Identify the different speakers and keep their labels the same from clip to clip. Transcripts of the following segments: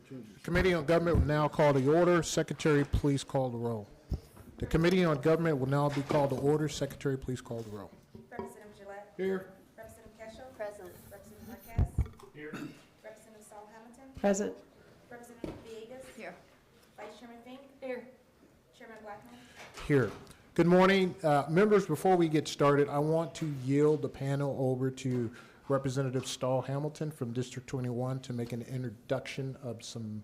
Speaker 1: The Committee on Government will now call to order. Secretary, please call the roll. The Committee on Government will now be called to order. Secretary, please call the roll.
Speaker 2: Representative Gillette.
Speaker 1: Here.
Speaker 2: Representative Cashel.
Speaker 3: Present.
Speaker 2: Representative Marquez.
Speaker 1: Here.
Speaker 2: Representative Saul Hamilton.
Speaker 3: Present.
Speaker 2: Representative Villegas.
Speaker 3: Here.
Speaker 2: Vice Chairman Fink.
Speaker 3: Here.
Speaker 2: Chairman Blackman.
Speaker 1: Here. Good morning. Members, before we get started, I want to yield the panel over to Representative Saul Hamilton from District 21 to make an introduction of some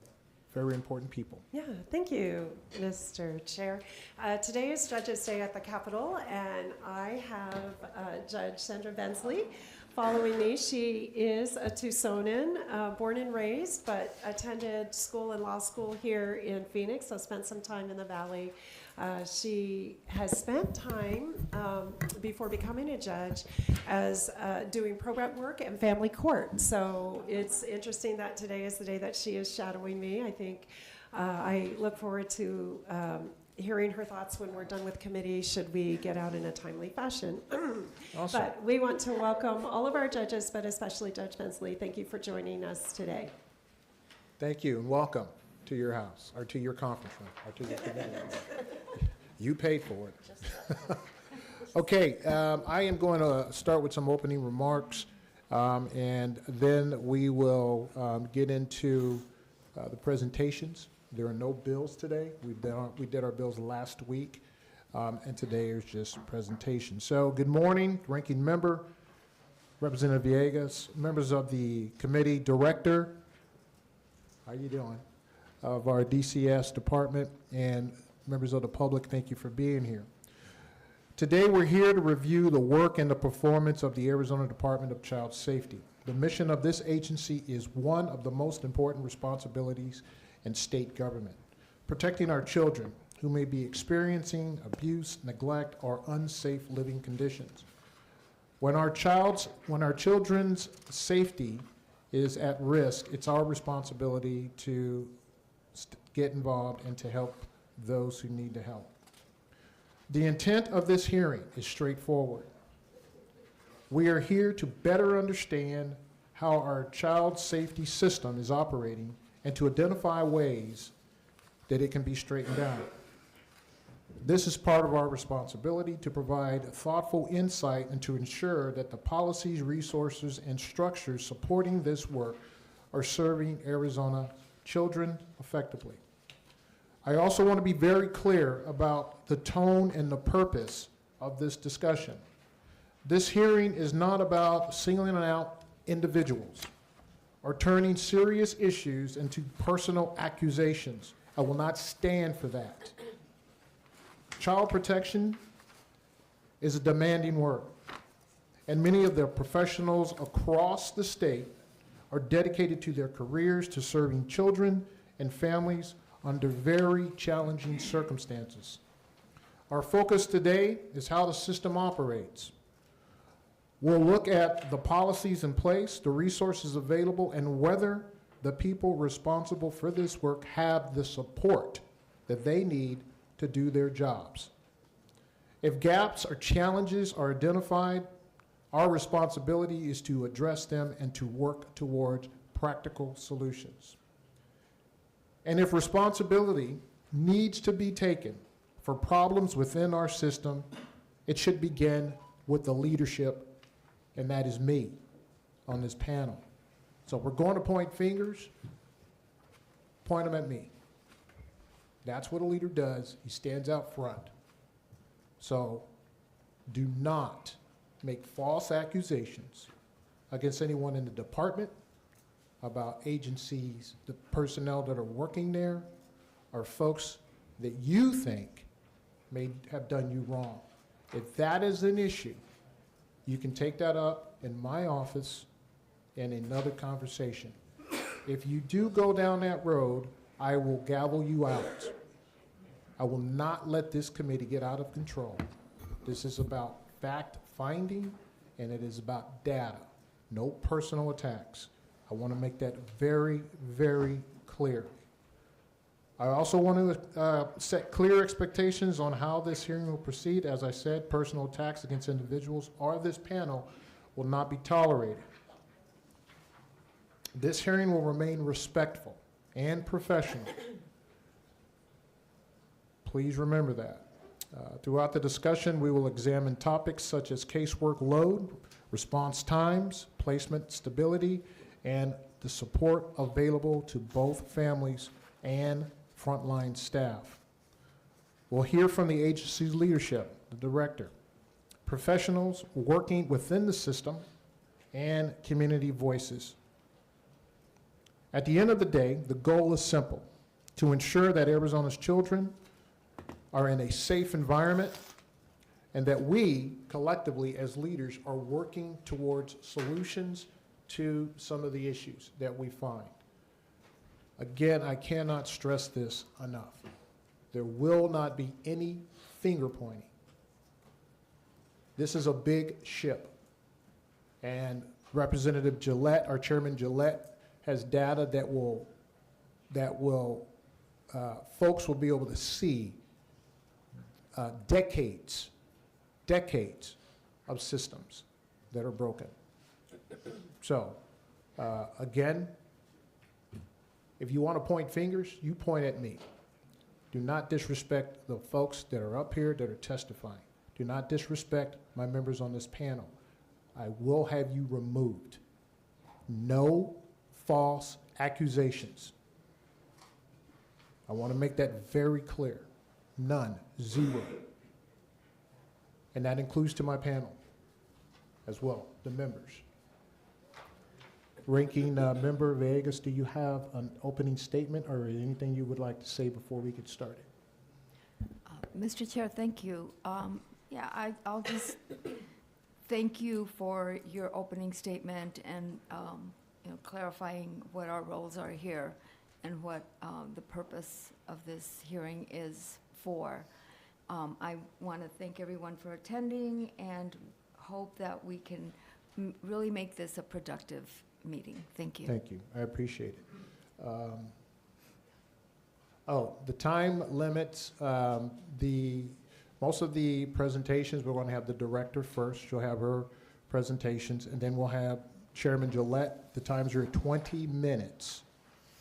Speaker 1: very important people.
Speaker 3: Yeah, thank you, Mr. Chair. Today is Judges' Day at the Capitol, and I have Judge Sandra Bensley following me. She is a Tucsonan, born and raised, but attended school and law school here in Phoenix, so spent some time in the Valley. She has spent time before becoming a judge as doing probate work and family court. So it's interesting that today is the day that she is shadowing me. I think I look forward to hearing her thoughts when we're done with committee, should we get out in a timely fashion.
Speaker 1: Awesome.
Speaker 3: But we want to welcome all of our judges, but especially Judge Bensley. Thank you for joining us today.
Speaker 1: Thank you and welcome to your house, or to your conference room, or to your committee. You paid for it. Okay, I am going to start with some opening remarks, and then we will get into the presentations. There are no bills today. We did our bills last week, and today is just a presentation. So good morning, ranking member, Representative Villegas, members of the committee, director, how you doing, of our DCS department, and members of the public, thank you for being here. Today we're here to review the work and the performance of the Arizona Department of Child Safety. The mission of this agency is one of the most important responsibilities in state government, protecting our children who may be experiencing abuse, neglect, or unsafe living conditions. When our children's safety is at risk, it's our responsibility to get involved and to help those who need the help. The intent of this hearing is straightforward. We are here to better understand how our child safety system is operating and to identify ways that it can be straightened out. This is part of our responsibility to provide thoughtful insight and to ensure that the policies, resources, and structures supporting this work are serving Arizona children effectively. I also want to be very clear about the tone and the purpose of this discussion. This hearing is not about singling out individuals or turning serious issues into personal accusations. I will not stand for that. Child protection is a demanding work, and many of the professionals across the state are dedicated to their careers to serving children and families under very challenging circumstances. Our focus today is how the system operates. We'll look at the policies in place, the resources available, and whether the people responsible for this work have the support that they need to do their jobs. If gaps or challenges are identified, our responsibility is to address them and to work towards practical solutions. And if responsibility needs to be taken for problems within our system, it should begin with the leadership, and that is me on this panel. So we're going to point fingers, point them at me. That's what a leader does. He stands out front. So do not make false accusations against anyone in the department, about agencies, the personnel that are working there, or folks that you think may have done you wrong. If that is an issue, you can take that up in my office in another conversation. If you do go down that road, I will gavel you out. I will not let this committee get out of control. This is about fact finding, and it is about data, no personal attacks. I want to make that very, very clear. I also want to set clear expectations on how this hearing will proceed. As I said, personal attacks against individuals or this panel will not be tolerated. This hearing will remain respectful and professional. Please remember that. Throughout the discussion, we will examine topics such as casework load, response times, placement stability, and the support available to both families and frontline staff. We'll hear from the agency's leadership, the director, professionals working within the system, and community voices. At the end of the day, the goal is simple: to ensure that Arizona's children are in a safe environment and that we, collectively as leaders, are working towards solutions to some of the issues that we find. Again, I cannot stress this enough. There will not be any finger pointing. This is a big ship. And Representative Gillette, our Chairman Gillette, has data that folks will be able to see decades of systems that are broken. So, again, if you want to point fingers, you point at me. Do not disrespect the folks that are up here that are testifying. Do not disrespect my members on this panel. I will have you removed. No false accusations. I want to make that very clear. None. Zero. And that includes to my panel as well, the members. Ranking Member Villegas, do you have an opening statement or anything you would like to say before we get started?
Speaker 4: Mr. Chair, thank you. I'll just thank you for your opening statement and clarifying what our roles are here and what the purpose of this hearing is for. I want to thank everyone for attending and hope that we can really make this a productive meeting. Thank you.
Speaker 1: Thank you. I appreciate it. The time limits. Most of the presentations, we're going to have the director first. She'll have her presentations, and then we'll have Chairman Gillette. The times are 20 minutes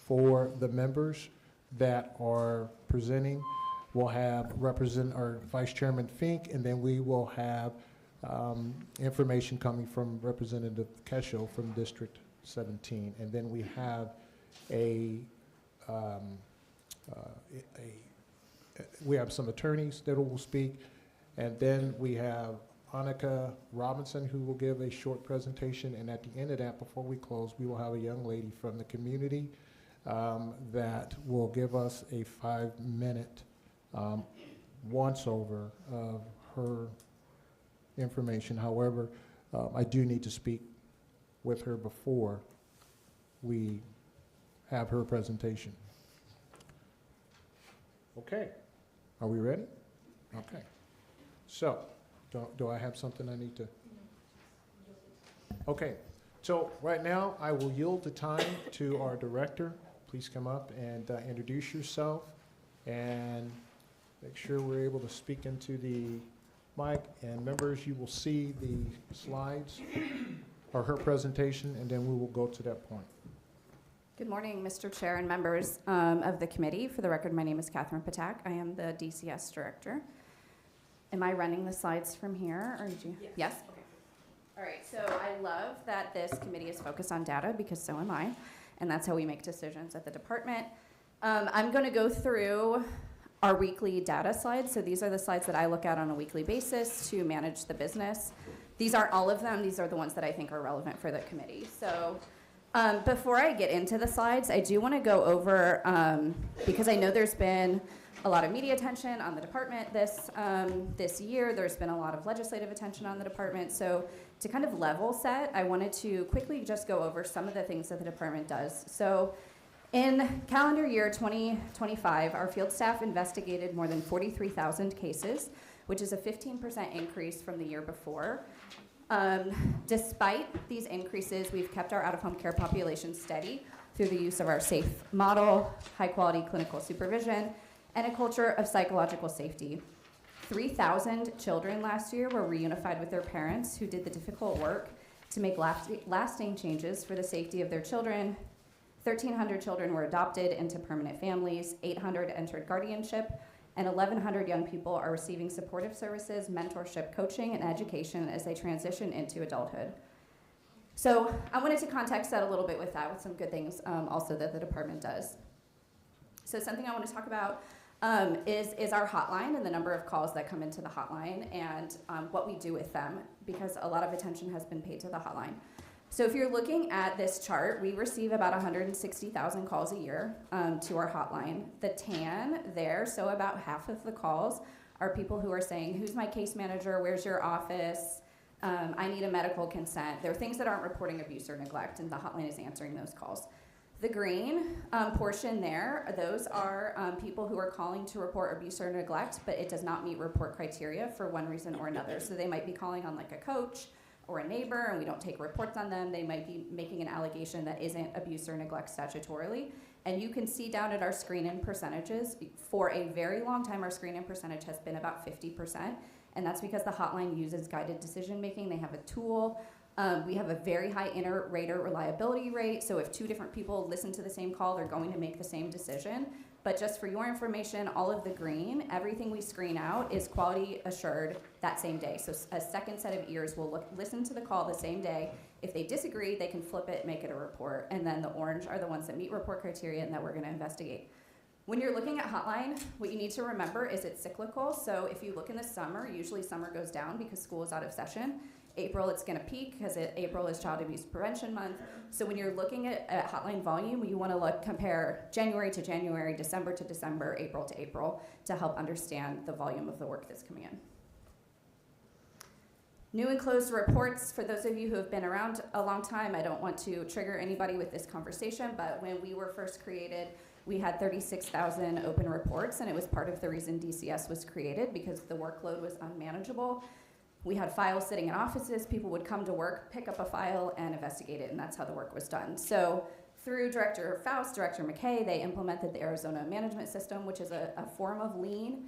Speaker 1: for the members that are presenting. We'll have our Vice Chairman Fink, and then we will have information coming from Representative Kesho from District 17. And then we have we have some attorneys that will speak, and then we have Annika Robinson who will give a short presentation, and at the end of that, before we close, we will have a young lady from the community that will give us a 5-minute once-over of her information. However, I do need to speak with her before we have her presentation. Okay, are we ready? Okay. So, do I have something I need to? Okay, so right now I will yield the time to our director. Please come up and introduce yourself and make sure we're able to speak into the mic. And members, you will see the slides or her presentation, and then we will go to that point.
Speaker 5: Good morning, Mr. Chair and members of the committee. For the record, my name is Catherine Ptak. I am the DCS director. Am I running the slides from here, or did you? Yes? Okay. All right, so I love that this committee is focused on data, because so am I, and that's how we make decisions at the department. I'm going to go through our weekly data slides. So these are the slides that I look at on a weekly basis to manage the business. These aren't all of them. These are the ones that I think are relevant for the committee. So before I get into the slides, I do want to go over, because I know there's been a lot of media attention on the department this year. There's been a lot of legislative attention on the department. So to kind of level set, I wanted to quickly just go over some of the things that the department does. So in calendar year 2025, our field staff investigated more than 43,000 cases, which is a 15% increase from the year before. Despite these increases, we've kept our out-of-home care population steady through the use of our SAFE model, high-quality clinical supervision, and a culture of psychological safety. 3,000 children last year were reunified with their parents who did the difficult work to make lasting changes for the safety of their children, 1,300 children were adopted into permanent families, 800 entered guardianship, and 1,100 young people are receiving supportive services, mentorship, coaching, and education as they transition into adulthood. So I wanted to context that a little bit with that, with some good things also that the department does. So something I want to talk about is our hotline and the number of calls that come into the hotline and what we do with them, because a lot of attention has been paid to the hotline. So if you're looking at this chart, we receive about 160,000 calls a year to our hotline. The tan there, so about half of the calls are people who are saying, who's my case manager, where's your office, I need a medical consent. There are things that aren't reporting abuse or neglect, and the hotline is answering those calls. The green portion there, those are people who are calling to report abuse or neglect, but it does not meet report criteria for one reason or another. So they might be calling on like a coach or a neighbor, and we don't take reports on them. They might be making an allegation that isn't abuse or neglect statutorily. And you can see down at our screen-in percentages, for a very long time, our screen-in percentage has been about 50%. And that's because the hotline uses guided decision making. They have a tool. We have a very high inter-rater reliability rate. So if two different people listen to the same call, they're going to make the same decision. But just for your information, all of the green, everything we screen out is quality assured that same day. So a second set of ears will listen to the call the same day. If they disagree, they can flip it, make it a report. And then the orange are the ones that meet report criteria and that we're going to investigate. When you're looking at hotline, what you need to remember is it's cyclical. So if you look in the summer, usually summer goes down because school is out of session. April, it's going to peak because April is Child Abuse Prevention Month. So when you're looking at hotline volume, you want to compare January to January, December to December, April to April to help understand the volume of the work that's coming in. New and closed reports, for those of you who have been around a long time, I don't want to trigger anybody with this conversation, but when we were first created, we had 36,000 open reports, and it was part of the reason DCS was created because the workload was unmanageable. We had files sitting in offices. People would come to work, pick up a file, and investigate it, and that's how the work was done. So through Director Faust, Director McKay, they implemented the Arizona Management System, which is a form of lean.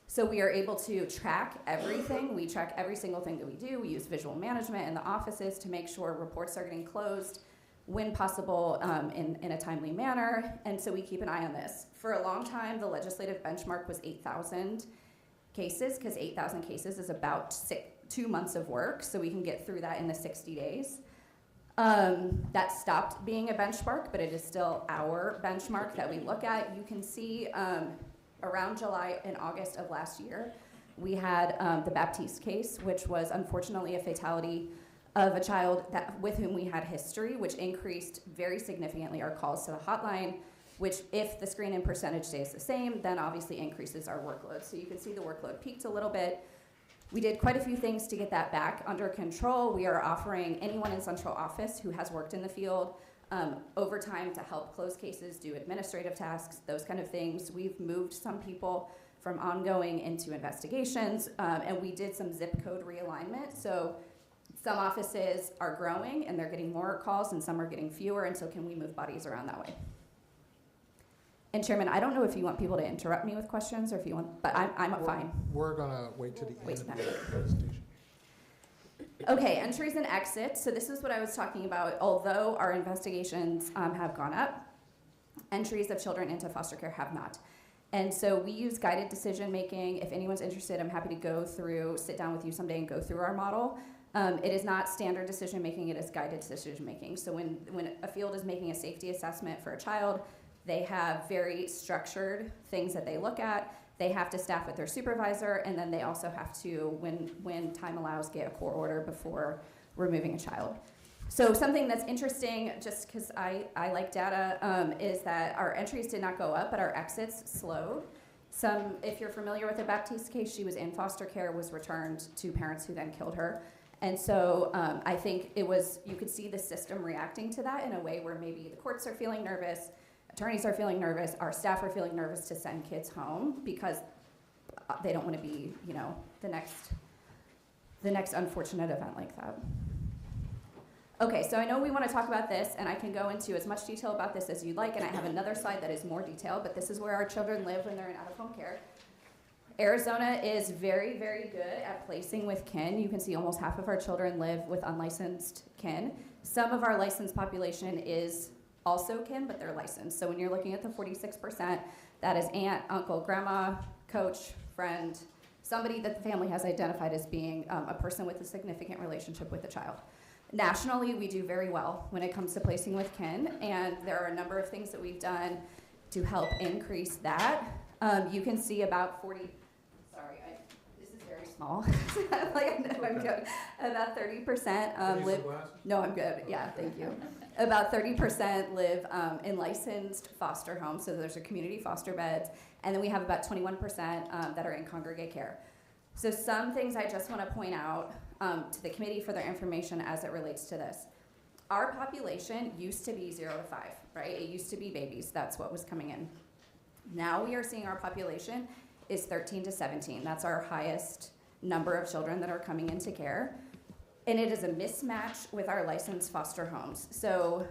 Speaker 5: So we are able to track everything. We track every single thing that we do. We use visual management in the offices to make sure reports are getting closed when possible in a timely manner. And so we keep an eye on this. For a long time, the legislative benchmark was 8,000 cases, because 8,000 cases is about 2 months of work, so we can get through that in the 60 days. That stopped being a benchmark, but it is still our benchmark that we look at. You can see around July and August of last year, we had the Baptiste case, which was unfortunately a fatality of a child with whom we had history, which increased very significantly our calls to the hotline, which if the screen-in percentage stays the same, then obviously increases our workload. So you can see the workload peaked a little bit. We did quite a few things to get that back under control. We are offering anyone in central office who has worked in the field overtime to help close cases, do administrative tasks, those kind of things. We've moved some people from ongoing into investigations, and we did some zip code realignment. So some offices are growing and they're getting more calls and some are getting fewer, and so can we move bodies around that way? And Chairman, I don't know if you want people to interrupt me with questions or if you want, but I'm fine.
Speaker 1: We're going to wait to the
Speaker 5: Wait
Speaker 1: end of
Speaker 5: till
Speaker 1: the presentation.
Speaker 5: Okay, entries and exits. So this is what I was talking about. Although our investigations have gone up, entries of children into foster care have not. And so we use guided decision making. If anyone's interested, I'm happy to sit down with you someday and go through our model. It is not standard decision making, it is guided decision making. So when a field is making a safety assessment for a child, they have very structured things that they look at. They have to staff with their supervisor, and then they also have to, when time allows, get a court order before removing a child. So something that's interesting, just because I like data, is that our entries did not go up, but our exits slowed. If you're familiar with the Baptiste case, she was in foster care, was returned to parents who then killed her. And so I think you could see the system reacting to that in a way where maybe the courts are feeling nervous, attorneys are feeling nervous, our staff are feeling nervous to send kids home because they don't want to be, the next unfortunate event like that. Okay, so I know we want to talk about this, and I can go into as much detail about this as you'd like, and I have another slide that is more detailed, but this is where our children live when they're in out-of-home care. Arizona is very, very good at placing with kin. You can see almost half of our children live with unlicensed kin. Some of our licensed population is also kin, but they're licensed. So when you're looking at the 46%, that is aunt, uncle, grandma, coach, friend, somebody that the family has identified as being a person with a significant relationship with the child. Nationally, we do very well when it comes to placing with kin, and there are a number of things that we've done to help increase that. You can see about 40, this is very small. Like, no, I'm good. About 30% live, no, I'm good, yeah, thank you. About 30% live in licensed foster homes, so those are community foster beds, and then we have about 21% that are in congregate care. So some things I just want to point out to the committee for their information as it relates to this. Our population used to be 0 to 5, right? It used to be babies. That's what was coming in. Now we are seeing our population is 13 to 17. That's our highest number of children that are coming into care. And it is a mismatch with our licensed foster homes. So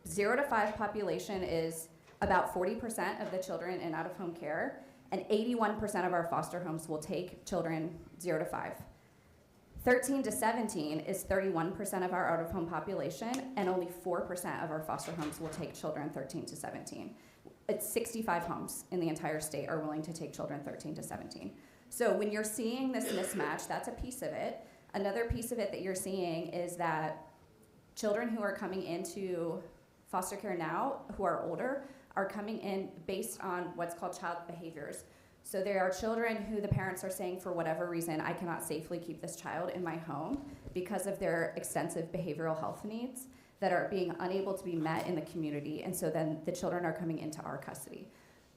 Speaker 5: 0 to 5 population is about 40% of the children in out-of-home care, and 81% of our foster homes will take children 0 to 5. 13 to 17 is 31% of our out-of-home population, and only 4% of our foster homes will take children 13 to 17. It's 65 homes in the entire state are willing to take children 13 to 17. So when you're seeing this mismatch, that's a piece of it. Another piece of it that you're seeing is that children who are coming into foster care now, who are older, are coming in based on what's called child behaviors. So there are children who the parents are saying, for whatever reason, I cannot safely keep this child in my home because of their extensive behavioral health needs that are being unable to be met in the community, and so then the children are coming into our custody.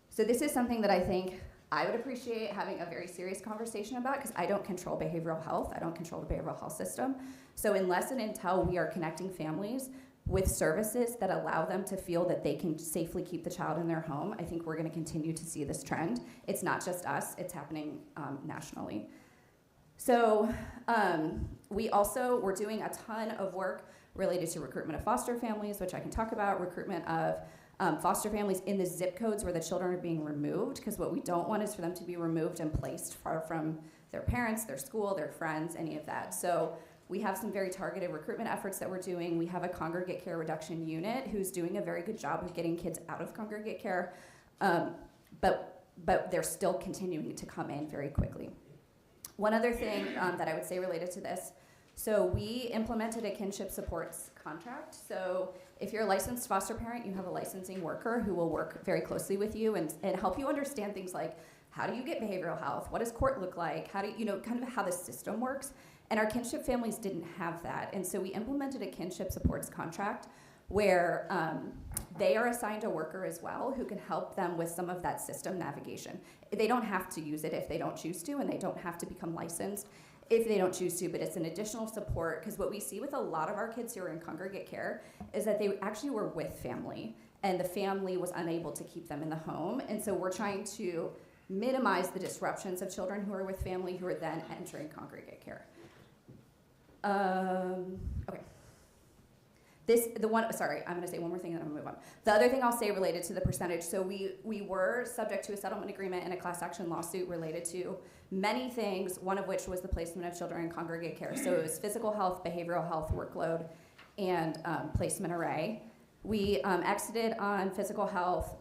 Speaker 5: So this is something that I think I would appreciate having a very serious conversation about, because I don't control behavioral health. I don't control the behavioral health system. So unless and until we are connecting families with services that allow them to feel that they can safely keep the child in their home, I think we're going to continue to see this trend. It's not just us, it's happening nationally. So we're doing a ton of work related to recruitment of foster families, which I can talk about, recruitment of foster families in the zip codes where the children are being removed, because what we don't want is for them to be removed and placed far from their parents, their school, their friends, any of that. So we have some very targeted recruitment efforts that we're doing. We have a congregate care reduction unit who's doing a very good job of getting kids out of congregate care, but they're still continuing to come in very quickly. One other thing that I would say related to this, so we implemented a kinship supports contract. So if you're a licensed foster parent, you have a licensing worker who will work very closely with you and help you understand things like, how do you get behavioral health? What does court look like? How do you know, kind of how the system works? And our kinship families didn't have that. And so we implemented a kinship supports contract where they are assigned a worker as well who can help them with some of that system navigation. They don't have to use it if they don't choose to, and they don't have to become licensed if they don't choose to, but it's an additional support, because what we see with a lot of our kids who are in congregate care is that they actually were with family, and the family was unable to keep them in the home. And so we're trying to minimize the disruptions of children who are with family who are then entering congregate care. Okay. I'm going to say one more thing and then I'm going to move on. The other thing I'll say related to the percentage, so we were subject to a settlement agreement and a class action lawsuit related to many things, one of which was the placement of children in congregate care. So it was physical health, behavioral health, workload, and placement array. We exited on physical health.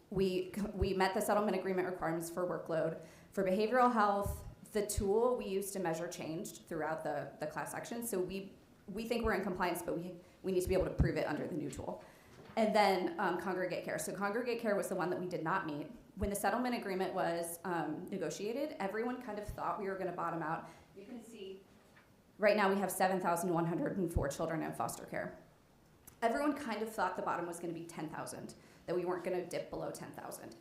Speaker 5: We met the settlement agreement requirements for workload. For behavioral health, the tool we used to measure changed throughout the class action. So we think we're in compliance, but we need to be able to prove it under the new tool. And then congregate care. So congregate care was the one that we did not meet. When the settlement agreement was negotiated, everyone kind of thought we were going to bottom out. You can see right now we have 7,104 children in foster care. Everyone kind of thought the bottom was going to be 10,000, that we weren't going to dip below 10,000.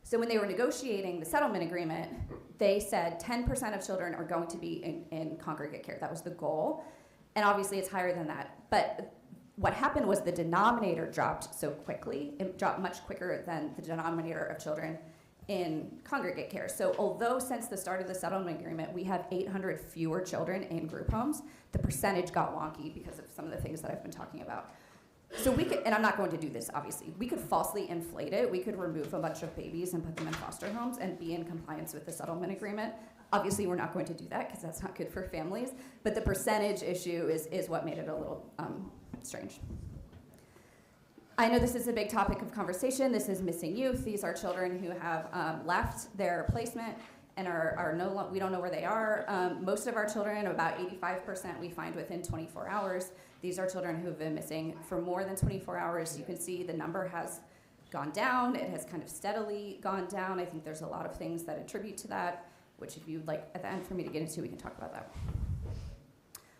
Speaker 5: So when they were negotiating the settlement agreement, they said 10% of children are going to be in congregate care. That was the goal. And obviously it's higher than that. But what happened was the denominator dropped so quickly. It dropped much quicker than the denominator of children in congregate care. So although since the start of the settlement agreement, we have 800 fewer children in group homes, the percentage got wonky because of some of the things that I've been talking about. So we could, and I'm not going to do this, obviously, we could falsely inflate it. We could remove a bunch of babies and put them in foster homes and be in compliance with the settlement agreement. Obviously, we're not going to do that because that's not good for families. But the percentage issue is what made it a little strange. I know this is a big topic of conversation. This is missing youth. These are children who have left their placement and we don't know where they are. Most of our children, about 85%, we find within 24 hours. These are children who have been missing for more than 24 hours. You can see the number has gone down. It has kind of steadily gone down. I think there's a lot of things that attribute to that, which if you'd like at the end for me to get into, we can talk about that.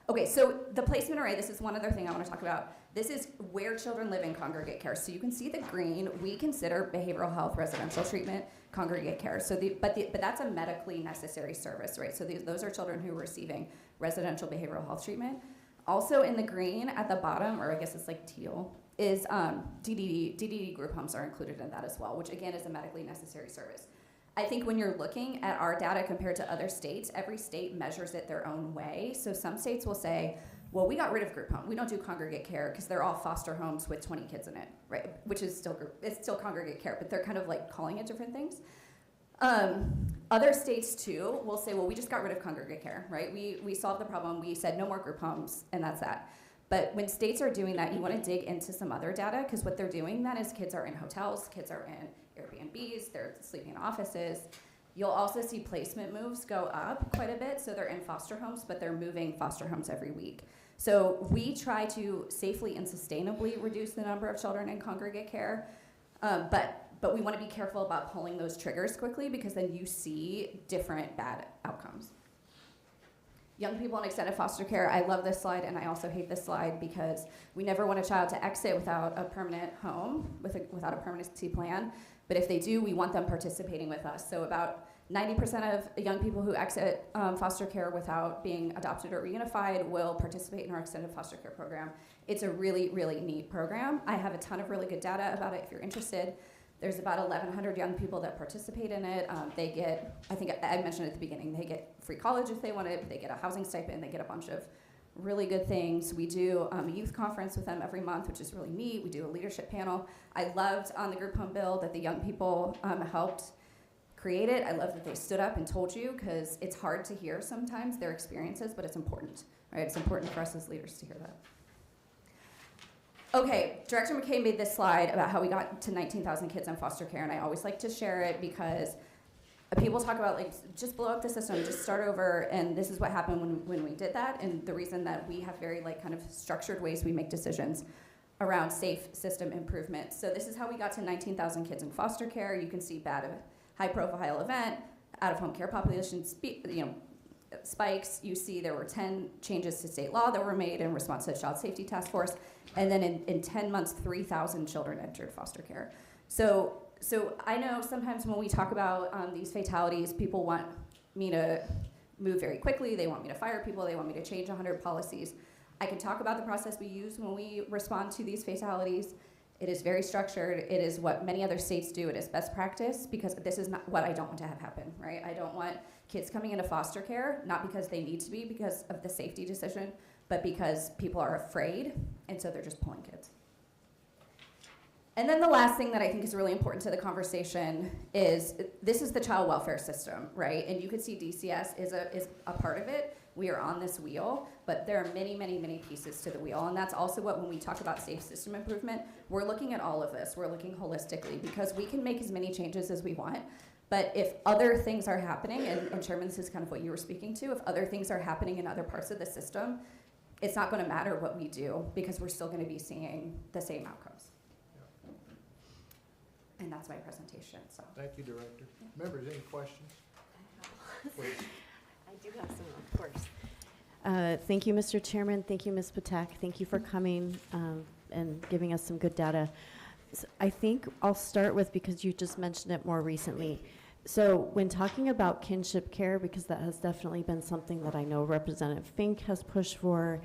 Speaker 5: Okay, so the placement array, this is one other thing I want to talk about. This is where children live in congregate care. So you can see the green, we consider behavioral health residential treatment congregate care. So but that's a medically necessary service, right? So those are children who are receiving residential behavioral health treatment. Also in the green at the bottom, or I guess it's like teal, is DDD group homes are included in that as well, which again is a medically necessary service. I think when you're looking at our data compared to other states, every state measures it their own way. So some states will say, well, we got rid of group home. We don't do congregate care because they're all foster homes with 20 kids in it, right? Which is it's still congregate care, but they're kind of like calling it different things. Other states too will say, well, we just got rid of congregate care, right? We solved the problem. We said no more group homes, and that's that. But when states are doing that, you want to dig into some other data, because what they're doing then is kids are in hotels, kids are in Airbnbs, they're sleeping in offices. You'll also see placement moves go up quite a bit. So they're in foster homes, but they're moving foster homes every week. So we try to safely and sustainably reduce the number of children in congregate care, but we want to be careful about pulling those triggers quickly, because then you see different bad outcomes. Young people in extended foster care, I love this slide, and I also hate this slide because we never want a child to exit without a permanent home, without a permanency plan. But if they do, we want them participating with us. So about 90% of young people who exit foster care without being adopted or reunified will participate in our extended foster care program. It's a really, really neat program. I have a ton of really good data about it if you're interested. There's about 1,100 young people that participate in it. They get, I think I mentioned at the beginning, they get free college if they want it, they get a housing stipend, they get a bunch of really good things. We do a youth conference with them every month, which is really neat. We do a leadership panel. I loved on the group home bill that the young people helped create it. I love that they stood up and told you, because it's hard to hear sometimes their experiences, but it's important, right? It's important for us as leaders to hear that. Okay, Director McKay made this slide about how we got to 19,000 kids in foster care, and I always like to share it because people talk about, like, just blow up the system, just start over, and this is what happened when we did that, and the reason that we have very, like, kind of structured ways we make decisions around safe system improvement. So this is how we got to 19,000 kids in foster care. You can see bad, high-profile event, out-of-home care population, spikes. You see there were 10 changes to state law that were made in response to the Child Safety Task Force, and then in 10 months, 3,000 children entered foster care. So I know sometimes when we talk about these fatalities, people want me to move very quickly. They want me to fire people. They want me to change 100 policies. I can talk about the process we use when we respond to these fatalities. It is very structured. It is what many other states do. It is best practice, because this is not what I don't want to have happen, right? I don't want kids coming into foster care, not because they need to be, because of the safety decision, but because people are afraid, and so they're just pulling kids. And then the last thing that I think is really important to the conversation is, this is the child welfare system, right? And you can see DCS is a part of it. We are on this wheel, but there are many, many, many pieces to the wheel. And that's also what, when we talk about safe system improvement, we're looking at all of this. We're looking holistically, because we can make as many changes as we want. But if other things are happening, and Chairman, this is kind of what you were speaking to, if other things are happening in other parts of the system, it's not going to matter what we do, because we're still going to be seeing the same outcomes. And that's my presentation. So.
Speaker 1: Thank you, Director. Members, any questions? Please.
Speaker 6: I do have some, of course. Thank you, Mr. Chairman. Thank you, Ms. Ptak. Thank you for coming and giving us some good data. So I think I'll start with, because you just mentioned it more recently. So when talking about kinship care, because that has definitely been something that I know Representative Fink has pushed for,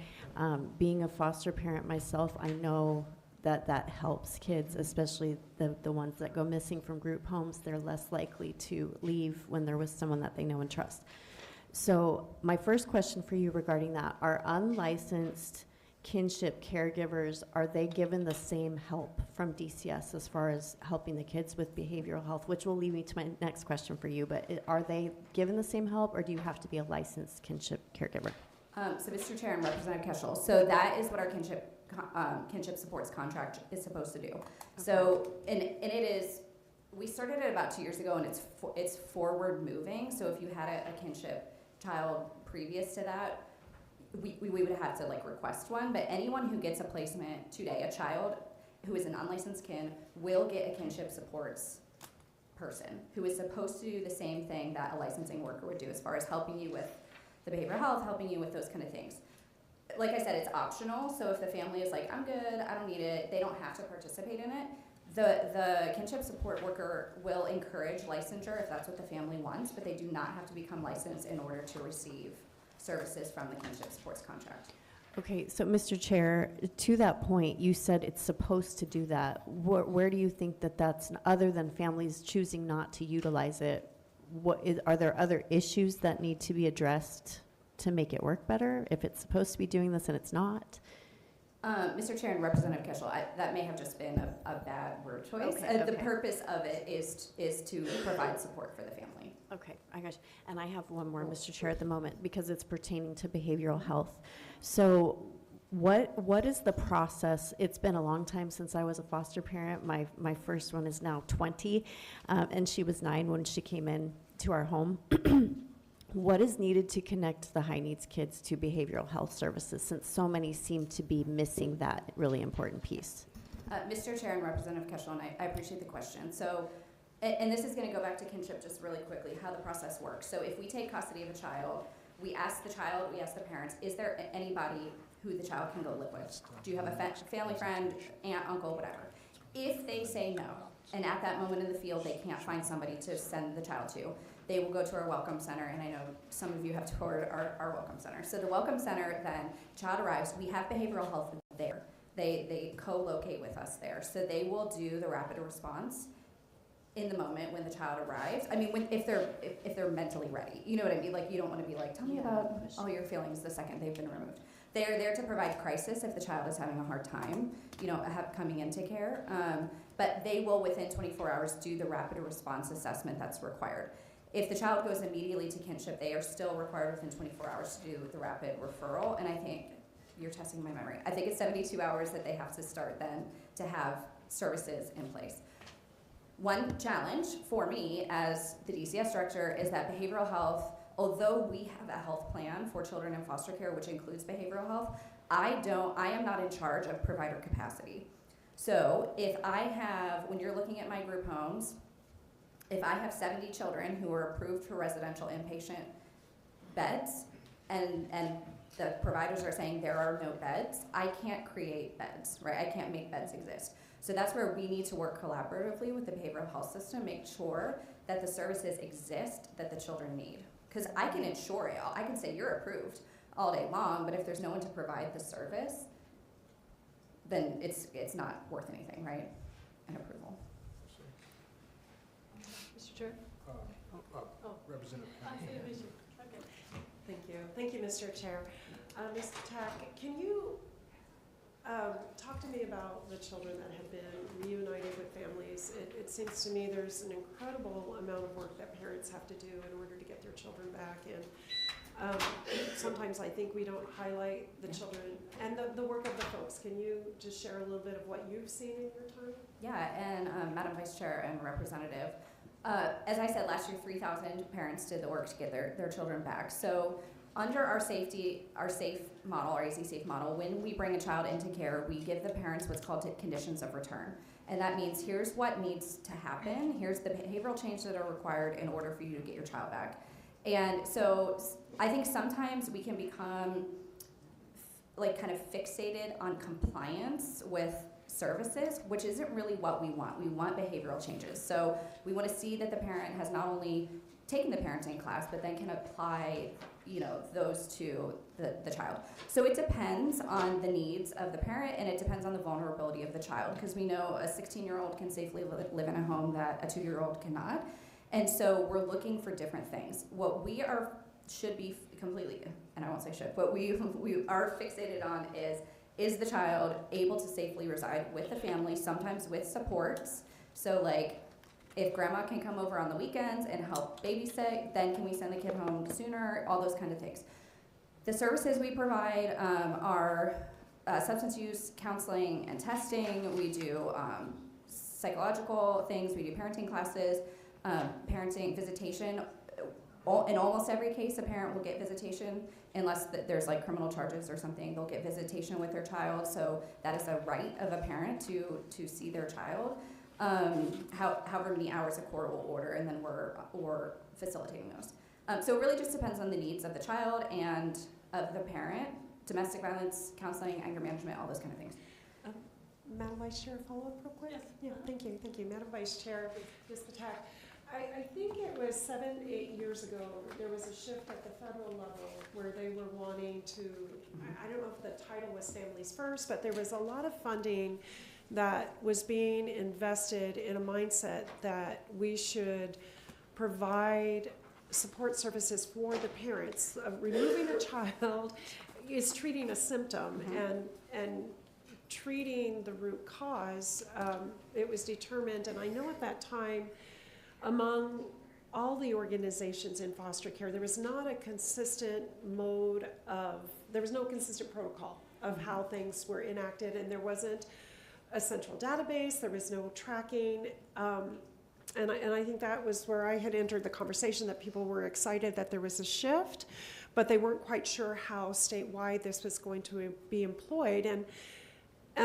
Speaker 6: being a foster parent myself, I know that helps kids, especially the ones that go missing from group homes. They're less likely to leave when they're with someone that they know and trust. So my first question for you regarding that, are unlicensed kinship caregivers, are they given the same help from DCS as far as helping the kids with behavioral health, which will lead me to my next question for you, but are they given the same help, or do you have to be a licensed kinship caregiver?
Speaker 5: So Mr. Chair and Representative Keschel, so that is what our kinship kinship supports contract is supposed to do. Okay. So, and it is, we started it about 2 years ago, and it's forward moving. So if you had a kinship child previous to that, we would have to like request one, but anyone who gets a placement today, a child who is an unlicensed kin, will get a kinship supports person who is supposed to do the same thing that a licensing worker would do as far as helping you with the behavioral health, helping you with those kind of things. Like I said, it's optional, so if the family is like, I'm good, I don't need it, they don't have to participate in it. The kinship support worker will encourage licensure if that's what the family wants, but they do not have to become licensed in order to receive services from the kinship supports contract.
Speaker 6: Okay, so Mr. Chair, to that point, you said it's supposed to do that. Where do you think that that's, other than families choosing not to utilize it, are there other issues that need to be addressed to make it work better? If it's supposed to be doing this and it's not?
Speaker 5: Mr. Chair and Representative Keschel, that may have just been a bad word choice.
Speaker 6: Okay,
Speaker 5: The purpose of it is to provide support for the family.
Speaker 6: Okay, I got you. And I have one more, Mr. Chair, at the moment, because it's pertaining to behavioral health. So what is the process? It's been a long time since I was a foster parent. My first one is now 20, and she was 9 when she came in to our home. What is needed to connect the high needs kids to behavioral health services, since so many seem to be missing that really important piece?
Speaker 5: Mr. Chair and Representative Keschel, and I appreciate the question. So, and this is going to go back to kinship just really quickly, how the process works. So if we take custody of a child, we ask the child, we ask the parents, is there anybody who the child can go live with? Do you have a family friend, aunt, uncle, whatever? If they say no, and at that moment in the field they can't find somebody to send the child to, they will go to our welcome center, and I know some of you have toured our welcome center. So the welcome center, then, child arrives, we have behavioral health there. They co-locate with us there. So they will do the rapid response in the moment when the child arrives. I mean, if they're mentally ready. You know what I mean? Like, you don't want to be like, tell me about all your feelings the second they've been removed. They are there to provide crisis if the child is having a hard time, coming into care. But they will, within 24 hours, do the rapid response assessment that's required. If the child goes immediately to kinship, they are still required within 24 hours to do the rapid referral. And I think, you're testing my memory, I think it's 72 hours that they have to start then to have services in place. One challenge for me as the DCS director is that behavioral health, although we have a health plan for children in foster care, which includes behavioral health, I am not in charge of provider capacity. So if I have, when you're looking at my group homes, if I have 70 children who are approved for residential inpatient beds, and the providers are saying there are no beds, I can't create beds, right? I can't make beds exist. So that's where we need to work collaboratively with the behavioral health system, make sure that the services exist that the children need. Because I can ensure it, I can say you're approved all day long, but if there's no one to provide the service, then it's not worth anything, right? An approval.
Speaker 3: Mr. Chair?
Speaker 1: Representative.
Speaker 3: Okay. Thank you. Thank you, Mr. Chair. Ms. Ptak, can you talk to me about the children that have been reunited with families? It seems to me there's an incredible amount of work that parents have to do in order to get their children back. And sometimes I think we don't highlight the children and the work of the folks. Can you just share a little bit of what you've seen in your time?
Speaker 5: Yeah, and Madam Vice Chair and Representative, as I said last year, 3,000 parents did the work to get their children back. So under our safe model, our AZ safe model, when we bring a child into care, we give the parents what's called conditions of return. And that means here's what needs to happen, here's the behavioral change that are required in order for you to get your child back. And so I think sometimes we can become kind of fixated on compliance with services, which isn't really what we want. We want behavioral changes. So we want to see that the parent has not only taken the parenting class, but then can apply those to the child. So it depends on the needs of the parent, and it depends on the vulnerability of the child, because we know a 16-year-old can safely live in a home that a 2-year-old cannot. And so we're looking for different things. What we should be completely, and I won't say should, what we are fixated on is the child able to safely reside with the family, sometimes with supports. So if grandma can come over on the weekends and help babysit, then can we send the kid home sooner? All those kind of things. The services we provide are substance use counseling and testing. We do psychological things. We do parenting classes, parenting visitation. In almost every case, a parent will get visitation unless there's like criminal charges or something. They'll get visitation with their child. So that is a right of a parent to see their child. However many hours a court will order, and then we're facilitating those. So it really just depends on the needs of the child and of the parent. Domestic violence, counseling, anger management, all those kind of things.
Speaker 3: Madam Vice Chair, follow up real quick?
Speaker 7: Yes.
Speaker 3: Yeah, thank you. Madam Vice Chair, Ms. Ptak, I think it was 7-8 years ago, there was a shift at the federal level where they were wanting to, I don't know if the title was Families First, but there was a lot of funding that was being invested in a mindset that we should provide support services for the parents. Removing a child is treating a symptom, and treating the root cause. It was determined, and I know at that time, among all the organizations in foster care, there was not a consistent there was no consistent protocol of how things were enacted, and there wasn't a central database, there was no tracking, and I think that was where I had entered the conversation, that people were excited that there was a shift, but they weren't quite sure how statewide this was going to be employed. And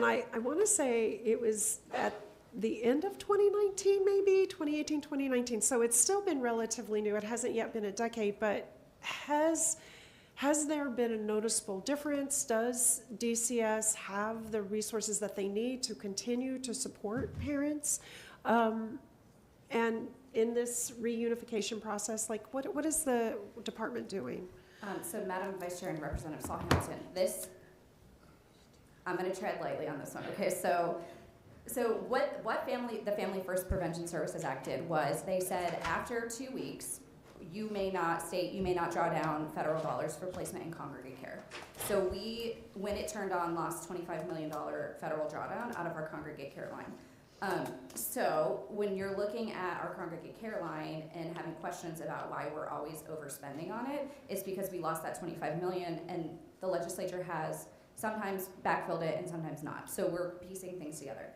Speaker 3: I want to say it was at the end of 2019, maybe 2018, 2019. So it's still been relatively new. It hasn't yet been a decade, but has there been a noticeable difference? Does DCS have the resources that they need to continue to support parents? And in this reunification process, like what is the department doing?
Speaker 5: So Madam Vice Chair and Representative Saul Hamilton, I'm going to tread lightly on this one. Okay, so what the Family First Prevention Services Act did was they said after 2 weeks, you may not draw down federal dollars for placement in congregate care. So we, when it turned on, lost $25 million federal drawdown out of our congregate care line. So when you're looking at our congregate care line and having questions about why we're always overspending on it, it's because we lost that $25 million, and the legislature has sometimes backfilled it and sometimes not. So we're piecing things together.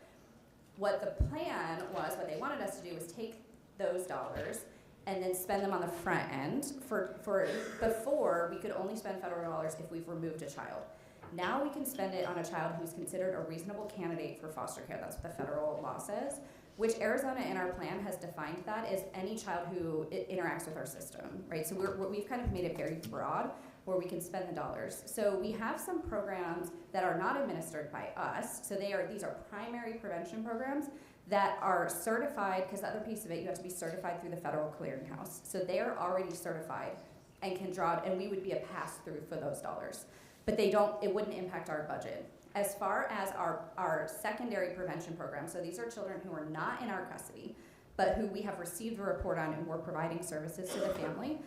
Speaker 5: What the plan was, what they wanted us to do was take those dollars and then spend them on the front end. Before, we could only spend federal dollars if we've removed a child. Now we can spend it on a child who's considered a reasonable candidate for foster care. That's what the federal law says, which Arizona in our plan has defined that as any child who interacts with our system, right? So we've kind of made it very broad where we can spend the dollars. So we have some programs that are not administered by us. So these are primary prevention programs that are certified, because the other piece of it, you have to be certified through the federal clearinghouse. So they are already certified and can draw, and we would be a pass-through for those dollars. But it wouldn't impact our budget. As far as our secondary prevention program, so these are children who are not in our custody, but who we have received a report on and we're providing services to the family.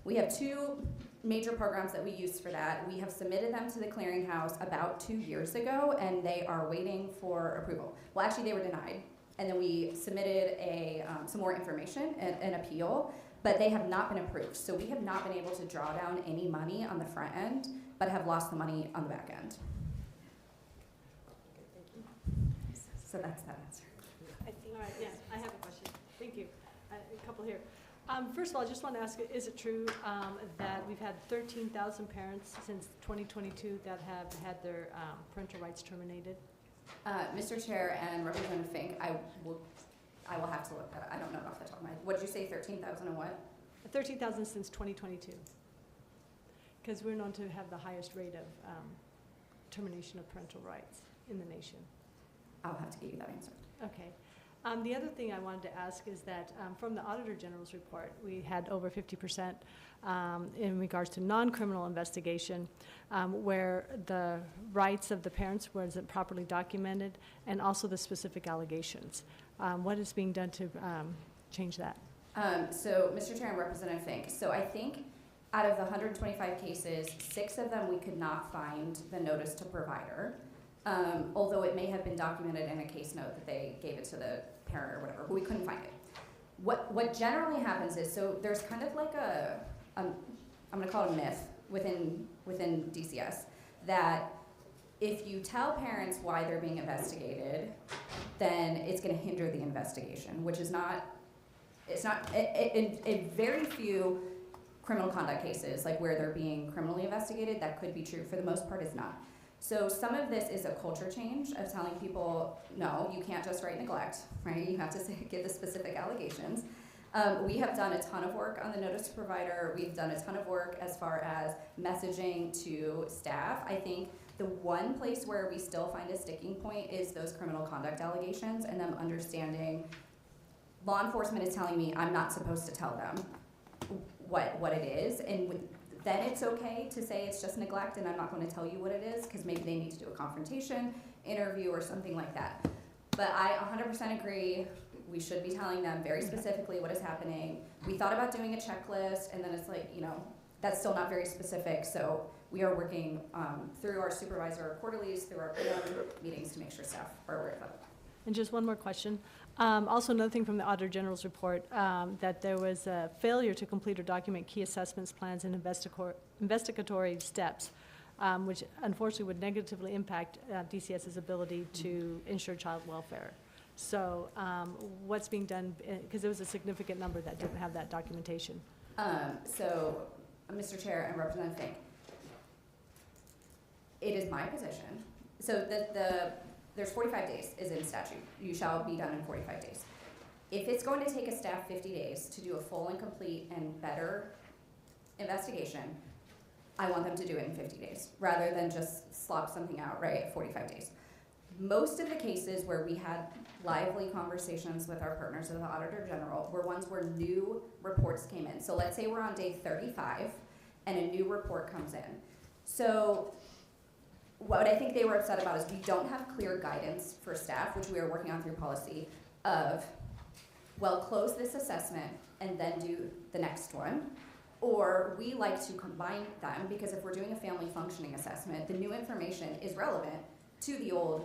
Speaker 5: We have 2 major programs that we use for that. We have submitted them to the clearinghouse about 2 years ago, and they are waiting for approval. Well, actually, they were denied, and then we submitted some more information, an appeal, but they have not been approved. So we have not been able to draw down any money on the front end, but have lost the money on the back end. So that's that answer.
Speaker 7: All right, yes, I have a question. Thank you. A couple here. First of all, I just want to ask, is it true that we've had 13,000 parents since 2022 that have had their parental rights terminated?
Speaker 5: Mr. Chair and Representative Fink, I will have to look that up. I don't know off the top of my head. What did you say, 13,000 and what?
Speaker 7: 13,000 since 2022. Because we're known to have the highest rate of termination of parental rights in the nation.
Speaker 5: I'll have to give you that answer.
Speaker 7: Okay. The other thing I wanted to ask is that from the Auditor General's report, we had over 50% in regards to non-criminal investigation where the rights of the parents wasn't properly documented, and also the specific allegations. What is being done to change that?
Speaker 5: So, Mr. Chair and Representative Fink, so I think out of the 125 cases, 6 of them we could not find the notice to provider. Although it may have been documented in a case note that they gave it to the parent or whatever, but we couldn't find it. What generally happens is, so there's kind of like I'm going to call it a myth within DCS, that If you tell parents why they're being investigated, then it's going to hinder the investigation, which is not, it's not, in very few criminal conduct cases, like where they're being criminally investigated, that could be true. For the most part, it's not. So some of this is a culture change of telling people, no, you can't just write neglect, right? You have to give the specific allegations. We have done a ton of work on the notice to provider. We've done a ton of work as far as messaging to staff. I think the one place where we still find a sticking point is those criminal conduct allegations and them understanding law enforcement is telling me I'm not supposed to tell them what it is, and then it's okay to say it's just neglect and I'm not going to tell you what it is, because maybe they need to do a confrontation interview or something like that. But I 100% agree, we should be telling them very specifically what is happening. We thought about doing a checklist, and then it's like, you know, that's still not very specific, so we are working through our supervisor quarterlies, through our PM meetings to make sure staff are aware of that.
Speaker 7: And just one more question. Also, another thing from the Auditor General's report, that there was a failure to complete or document key assessments, plans, and investigatory steps, which unfortunately would negatively impact DCS's ability to ensure child welfare. So what's being done, because there was a significant number that didn't have that documentation.
Speaker 5: So, Mr. Chair and Representative Fink, it is my position. So there's 45 days is in statute. You shall be done in 45 days. If it's going to take a staff 50 days to do a full and complete and better investigation, I want them to do it in 50 days rather than just slop something out, right, at 45 days. Most of the cases where we had lively conversations with our partners at the Auditor General were ones where new reports came in. So let's say we're on day 35 and a new report comes in. So what I think they were upset about is we don't have clear guidance for staff, which we are working on through policy, of, well, close this assessment and then do the next one. Or we like to combine them, because if we're doing a family functioning assessment, the new information is relevant to the old,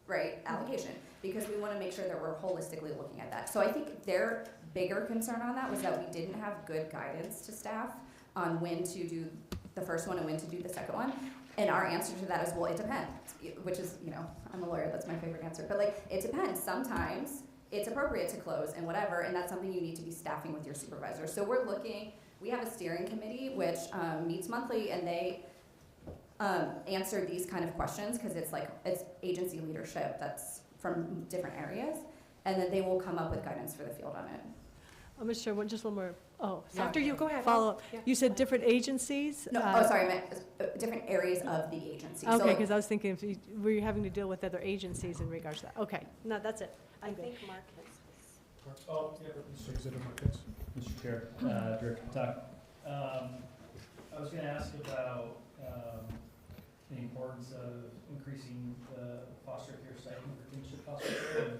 Speaker 5: right, allocation, because we want to make sure that we're holistically looking at that. So I think their bigger concern on that was that we didn't have good guidance to staff on when to do the first one and when to do the second one. And our answer to that is, well, it depends, which is, you know, I'm a lawyer, that's my favorite answer. But like, it depends. Sometimes it's appropriate to close and whatever, and that's something you need to be staffing with your supervisor. So we're looking, we have a steering committee which meets monthly, and they answer these kind of questions, because it's like, it's agency leadership that's from different areas, and then they will come up with guidance for the field on it.
Speaker 7: Mr. Chair, just one more. Oh, sorry.
Speaker 3: After you, go ahead.
Speaker 7: Follow up.
Speaker 3: Yeah.
Speaker 7: You said different agencies?
Speaker 5: No, sorry, I meant different areas of the agency.
Speaker 7: Okay,
Speaker 5: So like,
Speaker 7: because I was thinking if were you having to deal with other agencies in regards to that? Okay, no, that's it.
Speaker 3: I
Speaker 7: I'm good.
Speaker 3: think Mark has.
Speaker 1: Oh, yeah, Mr. Executive Marquez.
Speaker 8: Mr. Chair, Director Ptak, I was going to ask about the importance of increasing the foster care stipend for kinship foster care, and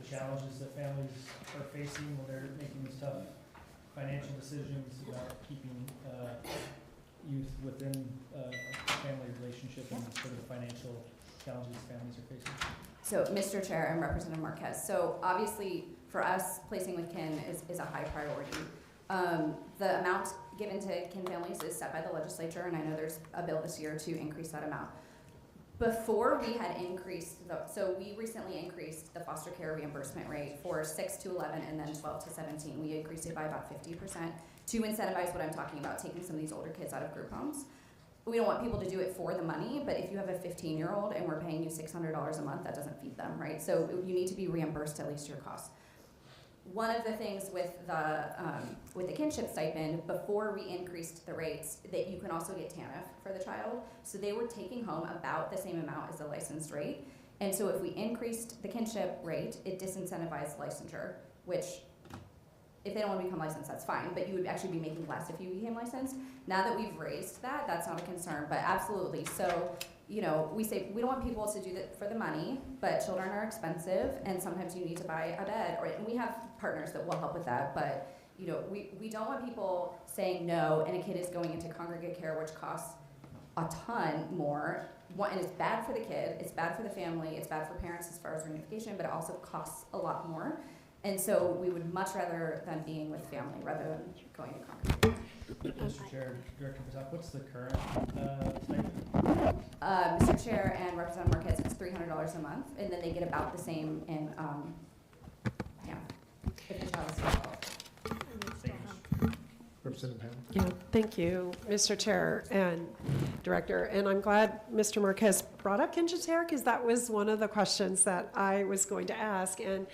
Speaker 8: the challenges that families are facing when they're making these tough financial decisions about keeping youth within a family relationship, and sort of the financial challenges families are facing.
Speaker 5: So, Mr. Chair and Representative Marquez, so obviously for us, placing with kin is a high priority. The amount given to kin families is set by the legislature, and I know there's a bill this year to increase that amount. Before we had increased, so we recently increased the foster care reimbursement rate for 6 to 11 and then 12 to 17. We increased it by about 50% to incentivize what I'm talking about, taking some of these older kids out of group homes. We don't want people to do it for the money, but if you have a 15-year-old and we're paying you $600 a month, that doesn't feed them, right? So you need to be reimbursed at least your costs. One of the things with the kinship stipend, before we increased the rates, that you can also get TANF for the child. So they were taking home about the same amount as the licensed rate. And so if we increased the kinship rate, it disincentivized licensure, which if they don't want to become licensed, that's fine, but you would actually be making less if you became licensed. Now that we've raised that, that's not a concern, but absolutely. So, you know, we say we don't want people to do that for the money, but children are expensive, and sometimes you need to buy a bed, and we have partners that will help with that, but you know, we don't want people saying no, and a kid is going into congregate care, which costs a ton more. And it's bad for the kid, it's bad for the family, it's bad for parents as far as reunification, but it also costs a lot more. And so we would much rather them being with family rather than going to Congregate.
Speaker 8: Mr. Chair, Director Ptak, what's the current stipend?
Speaker 5: Mr. Chair and Representative Marquez, it's $300 a month, and then they get about the same in, if the child is 12.
Speaker 1: Representative Hamilton?
Speaker 3: Yeah, thank you, Mr. Chair and Director. And I'm glad Mr. Marquez brought up kinship care, because that was one of the questions that I was going to ask. And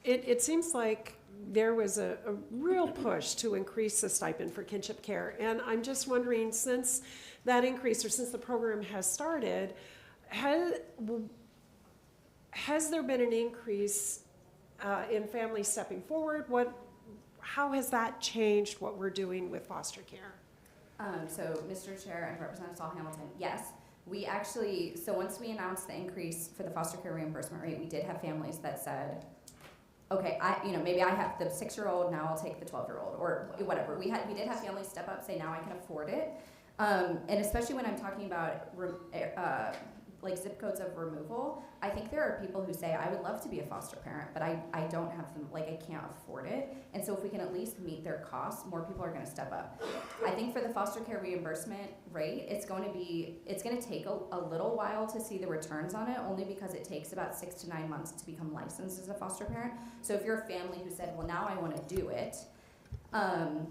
Speaker 3: it seems like there was a real push to increase the stipend for kinship care. And I'm just wondering, since that increase, or since the program has started, has there been an increase in families stepping forward? How has that changed what we're doing with foster care?
Speaker 5: So, Mr. Chair and Representative Saul Hamilton, yes. We actually, so once we announced the increase for the foster care reimbursement rate, we did have families that said, okay, maybe I have the 6-year-old, now I'll take the 12-year-old, or whatever. We did have families step up, say, now I can afford it. And especially when I'm talking about like zip codes of removal, I think there are people who say, I would love to be a foster parent, but I don't have them, like I can't afford it. And so if we can at least meet their costs, more people are gonna step up. I think for the foster care reimbursement rate, it's gonna take a little while to see the returns on it, only because it takes about 6 to 9 months to become licensed as a foster parent. So if you're a family who said, well, now I wanna do it, and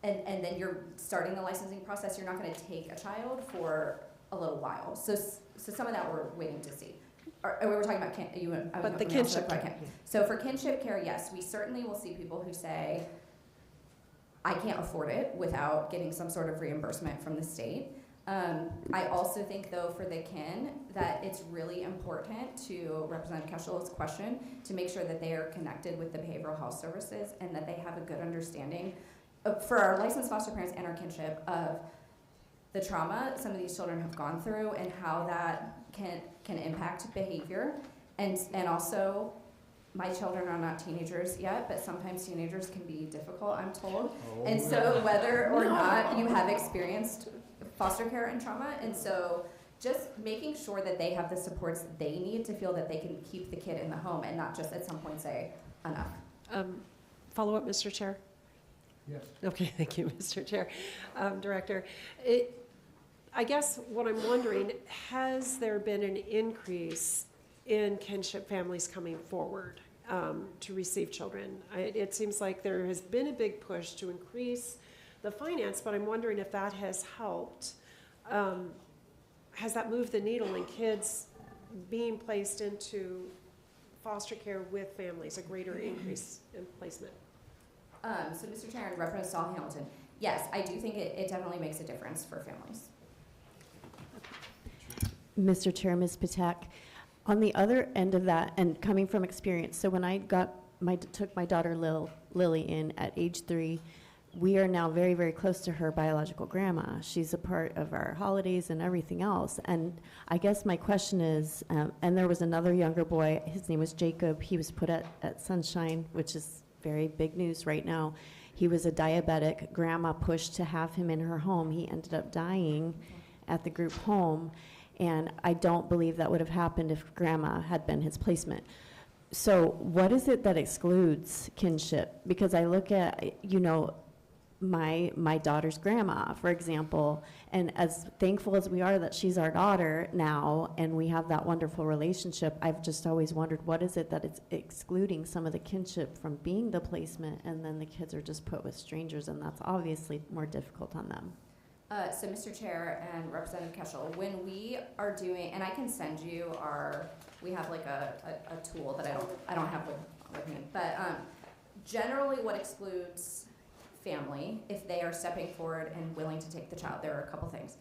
Speaker 5: then you're starting the licensing process, you're not gonna take a child for a little while. So some of that we're waiting to see. We were talking about
Speaker 3: But the kinship care.
Speaker 5: So for kinship care, yes, we certainly will see people who say, I can't afford it without getting some sort of reimbursement from the state. I also think, though, for the kin, that it's really important to Representative Keshel's question, to make sure that they are connected with the behavioral health services and that they have a good understanding for our licensed foster parents and our kinship of the trauma some of these children have gone through and how that can impact behavior. And also, my children are not teenagers yet, but sometimes teenagers can be difficult, I'm told.
Speaker 1: Oh,
Speaker 5: And so whether or not you have experienced foster care and trauma, and so just making sure that they have the supports they need to feel that they can keep the kid in the home and not just at some point say, enough.
Speaker 3: Follow up, Mr. Chair?
Speaker 1: Yes.
Speaker 3: Okay, thank you, Mr. Chair. Director, I guess what I'm wondering, has there been an increase in kinship families coming forward to receive children? It seems like there has been a big push to increase the finance, but I'm wondering if that has helped. Has that moved the needle in kids being placed into foster care with families, a greater increase in placement?
Speaker 5: So Mr. Chair and Representative Saul Hamilton, yes, I do think it definitely makes a difference for families.
Speaker 6: Mr. Chair, Ms. Ptak, on the other end of that, and coming from experience, so when I took my daughter Lily in at age 3, we are now very, very close to her biological grandma. She's a part of our holidays and everything else. And I guess my question is, and there was another younger boy, his name was Jacob. He was put at Sunshine, which is very big news right now. He was a diabetic. Grandma pushed to have him in her home. He ended up dying at the group home. And I don't believe that would have happened if grandma had been his placement. So what is it that excludes kinship? Because I look at, my daughter's grandma, for example, and as thankful as we are that she's our daughter now and we have that wonderful relationship, I've just always wondered, what is it that it's excluding some of the kinship from being the placement, and then the kids are just put with strangers, and that's obviously more difficult on them.
Speaker 5: So Mr. Chair and Representative Keshel, when we are doing, and I can send you we have like a tool that I don't have with me, but generally what excludes family, if they are stepping forward and willing to take the child, there are a couple things.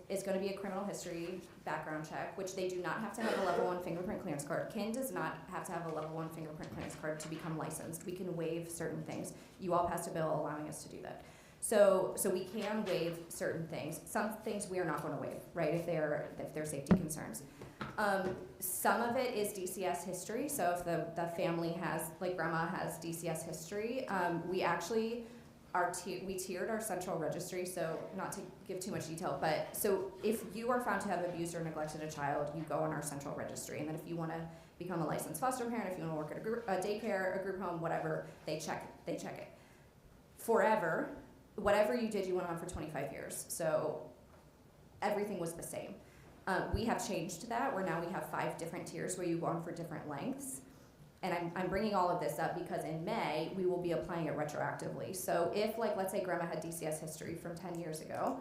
Speaker 5: It's going to be a criminal history background check, which they do not have to have a level 1 fingerprint clearance card. Kin does not have to have a level 1 fingerprint clearance card to become licensed. We can waive certain things. You all passed a bill allowing us to do that. So we can waive certain things. Some things we are not going to waive, right, if they're safety concerns. Some of it is DCS history. So if the family has, like grandma has DCS history, we actually we tiered our central registry, so not to give too much detail, but so if you are found to have abused or neglected a child, you go on our central registry, and then if you want to become a licensed foster parent, if you want to work at a daycare, a group home, whatever, they check it. Forever, whatever you did, you went on for 25 years, so everything was the same. We have changed that, where now we have 5 different tiers where you go on for different lengths. And I'm bringing all of this up because in May, we will be applying it retroactively. So if, like, let's say grandma had DCS history from 10 years ago,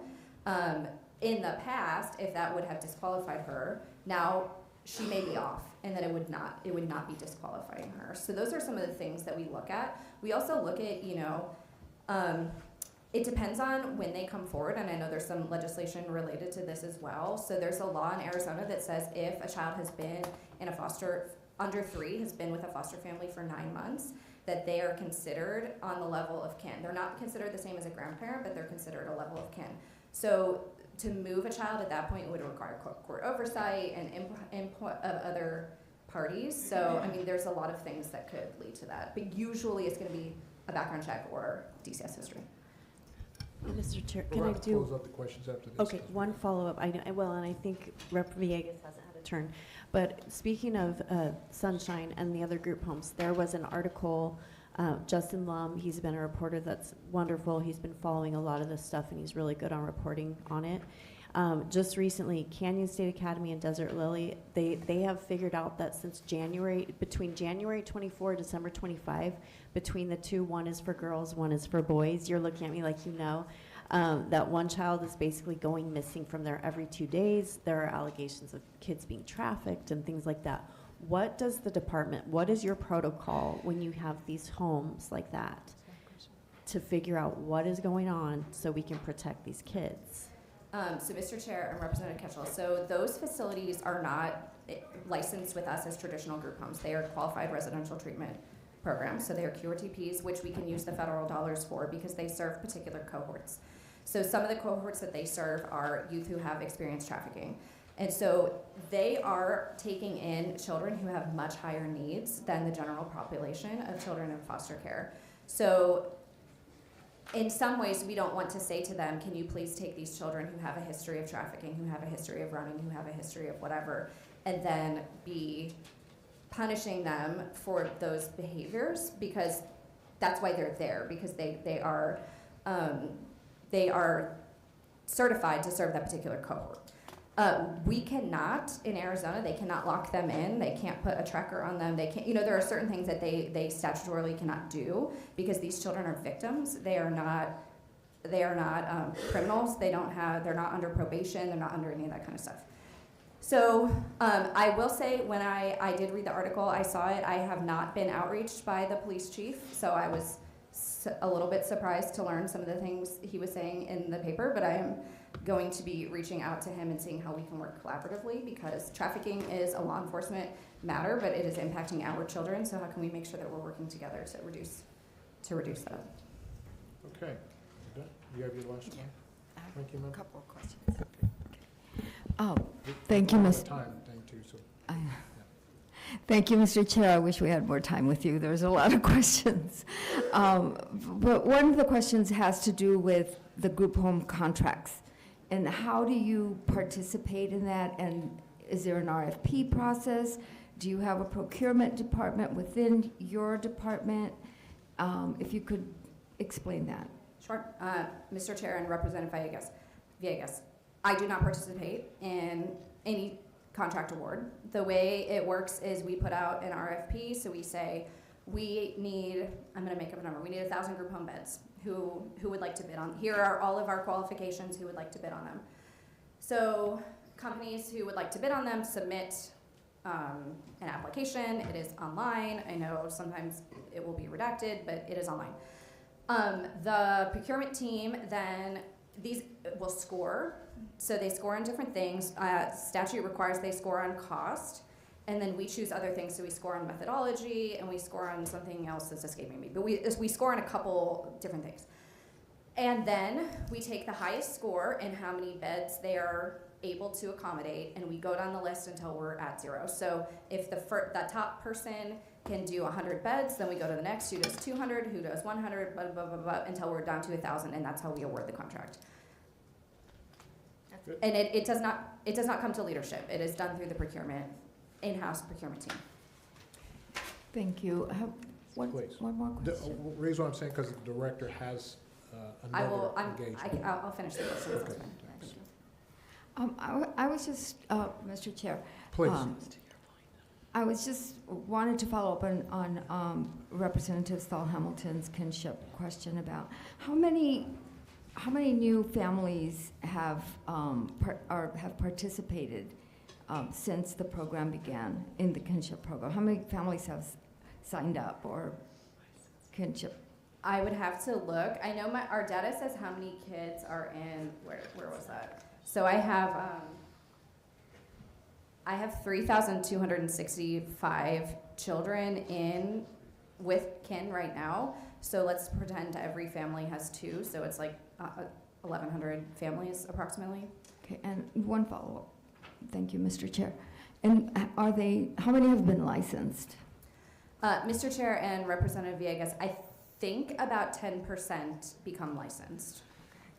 Speaker 5: in the past, if that would have disqualified her, now she may be off, and then it would not be disqualifying her. So those are some of the things that we look at. We also look at, it depends on when they come forward, and I know there's some legislation related to this as well. So there's a law in Arizona that says if a child has been in a under 3 has been with a foster family for 9 months, that they are considered on the level of kin. They're not considered the same as a grandparent, but they're considered a level of kin. So to move a child at that point would require court oversight and input of other parties. So, I mean, there's a lot of things that could lead to that. But usually it's going to be a background check or DCS history.
Speaker 6: Mr. Chair,
Speaker 1: We'll
Speaker 6: can I
Speaker 1: have to
Speaker 6: do?
Speaker 1: close up the questions after this.
Speaker 6: Okay, one follow-up. I know, well, and I think Rep. Villegas hasn't had a turn. But speaking of Sunshine and the other group homes, there was an article, Justin Lum, he's been a reporter that's wonderful. He's been following a lot of this stuff, and he's really good on reporting on it. Just recently, Canyon State Academy and Desert Lily, they have figured out that since between January 24, December 25, between the two, one is for girls, one is for boys. You're looking at me like you know. That one child is basically going missing from there every 2 days. There are allegations of kids being trafficked and things like that. What does the department, what is your protocol when you have these homes like that to figure out what is going on so we can protect these kids?
Speaker 5: So Mr. Chair and Representative Ketchel, so those facilities are not licensed with us as traditional group homes. They are qualified residential treatment programs. So they are QRTPs, which we can use the federal dollars for because they serve particular cohorts. So some of the cohorts that they serve are youth who have experienced trafficking. And so they are taking in children who have much higher needs than the general population of children in foster care. So in some ways, we don't want to say to them, can you please take these children who have a history of trafficking, who have a history of running, who have a history of whatever, and then be punishing them for those behaviors, because that's why they're there, because they are certified to serve that particular cohort. We cannot, in Arizona, they cannot lock them in. They can't put a tracker on them. They can't, there are certain things that they statutorily cannot do because these children are victims. They are not criminals. They're not under probation. They're not under any of that kind of stuff. So I will say when I did read the article, I saw it. I have not been outreached by the police chief, so I was a little bit surprised to learn some of the things he was saying in the paper, but I am going to be reaching out to him and seeing how we can work collaboratively, because trafficking is a law enforcement matter, but it is impacting our children, so how can we make sure that we're working together to reduce that?
Speaker 1: Okay. You have your last one? Thank you, ma'am.
Speaker 4: A couple of questions. Thank you, Ms.
Speaker 1: Time thing too, so.
Speaker 4: Thank you, Mr. Chair. I wish we had more time with you. There's a lot of questions. But one of the questions has to do with the group home contracts. And how do you participate in that? And is there an RFP process? Do you have a procurement department within your department? If you could explain that.
Speaker 5: Sure. Mr. Chair and Representative Villegas, I do not participate in any contract award. The way it works is we put out an RFP, so we say we need, I'm going to make up a number, we need 1,000 group home beds. Who would like to bid on? Here are all of our qualifications, who would like to bid on them. So companies who would like to bid on them submit an application. It is online. I know sometimes it will be redacted, but it is online. The procurement team then, these will score. So they score on different things. Statute requires they score on cost. And then we choose other things, so we score on methodology, and we score on something else that's escaping me. But we score on a couple different things. And then we take the highest score and how many beds they are able to accommodate, and we go down the list until we're at 0. So if that top person can do 100 beds, then we go to the next who does 200, who does 100, blah, blah, blah, blah, until we're down to 1,000, and that's how we award the contract. And it does not come to leadership. It is done through the in-house procurement team.
Speaker 4: Thank you. I have
Speaker 1: Please.
Speaker 4: one more
Speaker 1: The
Speaker 4: question.
Speaker 1: reason why I'm saying, because the director has another engagement.
Speaker 5: I'll finish the question.
Speaker 1: Okay.
Speaker 5: Thank you.
Speaker 4: I was just, Mr. Chair.
Speaker 1: Please.
Speaker 4: I was just wanted to follow up on Representative Saul Hamilton's kinship question about how many new families have participated since the program began in the kinship program? How many families have signed up or kinship?
Speaker 5: I would have to look. I know our data says how many kids are in, where was that? So I have 3,265 children in with kin right now. So let's pretend every family has 2. So it's like 1,100 families approximately.
Speaker 4: Okay, and one follow-up. Thank you, Mr. Chair. And how many have been licensed?
Speaker 5: Mr. Chair and Representative Villegas, I think about 10% become licensed.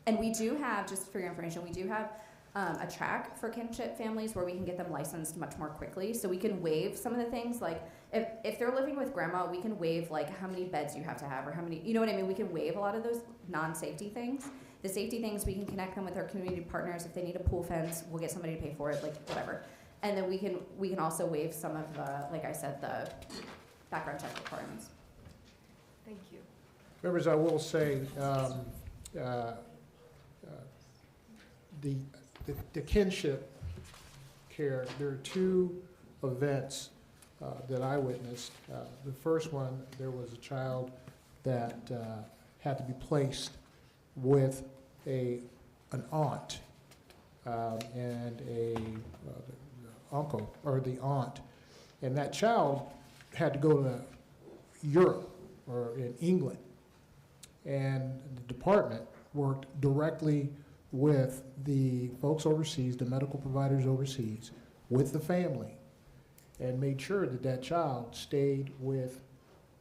Speaker 5: And we do have, just for your information, we do have a track for kinship families where we can get them licensed much more quickly. So we can waive some of the things, like if they're living with grandma, we can waive like how many beds you have to have or how many, you know what I mean? We can waive a lot of those non-safety things. The safety things, we can connect them with our community partners. If they need a pool fence, we'll get somebody to pay for it, like whatever. And then we can also waive some of the, like I said, the background check requirements.
Speaker 4: Thank you.
Speaker 1: Members, I will say, the kinship care, there are 2 events that I witnessed. The first one, there was a child that had to be placed with an aunt and a uncle, or the aunt, and that child had to go to Europe or in England, and the department worked directly with the folks overseas, the medical providers overseas, with the family, and made sure that that child stayed with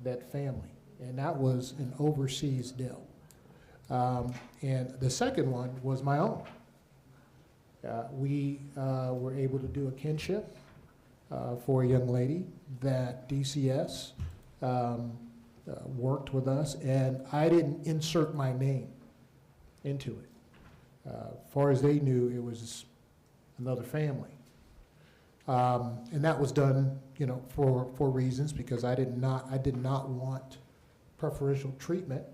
Speaker 1: that family. And that was an overseas deal. And the second one was my own. We were able to do a kinship for a young lady that DCS worked with us, and I didn't insert my name into it. Far as they knew, it was another family. And that was done, for reasons, because I did not want preferential treatment.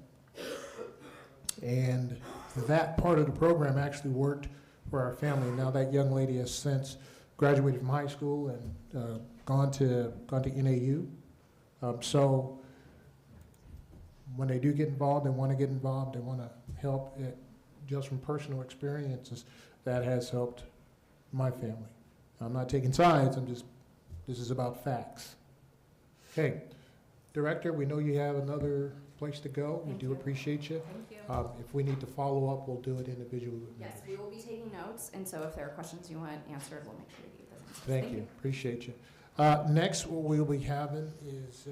Speaker 1: And that part of the program actually worked for our family. Now that young lady has since graduated from high school and gone to NAU. So when they do get involved, they want to get involved, they want to help it. Just from personal experiences, that has helped my family. I'm not taking sides, this is about facts. Okay, Director, we know you have another place to go. We do appreciate you.
Speaker 5: Thank you.
Speaker 1: If we need to follow up, we'll do it individually.
Speaker 5: Yes, we will be taking notes, and so if there are questions you want answered, we'll make sure to give those answers.
Speaker 1: Thank you, appreciate you. Next, what we'll be having is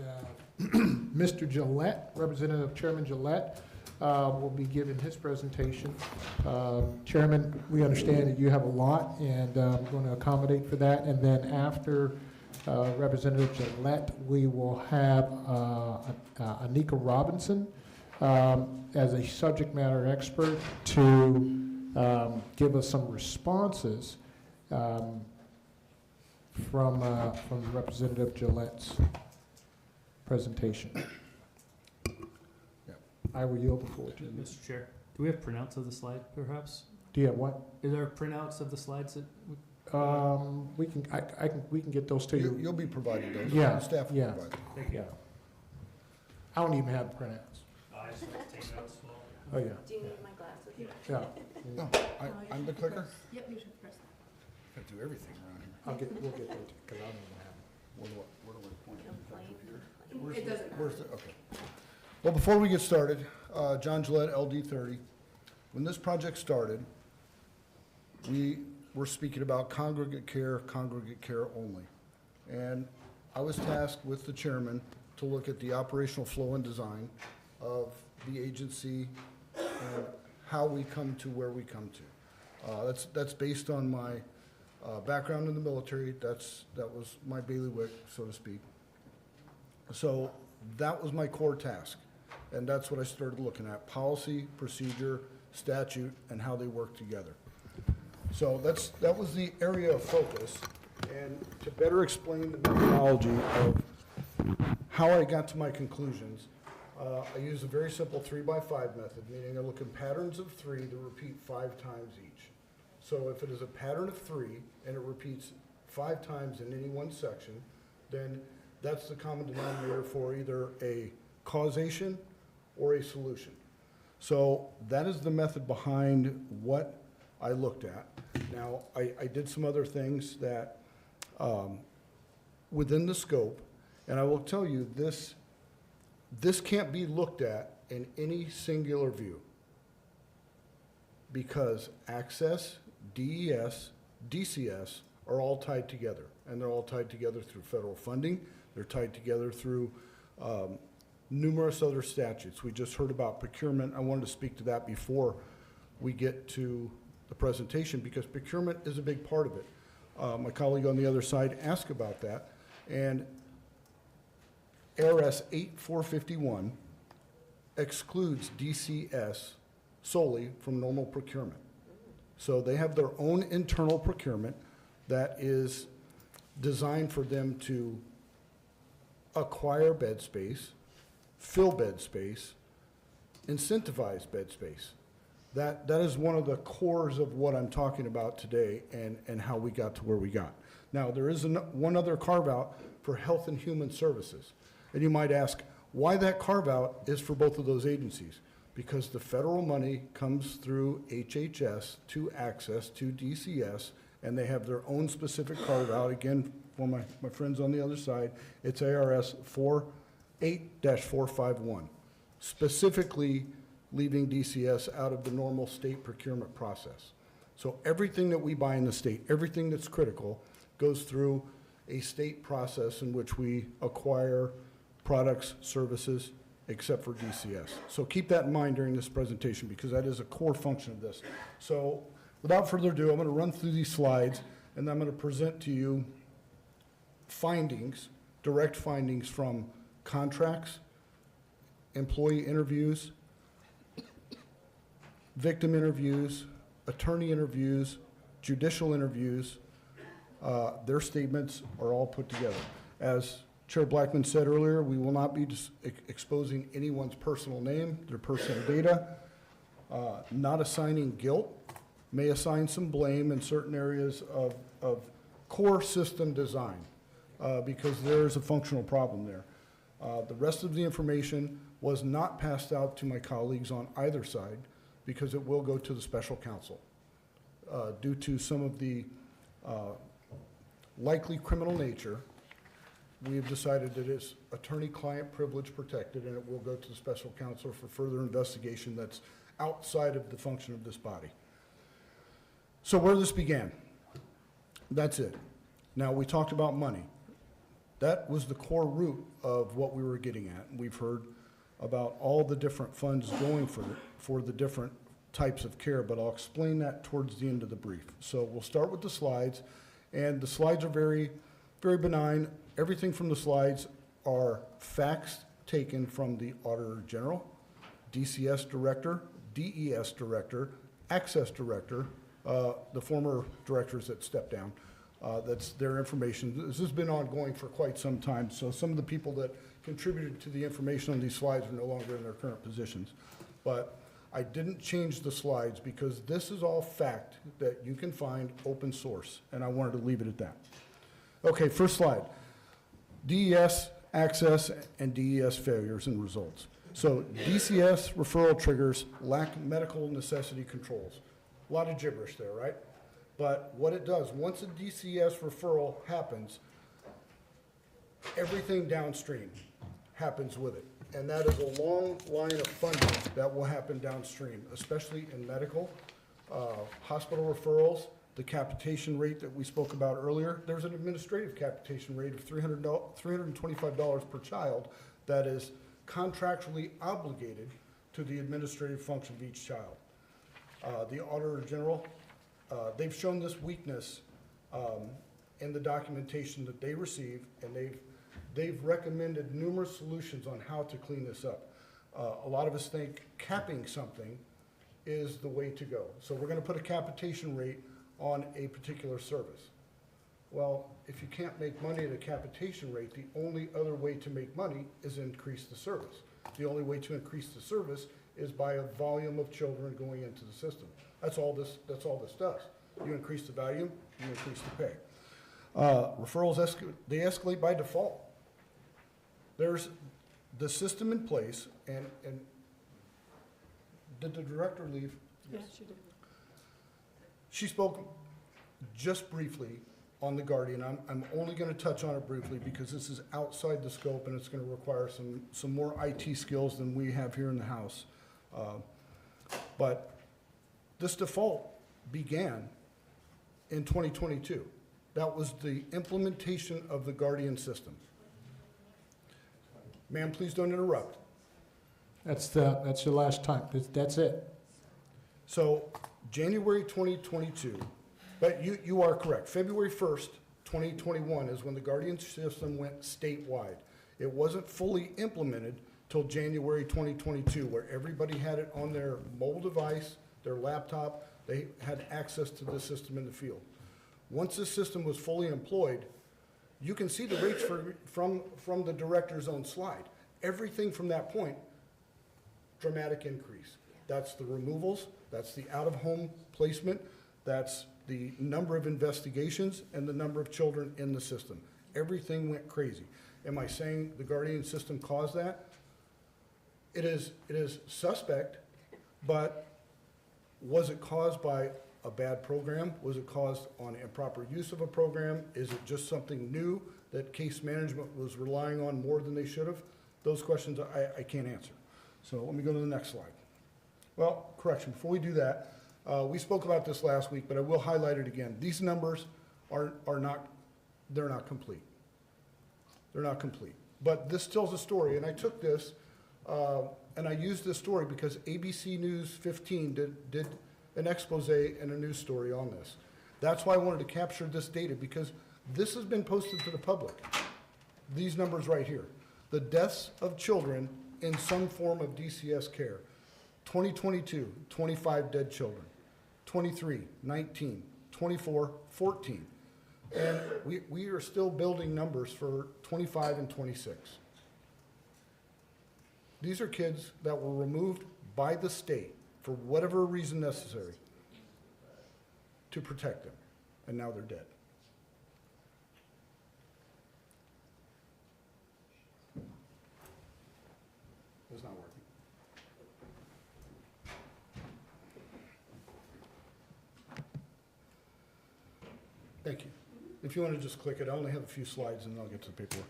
Speaker 1: Mr. Gillette, Representative Chairman Gillette. Will be giving his presentation. Chairman, we understand that you have a lot, and I'm going to accommodate for that. And then after Representative Gillette, we will have Anika Robinson as a subject matter expert to give us some responses from Representative Gillette's presentation. I will yield the floor to you.
Speaker 8: Mr. Chair, do we have printouts of the slide, perhaps?
Speaker 1: Do you have what?
Speaker 8: Is there printouts of the slides that?
Speaker 1: We can get those to you.
Speaker 9: You'll be providing those.
Speaker 1: Yeah,
Speaker 9: The staff will
Speaker 1: yeah.
Speaker 9: provide them.
Speaker 8: Thank you.
Speaker 1: Yeah. I don't even have the printouts.
Speaker 8: I just like to take notes.
Speaker 1: Oh, yeah.
Speaker 2: Do you need my glasses?
Speaker 1: Yeah.
Speaker 9: No, I'm the clicker.
Speaker 2: Yep, you should press that.
Speaker 9: I do everything around here.
Speaker 1: We'll get those, because I don't even have them.
Speaker 9: Where do I point?
Speaker 5: It doesn't
Speaker 9: Where's the, okay. Well, before we get started, John Gillette, LD 30. When this project started, we we're speaking about congregate care only. And I was tasked with the chairman to look at the operational flow and design of the agency and how we come to where we come to. That's based on my background in the military. That was my bailiwick, so to speak. So that was my core task, and that's what I started looking at: policy, procedure, statute, and how they work together. So that was the area of focus, and to better explain the methodology of how I got to my conclusions, I use a very simple 3x5 method, meaning I look in patterns of 3 that repeat 5 times each. So if it is a pattern of 3 and it repeats 5 times in any one section, then that's the common denominator for either a causation or a solution. So that is the method behind what I looked at. Now, I did some other things that within the scope, and I will tell you this can't be looked at in any singular view, because access, DES, DCS are all tied together, and they're all tied together through federal funding. They're tied together through numerous other statutes. We just heard about procurement. I wanted to speak to that before we get to the presentation, because procurement is a big part of it. My colleague on the other side asked about that, and ARS 8451 excludes DCS solely from normal procurement. So they have their own internal procurement that is designed for them to acquire bed space, fill bed space, incentivize bed space. That is one of the cores of what I'm talking about today, and how we got to where we got. Now, there is one other carve-out for health and human services. And you might ask why that carve-out is for both of those agencies. Because the federal money comes through HHS to access to DCS, and they have their own specific carve-out. Again, for my friends on the other side, it's ARS 48-451, specifically leaving DCS out of the normal state procurement process. So everything that we buy in the state, everything that's critical, goes through a state process in which we acquire products, services, except for DCS. So keep that in mind during this presentation, because that is a core function of this. So without further ado, I'm going to run through these slides, and I'm going to present to you findings, direct findings from contracts, employee interviews, victim interviews, attorney interviews, judicial interviews. Their statements are all put together. As Chair Blackman said earlier, we will not be exposing anyone's personal name, their personal data, not assigning guilt, may assign some blame in certain areas of core system design, because there is a functional problem there. The rest of the information was not passed out to my colleagues on either side, because it will go to the special counsel. Due to some of the likely criminal nature, we have decided that it's attorney-client privilege protected, and it will go to the special counsel for further investigation that's outside of the function of this body. So where this began, that's it. Now, we talked about money. That was the core root of what we were getting at. We've heard about all the different funds going for the different types of care, but I'll explain that towards the end of the brief. So we'll start with the slides, and the slides are very, very benign. Everything from the slides are facts taken from the Auditor General, DCS Director, DES Director, Access Director, the former directors that stepped down. That's their information. This has been ongoing for quite some time, so some of the people that contributed to the information on these slides are no longer in their current positions. But I didn't change the slides because this is all fact that you can find open source, and I wanted to leave it at that. Okay, first slide. DES, access, and DES failures and results. So DCS referral triggers lack medical necessity controls. A lot of gibberish there, right? But what it does, once a DCS referral happens, everything downstream happens with it. And that is a long line of funding that will happen downstream, especially in medical, hospital referrals, the capitation rate that we spoke about earlier. There's an administrative capitation rate of $325 per child that is contractually obligated to the administrative function of each child. The Auditor General, they've shown this weakness in the documentation that they receive, and they've recommended numerous solutions on how to clean this up. A lot of us think capping something is the way to go. So we're going to put a capitation rate on a particular service. Well, if you can't make money at a capitation rate, the only other way to make money is increase the service. The only way to increase the service is by a volume of children going into the system. That's all this does. You increase the volume, you increase the pay. Referrals, they escalate by default. There's the system in place, and did the director leave?
Speaker 7: Yeah, she did.
Speaker 9: She spoke just briefly on the Guardian. I'm only going to touch on it briefly because this is outside the scope and it's going to require some more IT skills than we have here in the House. But this default began in 2022. That was the implementation of the Guardian system. Ma'am, please don't interrupt.
Speaker 1: That's your last time. That's it.
Speaker 9: So January 2022, but you are correct. February 1st, 2021 is when the Guardian system went statewide. It wasn't fully implemented till January 2022, where everybody had it on their mobile device, their laptop. They had access to the system in the field. Once this system was fully employed, you can see the rates from the director's own slide. Everything from that point, dramatic increase. That's the removals, that's the out-of-home placement, that's the number of investigations and the number of children in the system. Everything went crazy. Am I saying the Guardian system caused that? It is suspect, but was it caused by a bad program? Was it caused on improper use of a program? Is it just something new that case management was relying on more than they should have? Those questions I can't answer. So let me go to the next slide. Well, correction, before we do that, we spoke about this last week, but I will highlight it again. These numbers are not complete. They're not complete. But this tells a story, and I took this, and I used this story because ABC News 15 did an expose and a news story on this. That's why I wanted to capture this data, because this has been posted to the public. These numbers right here. The deaths of children in some form of DCS care. 2022, 25 dead children. 23, 19. 24, 14. And we are still building numbers for 25 and 26. These are kids that were removed by the state for whatever reason necessary to protect them, and now they're dead. It's not working. Thank you. If you want to just click it, I only have a few slides and then I'll get to the paperwork.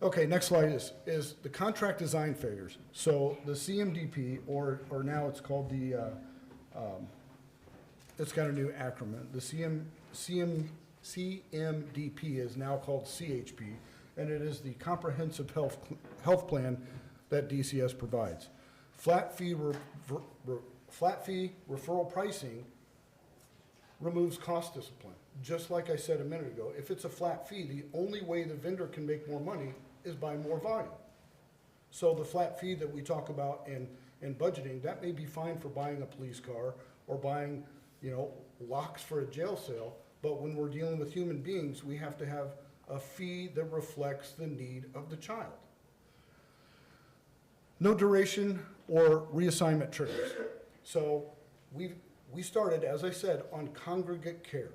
Speaker 9: Okay, next slide is the contract design failures. So the CMDP, or now it's called the, it's got a new acronym. The CMDP is now called CHP, and it is the Comprehensive Health Plan that DCS provides. Flat fee referral pricing removes cost discipline. Just like I said a minute ago, if it's a flat fee, the only way the vendor can make more money is by more volume. So the flat fee that we talk about in budgeting, that may be fine for buying a police car or buying, locks for a jail cell, but when we're dealing with human beings, we have to have a fee that reflects the need of the child. No duration or reassignment triggers. So we started, as I said, on congregate care,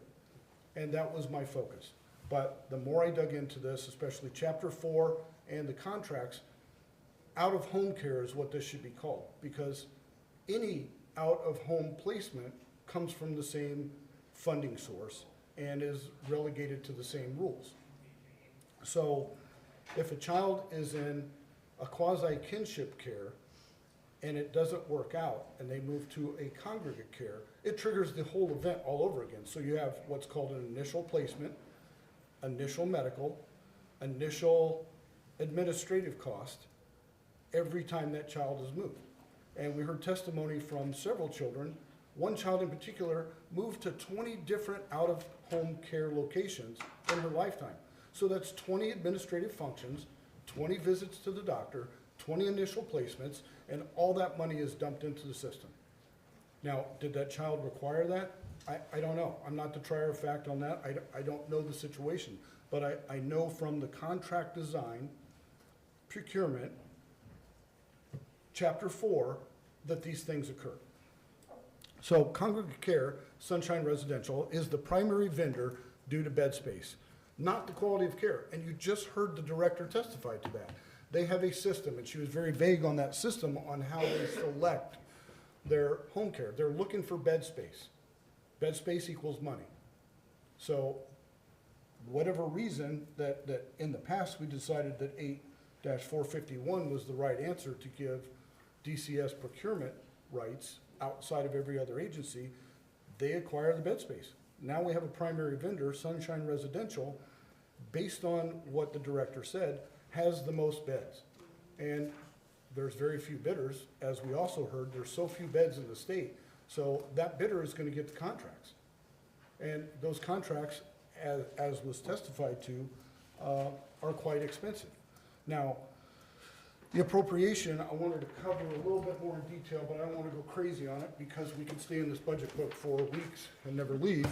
Speaker 9: and that was my focus. But the more I dug into this, especially Chapter 4 and the contracts, out-of-home care is what this should be called, because any out-of-home placement comes from the same funding source and is relegated to the same rules. So if a child is in a quasi-kinship care and it doesn't work out, and they move to a congregate care, it triggers the whole event all over again. So you have what's called an initial placement, initial medical, initial administrative cost every time that child is moved. And we heard testimony from several children. One child in particular moved to 20 different out-of-home care locations in her lifetime. So that's 20 administrative functions, 20 visits to the doctor, 20 initial placements, and all that money is dumped into the system. Now, did that child require that? I don't know. I'm not the trier of fact on that. I don't know the situation. But I know from the contract design, procurement, Chapter 4, that these things occur. So Congregate Care, Sunshine Residential, is the primary vendor due to bed space, not the quality of care. And you just heard the director testify to that. They have a system, and she was very vague on that system on how they select their home care. They're looking for bed space. Bed space equals money. So whatever reason that in the past we decided that 8-451 was the right answer to give DCS procurement rights outside of every other agency, they acquire the bed space. Now we have a primary vendor, Sunshine Residential, based on what the director said, has the most beds. And there's very few bidders. As we also heard, there's so few beds in the state. So that bidder is going to get the contracts. And those contracts, as was testified to, are quite expensive. Now, the appropriation, I wanted to cover a little bit more in detail, but I don't want to go crazy on it because we could stay in this budget book for weeks and never leave.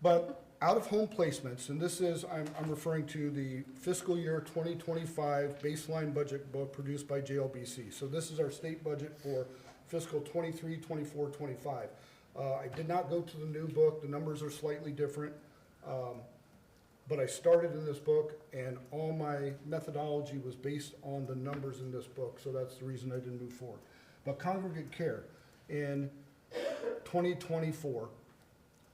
Speaker 9: But out-of-home placements, and this is, I'm referring to the fiscal year 2025 baseline budget book produced by JLBC. So this is our state budget for fiscal 23, 24, 25. I did not go to the new book. The numbers are slightly different. But I started in this book, and all my methodology was based on the numbers in this book, so that's the reason I didn't move forward. But Congregate Care in 2024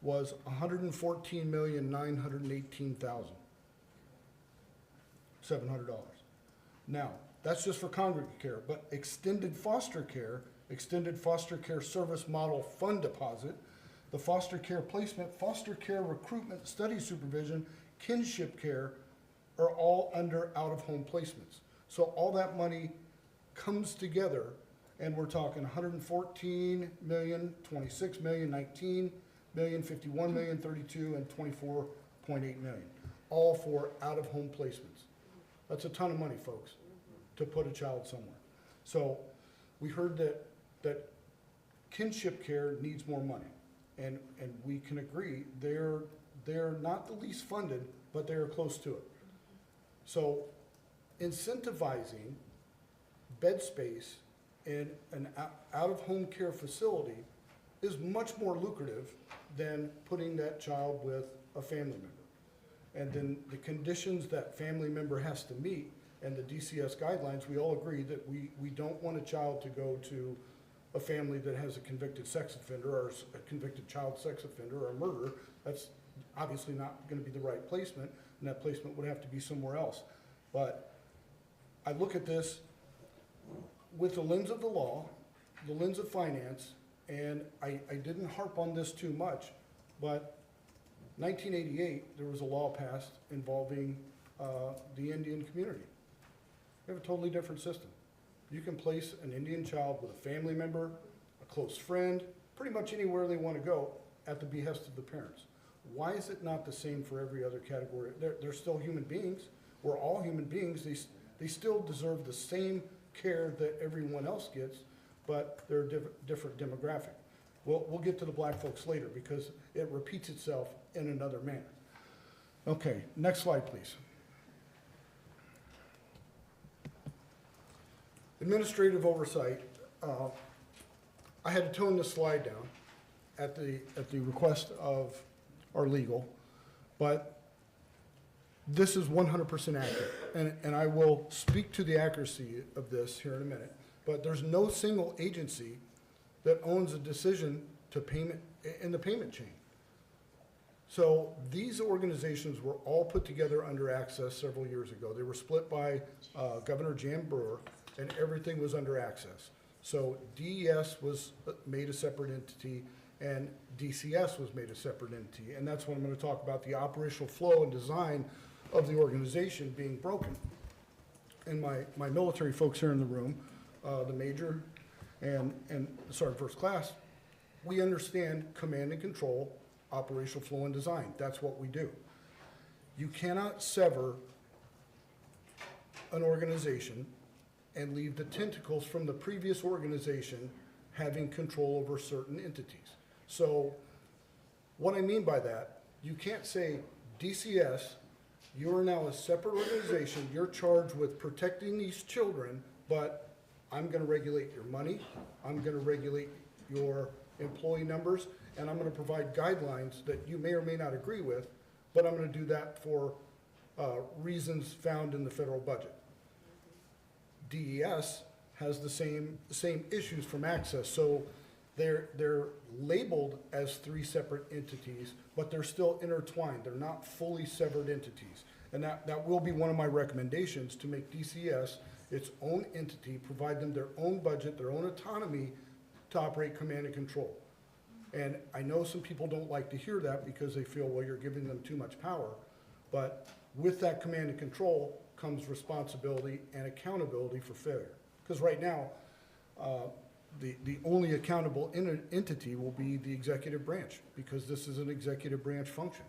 Speaker 9: was $114,918,700. Now, that's just for Congregate Care, but extended foster care service model fund deposit, the foster care placement, foster care recruitment, study supervision, kinship care are all under out-of-home placements. So all that money comes together, and we're talking 114 million, 26 million, 19 million, 51 million, 32, and 24.8 million, all for out-of-home placements. That's a ton of money, folks, to put a child somewhere. So we heard that kinship care needs more money, and we can agree they're not the least funded, but they're close to it. So incentivizing bed space in an out-of-home care facility is much more lucrative than putting that child with a family member. And then the conditions that family member has to meet and the DCS guidelines, we all agree that we don't want a child to go to a family that has a convicted sex offender or a convicted child sex offender or a murderer. That's obviously not going to be the right placement, and that placement would have to be somewhere else. But I look at this with the lens of the law, the lens of finance, and I didn't harp on this too much, but 1988, there was a law passed involving the Indian community. We have a totally different system. You can place an Indian child with a family member, a close friend, pretty much anywhere they want to go at the behest of the parents. Why is it not the same for every other category? They're still human beings. We're all human beings. They still deserve the same care that everyone else gets, but they're a different demographic. We'll get to the black folks later because it repeats itself in another manner. Okay, next slide, please. Administrative oversight. I had to tone this slide down at the request of our legal, but this is 100% accurate, and I will speak to the accuracy of this here in a minute, but there's no single agency that owns a decision to payment in the payment chain. So these organizations were all put together under Access several years ago. They were split by Governor Jan Brewer, and everything was under access. So DES was made a separate entity, and DCS was made a separate entity. And that's what I'm going to talk about, the operational flow and design of the organization being broken. And my military folks here in the room, the major and sergeant first class, we understand command and control, operational flow and design. That's what we do. You cannot sever an organization and leave the tentacles from the previous organization having control over certain entities. So what I mean by that, you can't say, DCS, you are now a separate organization, you're charged with protecting these children, but I'm gonna regulate your money, I'm gonna regulate your employee numbers, and I'm gonna provide guidelines that you may or may not agree with, but I'm gonna do that for reasons found in the federal budget. DES has the same issues from access, so they're labeled as three separate entities, but they're still intertwined. They're not fully severed entities. And that will be one of my recommendations, to make DCS its own entity, provide them their own budget, their own autonomy to operate command and control. And I know some people don't like to hear that because they feel, well, you're giving them too much power. But with that command and control comes responsibility and accountability for failure. Because right now, the only accountable entity will be the executive branch, because this is an executive branch function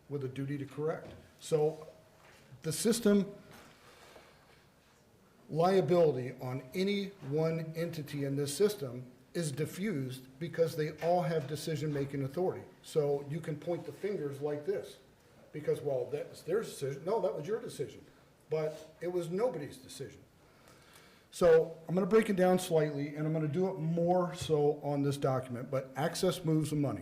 Speaker 9: with a duty to correct. So the system liability on any one entity in this system is diffused because they all have decision-making authority. So you can point the fingers like this because, well, that's their decision. No, that was your decision. But it was nobody's decision. So I'm going to break it down slightly, and I'm going to do it more so on this document, but access moves the money.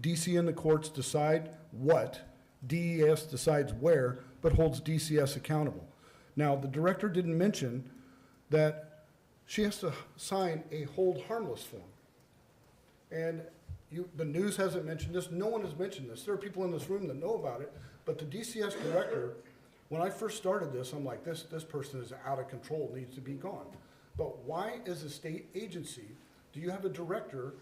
Speaker 9: DC and the courts decide what, DES decides where, but holds DCS accountable. Now, the director didn't mention that she has to sign a hold harmless form. And the news hasn't mentioned this. No one has mentioned this. There are people in this room that know about it, but the DCS director, when I first started this, I'm like, this person is out of control, needs to be gone. But why, as a state agency, do you have a director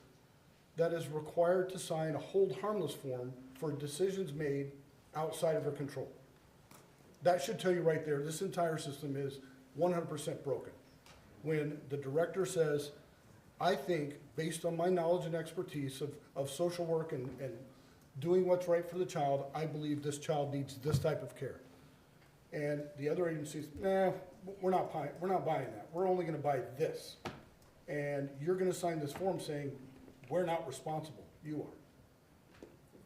Speaker 9: that is required to sign a hold harmless form for decisions made outside of her control? That should tell you right there, this entire system is 100% broken. When the director says, I think, based on my knowledge and expertise of social work and doing what's right for the child, I believe this child needs this type of care. And the other agencies, nah, we're not buying that. We're only gonna buy this. And you're gonna sign this form saying, we're not responsible, you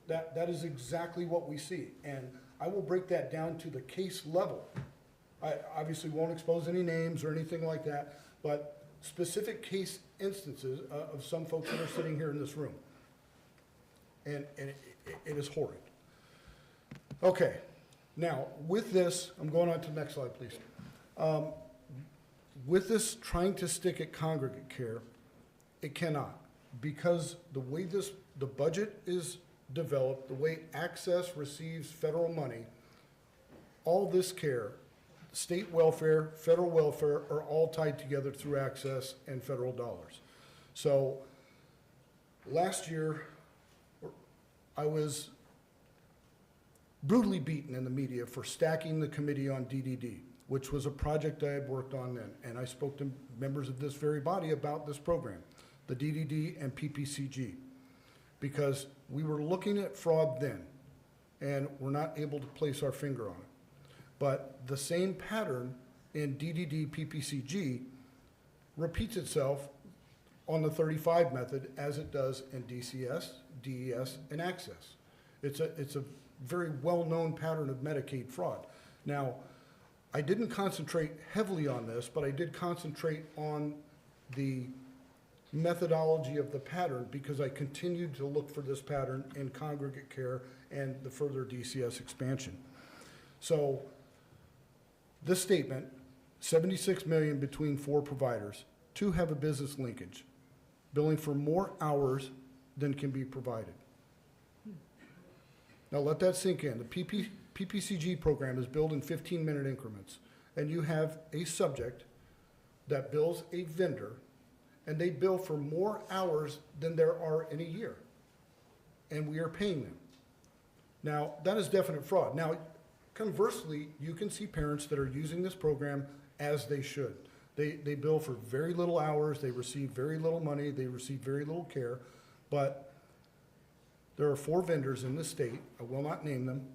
Speaker 9: are. That is exactly what we see. And I will break that down to the case level. I obviously won't expose any names or anything like that, but specific case instances of some folks that are sitting here in this room. And it is horrid. Okay. Now, with this, I'm going on to the next slide, please. With this trying to stick at congregate care, it cannot, because the way the budget is developed, the way access receives federal money, all this care, state welfare, federal welfare, are all tied together through access and federal dollars. So last year, I was brutally beaten in the media for stacking the committee on DDD, which was a project I had worked on then. And I spoke to members of this very body about this program, the DDD and PPCG, because we were looking at fraud then, and we're not able to place our finger on it. But the same pattern in DDD, PPCG repeats itself on the 35 method as it does in DCS, DES, and access. It's a very well-known pattern of Medicaid fraud. Now, I didn't concentrate heavily on this, but I did concentrate on the methodology of the pattern because I continued to look for this pattern in congregate care and the further DCS expansion. So this statement, 76 million between 4 providers, 2 have a business linkage, billing for more hours than can be provided. Now let that sink in. The PPCG program is billed in 15-minute increments, and you have a subject that bills a vendor, and they bill for more hours than there are in a year, and we are paying them. Now, that is definite fraud. Now, conversely, you can see parents that are using this program as they should. They bill for very little hours, they receive very little money, they receive very little care, but there are 4 vendors in the state, I will not name them,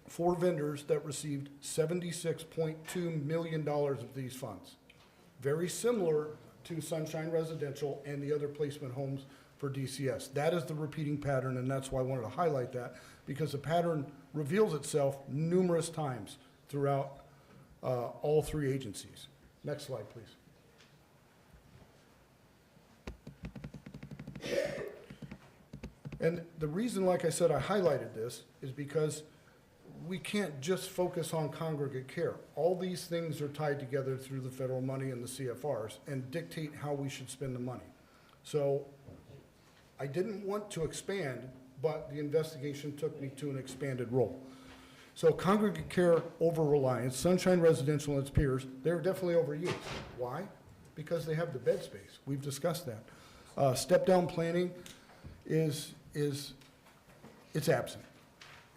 Speaker 9: 4 vendors that received $76.2 million of these funds. Very similar to Sunshine Residential and the other placement homes for DCS. That is the repeating pattern, and that's why I wanted to highlight that, because the pattern reveals itself numerous times throughout all 3 agencies. Next slide, please. And the reason, like I said, I highlighted this is because we can't just focus on congregate care. All these things are tied together through the federal money and the CFRs and dictate how we should spend the money. So I didn't want to expand, but the investigation took me to an expanded role. So congregate care over-reliance, Sunshine Residential and its peers, they're definitely overused. Why? Because they have the bed space. We've discussed that. Step-down planning it's absent.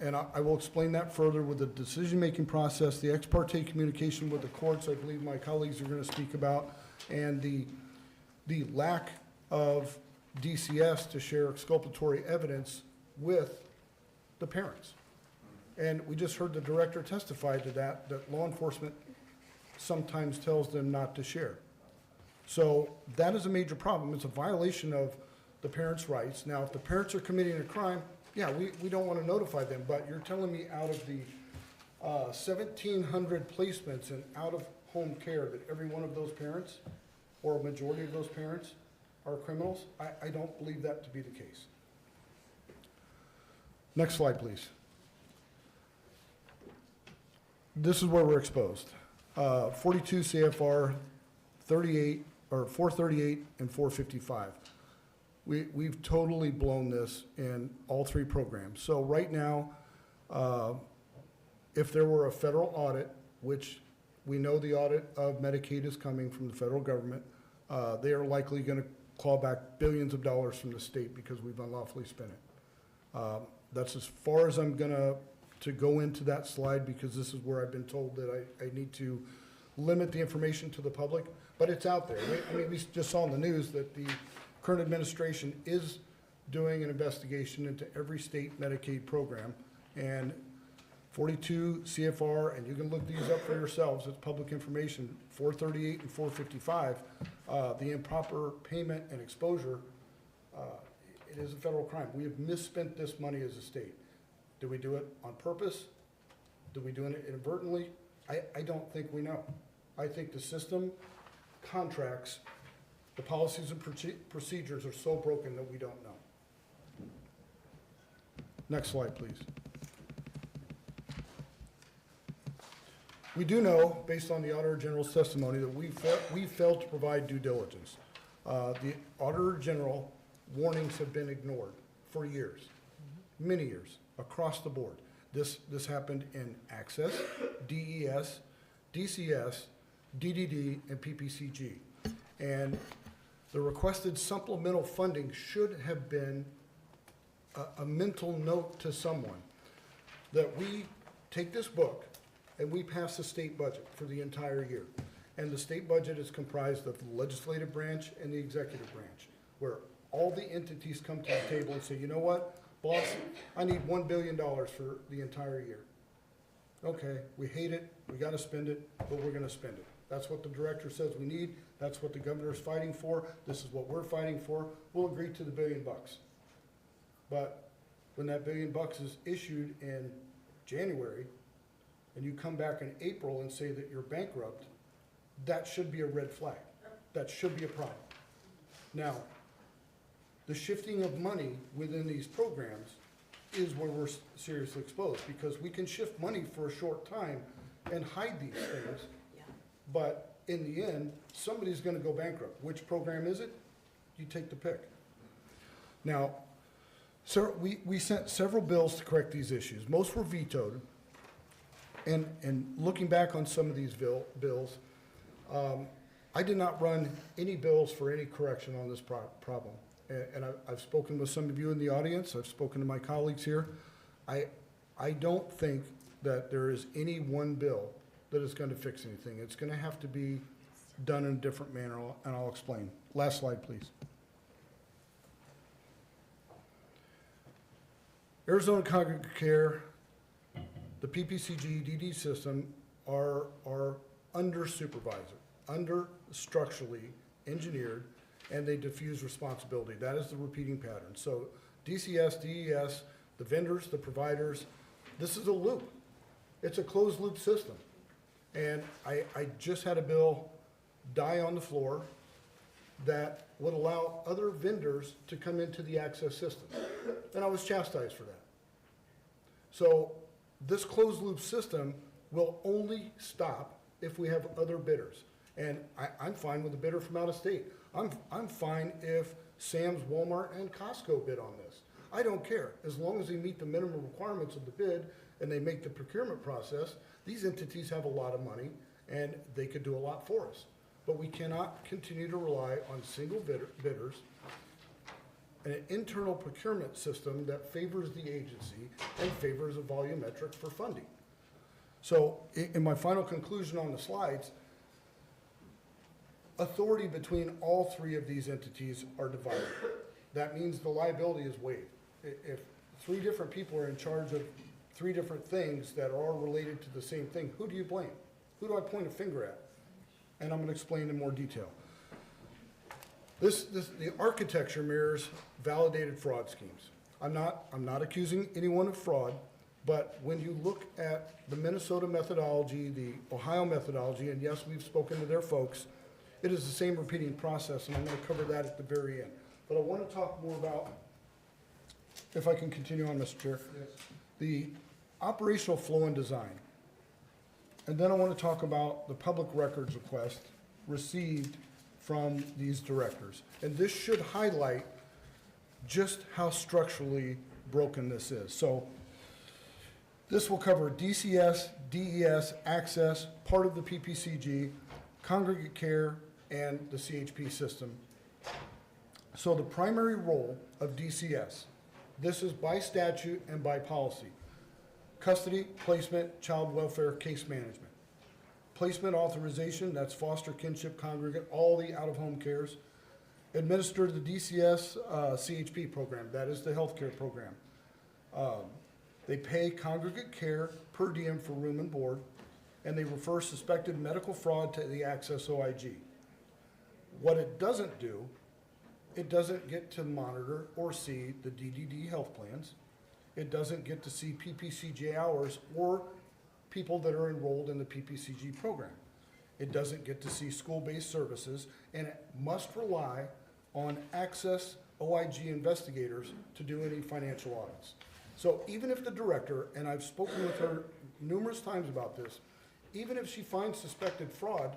Speaker 9: And I will explain that further with the decision-making process, the ex parte communication with the courts, I believe my colleagues are going to speak about, and the lack of DCS to share exculpatory evidence with the parents. And we just heard the director testify to that law enforcement sometimes tells them not to share. So that is a major problem. It's a violation of the parents' rights. Now, if the parents are committing a crime, yeah, we don't want to notify them, but you're telling me out of the 1,700 placements in out-of-home care that every one of those parents, or a majority of those parents, are criminals? I don't believe that to be the case. Next slide, please. This is where we're exposed. 42 CFR 38, or 438 and 455. We've totally blown this in all 3 programs. So right now, if there were a federal audit, which we know the audit of Medicaid is coming from the federal government, they are likely going to claw back billions of dollars from the state because we've unlawfully spent it. That's as far as I'm going to go into that slide, because this is where I've been told that I need to limit the information to the public, but it's out there. I mean, we just saw in the news that the current administration is doing an investigation into every state Medicaid program, and 42 CFR, and you can look these up for yourselves, it's public information, 438 and 455, the improper payment and exposure, it is a federal crime. We have misspent this money as a state. Do we do it on purpose? Do we do it inadvertently? I don't think we know. I think the system, contracts, the policies and procedures are so broken that we don't know. Next slide, please. We do know, based on the Auditor General's testimony, that we failed to provide due diligence. The Auditor General warnings have been ignored for years, many years, across the board. This happened in Access, DES, DCS, DDD, and PPCG. And the requested supplemental funding should have been a mental note to someone that we take this book and we pass the state budget for the entire year. And the state budget is comprised of the legislative branch and the executive branch, where all the entities come to the table and say, you know what, boss, I need $1 billion for the entire year. Okay, we hate it, we gotta spend it, but we're gonna spend it. That's what the director says we need, that's what the governor's fighting for, this is what we're fighting for, we'll agree to the $1 billion. But when that $1 billion is issued in January, and you come back in April and say that you're bankrupt, that should be a red flag. That should be a problem. Now, the shifting of money within these programs is where we're seriously exposed, because we can shift money for a short time and hide these things, but in the end, somebody's gonna go bankrupt. Which program is it? You take the pick. Now, so we sent several bills to correct these issues. Most were vetoed. And looking back on some of these bills, I did not run any bills for any correction on this problem. And I've spoken with some of you in the audience, I've spoken to my colleagues here. I don't think that there is any one bill that is going to fix anything. It's going to have to be done in a different manner, and I'll explain. Last slide, please. Arizona Congregate Care, the PPCG DD system are under supervisor, under structurally engineered, and they diffuse responsibility. That is the repeating pattern. So DCS, DES, the vendors, the providers, this is a loop. It's a closed loop system. And I just had a bill die on the floor that would allow other vendors to come into the access system. And I was chastised for that. So this closed loop system will only stop if we have other bidders. And I'm fine with a bidder from out of state. I'm fine if Sam's, Walmart, and Costco bid on this. I don't care, as long as they meet the minimum requirements of the bid and they make the procurement process. These entities have a lot of money and they could do a lot for us. But we cannot continue to rely on single bidders and an internal procurement system that favors the agency and favors a volumetric for funding. So in my final conclusion on the slides, authority between all three of these entities are divided. That means the liability is waived. If three different people are in charge of three different things that are all related to the same thing, who do you blame? Who do I point a finger at? And I'm going to explain in more detail. The architecture mirrors validated fraud schemes. I'm not accusing anyone of fraud, but when you look at the Minnesota methodology, the Ohio methodology, and yes, we've spoken to their folks, it is the same repeating process, and I'm going to cover that at the very end. But I want to talk more about, if I can continue on, Mr. Chair, yes, the operational flow and design. And then I want to talk about the public records request received from these directors. And this should highlight just how structurally broken this is. So this will cover DCS, DES, access, part of the PPCG, Congregate Care, and the CHP system. So the primary role of DCS, this is by statute and by policy: custody, placement, child welfare, case management. Placement authorization, that's foster, kinship, congregate, all the out-of-home cares. Administer the DCS CHP program, that is the healthcare program. They pay Congregate Care per diem for room and board, and they refer suspected medical fraud to the Access OIG. What it doesn't do, it doesn't get to monitor or see the DDD health plans. It doesn't get to see PPCJ hours or people that are enrolled in the PPCG program. It doesn't get to see school-based services, and it must rely on Access OIG investigators to do any financial audits. So even if the director, and I've spoken with her numerous times about this, even if she finds suspected fraud,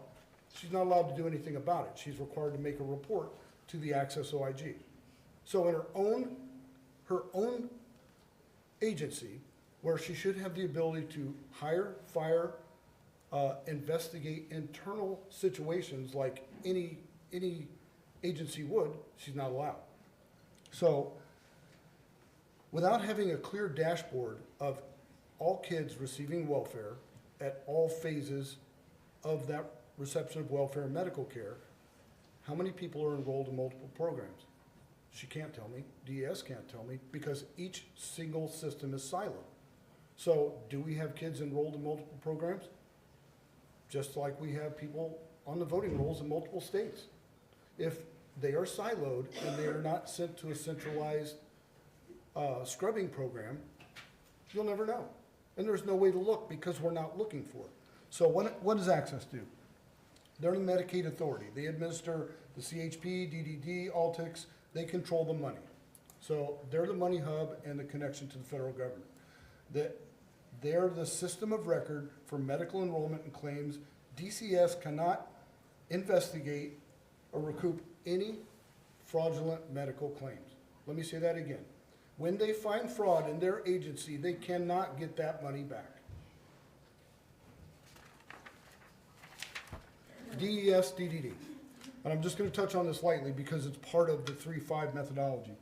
Speaker 9: she's not allowed to do anything about it. She's required to make a report to the Access OIG. So in her own agency, where she should have the ability to hire, fire, investigate internal situations like any agency would, she's not allowed. So without having a clear dashboard of all kids receiving welfare at all phases of that reception of welfare and medical care, how many people are enrolled in multiple programs? She can't tell me, DES can't tell me, because each single system is siloed. So do we have kids enrolled in multiple programs? Just like we have people on the voting rolls in multiple states. If they are siloed and they are not sent to a centralized scrubbing program, you'll never know. And there's no way to look because we're not looking for it. So what does Access do? They're the Medicaid authority. They administer the CHP, DDD, Altics. They control the money. So they're the money hub and the connection to the federal government. They're the system of record for medical enrollment and claims. DCS cannot investigate or recoup any fraudulent medical claims. Let me say that again. When they find fraud in their agency, they cannot get that money back. DES DDD. And I'm just going to touch on this lightly because it's part of the 3-5 methodology.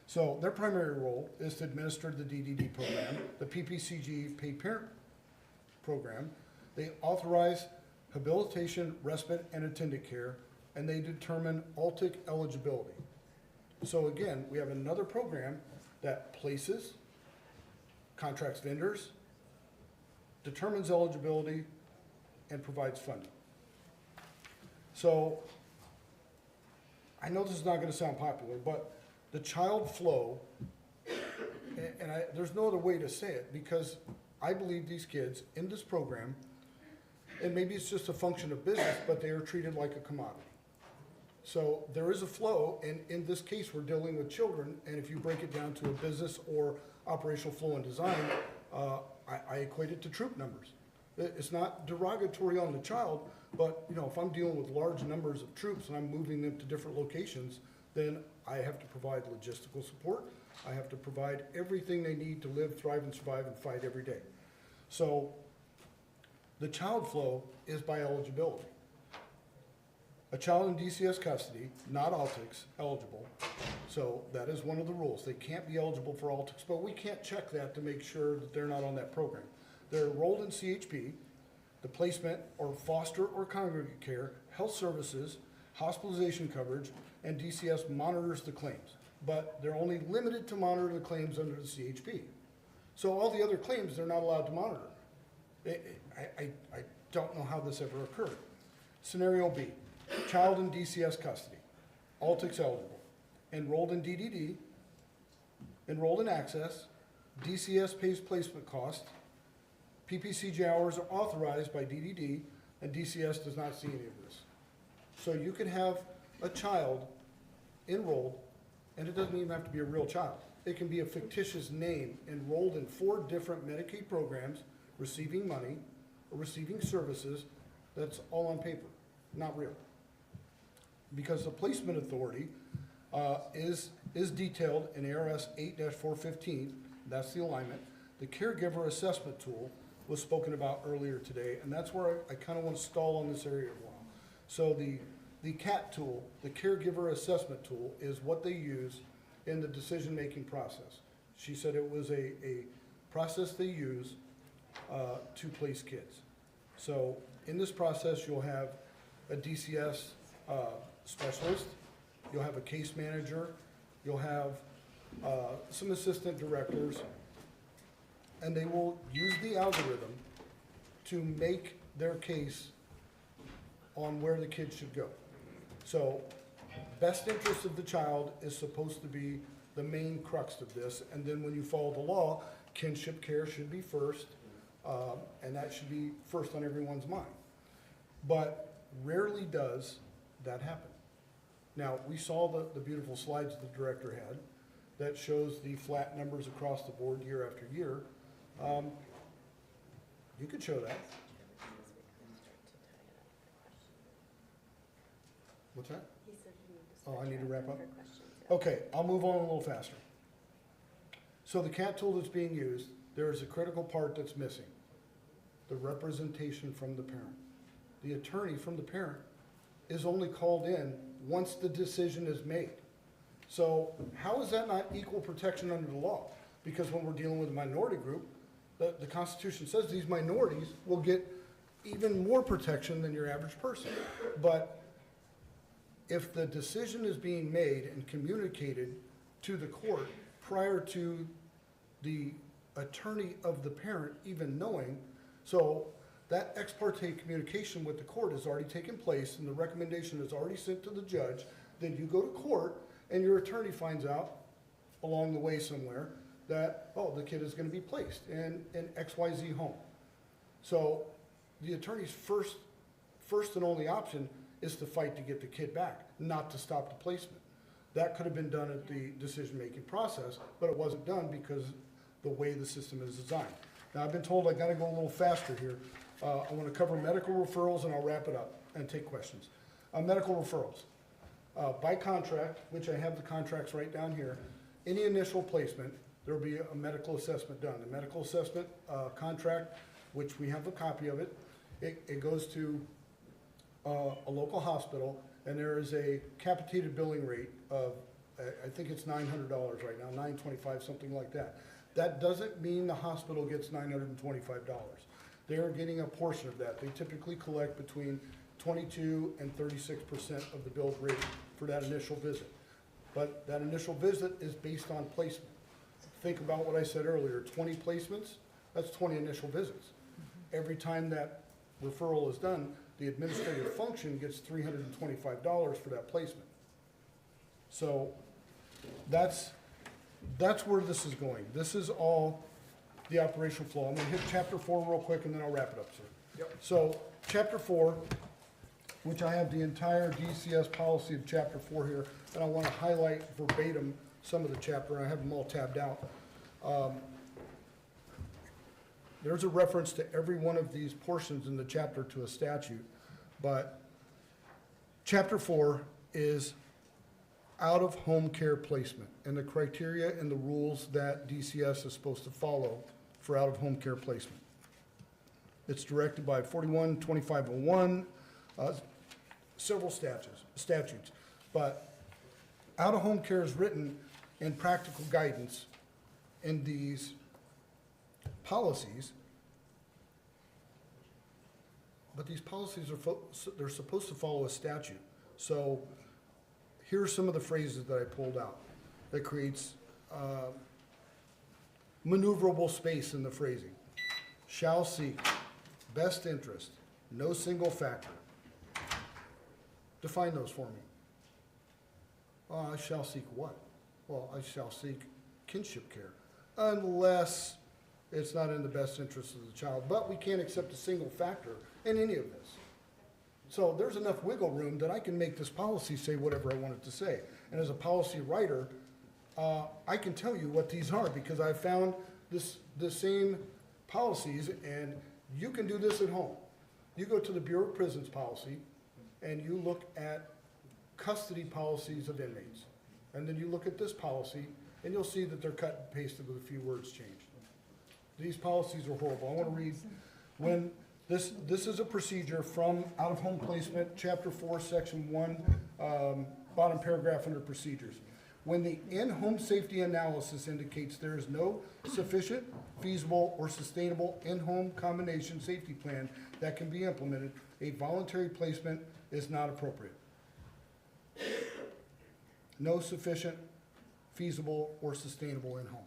Speaker 9: So their primary role is to administer the DDD program, the PPCG paid parent program. They authorize habilitation, respite, and attendant care, and they determine ALTIC eligibility. So again, we have another program that places, contracts vendors, determines eligibility, and provides funding. So I know this is not going to sound popular, but the child flow, and there's no other way to say it, because I believe these kids in this program, and maybe it's just a function of business, but they are treated like a commodity. So there is a flow, and in this case, we're dealing with children, and if you break it down to a business or operational flow and design, I equate it to troop numbers. It's not derogatory on the child, but you know, if I'm dealing with large numbers of troops and I'm moving them to different locations, then I have to provide logistical support. I have to provide everything they need to live, thrive, and survive and fight every day. So the child flow is by eligibility. A child in DCS custody, not ALTICs, eligible. So that is one of the rules. They can't be eligible for ALTICs, but we can't check that to make sure that they're not on that program. They're enrolled in CHP, the placement or foster or congregate care, health services, hospitalization coverage, and DCS monitors the claims. But they're only limited to monitor the claims under the CHP. So all the other claims, they're not allowed to monitor. I don't know how this ever occurred. Scenario B, child in DCS custody, ALTICs eligible, enrolled in DDD, enrolled in access, DCS pays placement costs, PPCG hours are authorized by DDD, and DCS does not see any of this. So you can have a child enrolled, and it doesn't even have to be a real child. It can be a fictitious name enrolled in 4 different Medicaid programs, receiving money or receiving services. That's all on paper, not real. Because the placement authority is detailed in ARS 8-415, that's the alignment. The caregiver assessment tool was spoken about earlier today, and that's where I kind of want to stall on this area a while. So the CAT tool, the caregiver assessment tool, is what they use in the decision-making process. She said it was a process they use to place kids. So in this process, you'll have a DCS specialist, you'll have a case manager, you'll have some assistant directors, and they will use the algorithm to make their case on where the kid should go. So best interest of the child is supposed to be the main crux of this, and then when you follow the law, kinship care should be first, and that should be first on everyone's mind. But rarely does that happen. Now, we saw the beautiful slides the director had that shows the flat numbers across the board year after year. You could show that. What's that? Oh, I need to wrap up? Okay, I'll move on a little faster. So the CAT tool that's being used, there is a critical part that's missing. The representation from the parent. The attorney from the parent is only called in once the decision is made. So how is that not equal protection under the law? Because when we're dealing with a minority group, the Constitution says these minorities will get even more protection than your average person. But if the decision is being made and communicated to the court prior to the attorney of the parent even knowing, so that ex parte communication with the court has already taken place and the recommendation is already sent to the judge, then you go to court and your attorney finds out along the way somewhere that, oh, the kid is going to be placed in an XYZ home. So the attorney's first and only option is to fight to get the kid back, not to stop the placement. That could have been done at the decision-making process, but it wasn't done because the way the system is designed. Now, I've been told I gotta go a little faster here. I wanna cover medical referrals and I'll wrap it up and take questions. Medical referrals. By contract, which I have the contracts right down here, any initial placement, there will be a medical assessment done. The medical assessment contract, which we have a copy of it, it goes to a local hospital, and there is a capitated billing rate of, I think it's $900 right now, $925, something like that. That doesn't mean the hospital gets $925. They're getting a portion of that. They typically collect between 22 and 36% of the billed rate for that initial visit. But that initial visit is based on placement. Think about what I said earlier, 20 placements, that's 20 initial visits. Every time that referral is done, the administrative function gets $325 for that placement. So that's where this is going. This is all the operational flow. I'm gonna hit chapter 4 real quick and then I'll wrap it up, sir.
Speaker 1: Yep.
Speaker 9: So chapter 4, which I have the entire DCS policy of chapter 4 here, and I wanna highlight verbatim some of the chapter, and I have them all tabbed out. There's a reference to every one of these portions in the chapter to a statute, but chapter 4 is out-of-home care placement and the criteria and the rules that DCS is supposed to follow for out-of-home care placement. It's directed by 41-2501, several statutes, but out-of-home care is written in practical guidance in these policies, but these policies they're supposed to follow a statute. So here are some of the phrases that I pulled out that creates maneuverable space in the phrasing. Shall seek, best interest, no single factor. Define those for me. I shall seek what? Well, I shall seek kinship care, unless it's not in the best interest of the child. But we can't accept a single factor in any of this. So there's enough wiggle room that I can make this policy say whatever I want it to say. And as a policy writer, I can tell you what these are because I found the same policies, and you can do this at home. You go to the Bureau of Prisons policy, and you look at custody policies of inmates. And then you look at this policy, and you'll see that they're cut and pasted with a few words changed. These policies are horrible. I want to read, when this is a procedure from out-of-home placement, chapter 4, section 1, bottom paragraph under procedures. When the in-home safety analysis indicates there is no sufficient, feasible, or sustainable in-home combination safety plan that can be implemented, a voluntary placement is not appropriate. No sufficient, feasible, or sustainable in-home.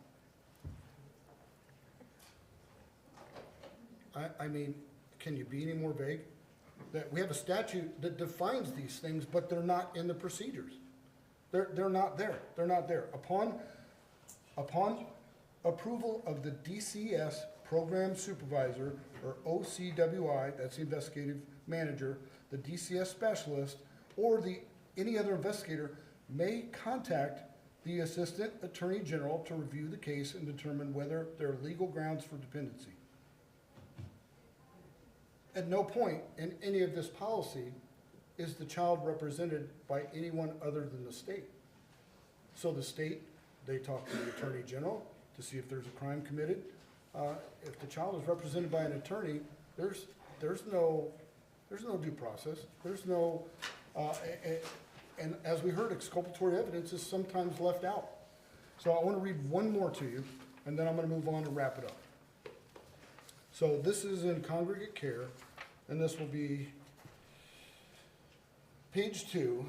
Speaker 9: I mean, can you be any more vague? That we have a statute that defines these things, but they're not in the procedures. They're not there. They're not there. Upon approval of the DCS program supervisor, or OCWI, that's the investigative manager, the DCS specialist, or any other investigator may contact the Assistant Attorney General to review the case and determine whether there are legal grounds for dependency. At no point in any of this policy is the child represented by anyone other than the state. So the state, they talk to the Attorney General to see if there's a crime committed. If the child is represented by an attorney, there's no due process. There's no, and as we heard, exculpatory evidence is sometimes left out. So I want to read one more to you, and then I'm going to move on and wrap it up. So this is in Congregate Care, and this will be page 2.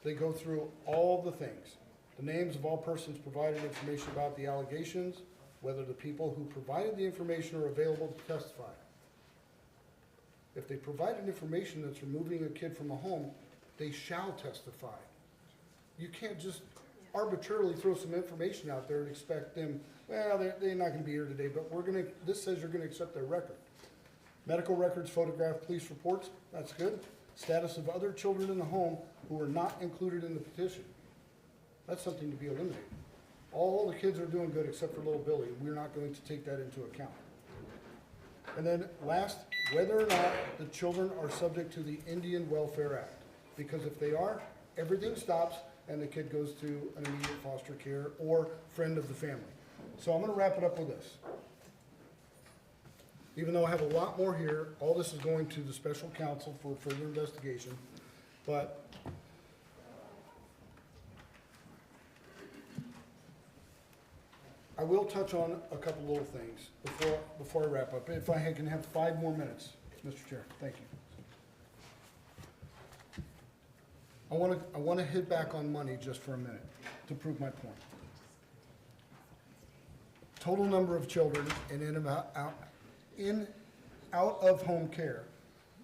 Speaker 9: They go through all the things. The names of all persons provided information about the allegations, whether the people who provided the information are available to testify. If they provided information that's removing a kid from a home, they shall testify. You can't just arbitrarily throw some information out there and expect them, well, they're not going to be here today, but this says you're going to accept their record. Medical records, photograph, police reports, that's good. Status of other children in the home who are not included in the petition. That's something to be eliminated. All the kids are doing good except for little Billy. We're not going to take that into account. And then last, whether or not the children are subject to the Indian Welfare Act. Because if they are, everything stops and the kid goes to an immediate foster care or friend of the family. So I'm going to wrap it up with this. Even though I have a lot more here, all this is going to the special counsel for further investigation. But I will touch on a couple little things before I wrap up. If I can have 5 more minutes, Mr. Chair, thank you. I want to hit back on money just for a minute to prove my point. Total number of children in out of home care.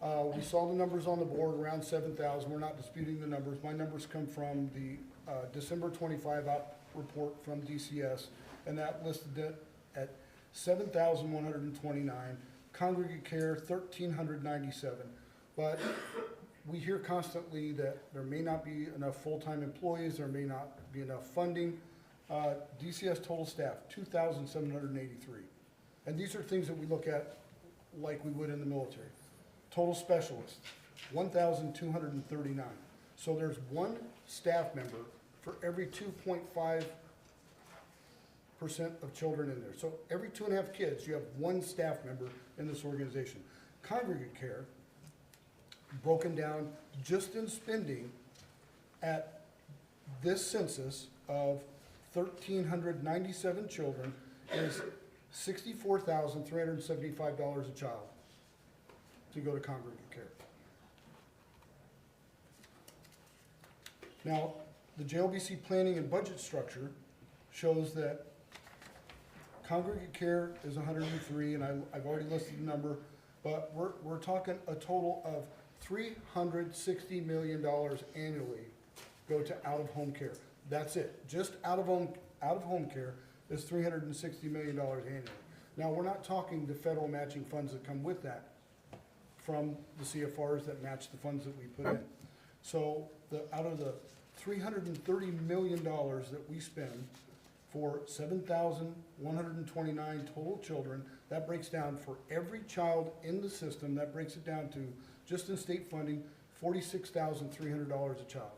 Speaker 9: We saw the numbers on the board, around 7,000. We're not disputing the numbers. My numbers come from the December 25 out report from DCS, and that listed it at 7,129. Congregate care, 1,397. But we hear constantly that there may not be enough full-time employees, there may not be enough funding. DCS total staff, 2,783. And these are things that we look at like we would in the military. Total specialists, 1,239. So there's one staff member for every 2.5% of children in there. So every 2.5 kids, you have one staff member in this organization. Congregate care, broken down just in spending at this census of 1,397 children is $64,375 a child to go to congregate care. Now, the JLBC planning and budget structure shows that congregate care is 103, and I've already listed the number, but we're talking a total of $360 million annually go to out-of-home care. That's it. Just out-of-home care is $360 million annually. Now, we're not talking the federal matching funds that come with that from the CFRs that match the funds that we put in. So out of the $330 million that we spend for 7,129 total children, that breaks down for every child in the system, that breaks it down to, just in state funding, $46,300 a child.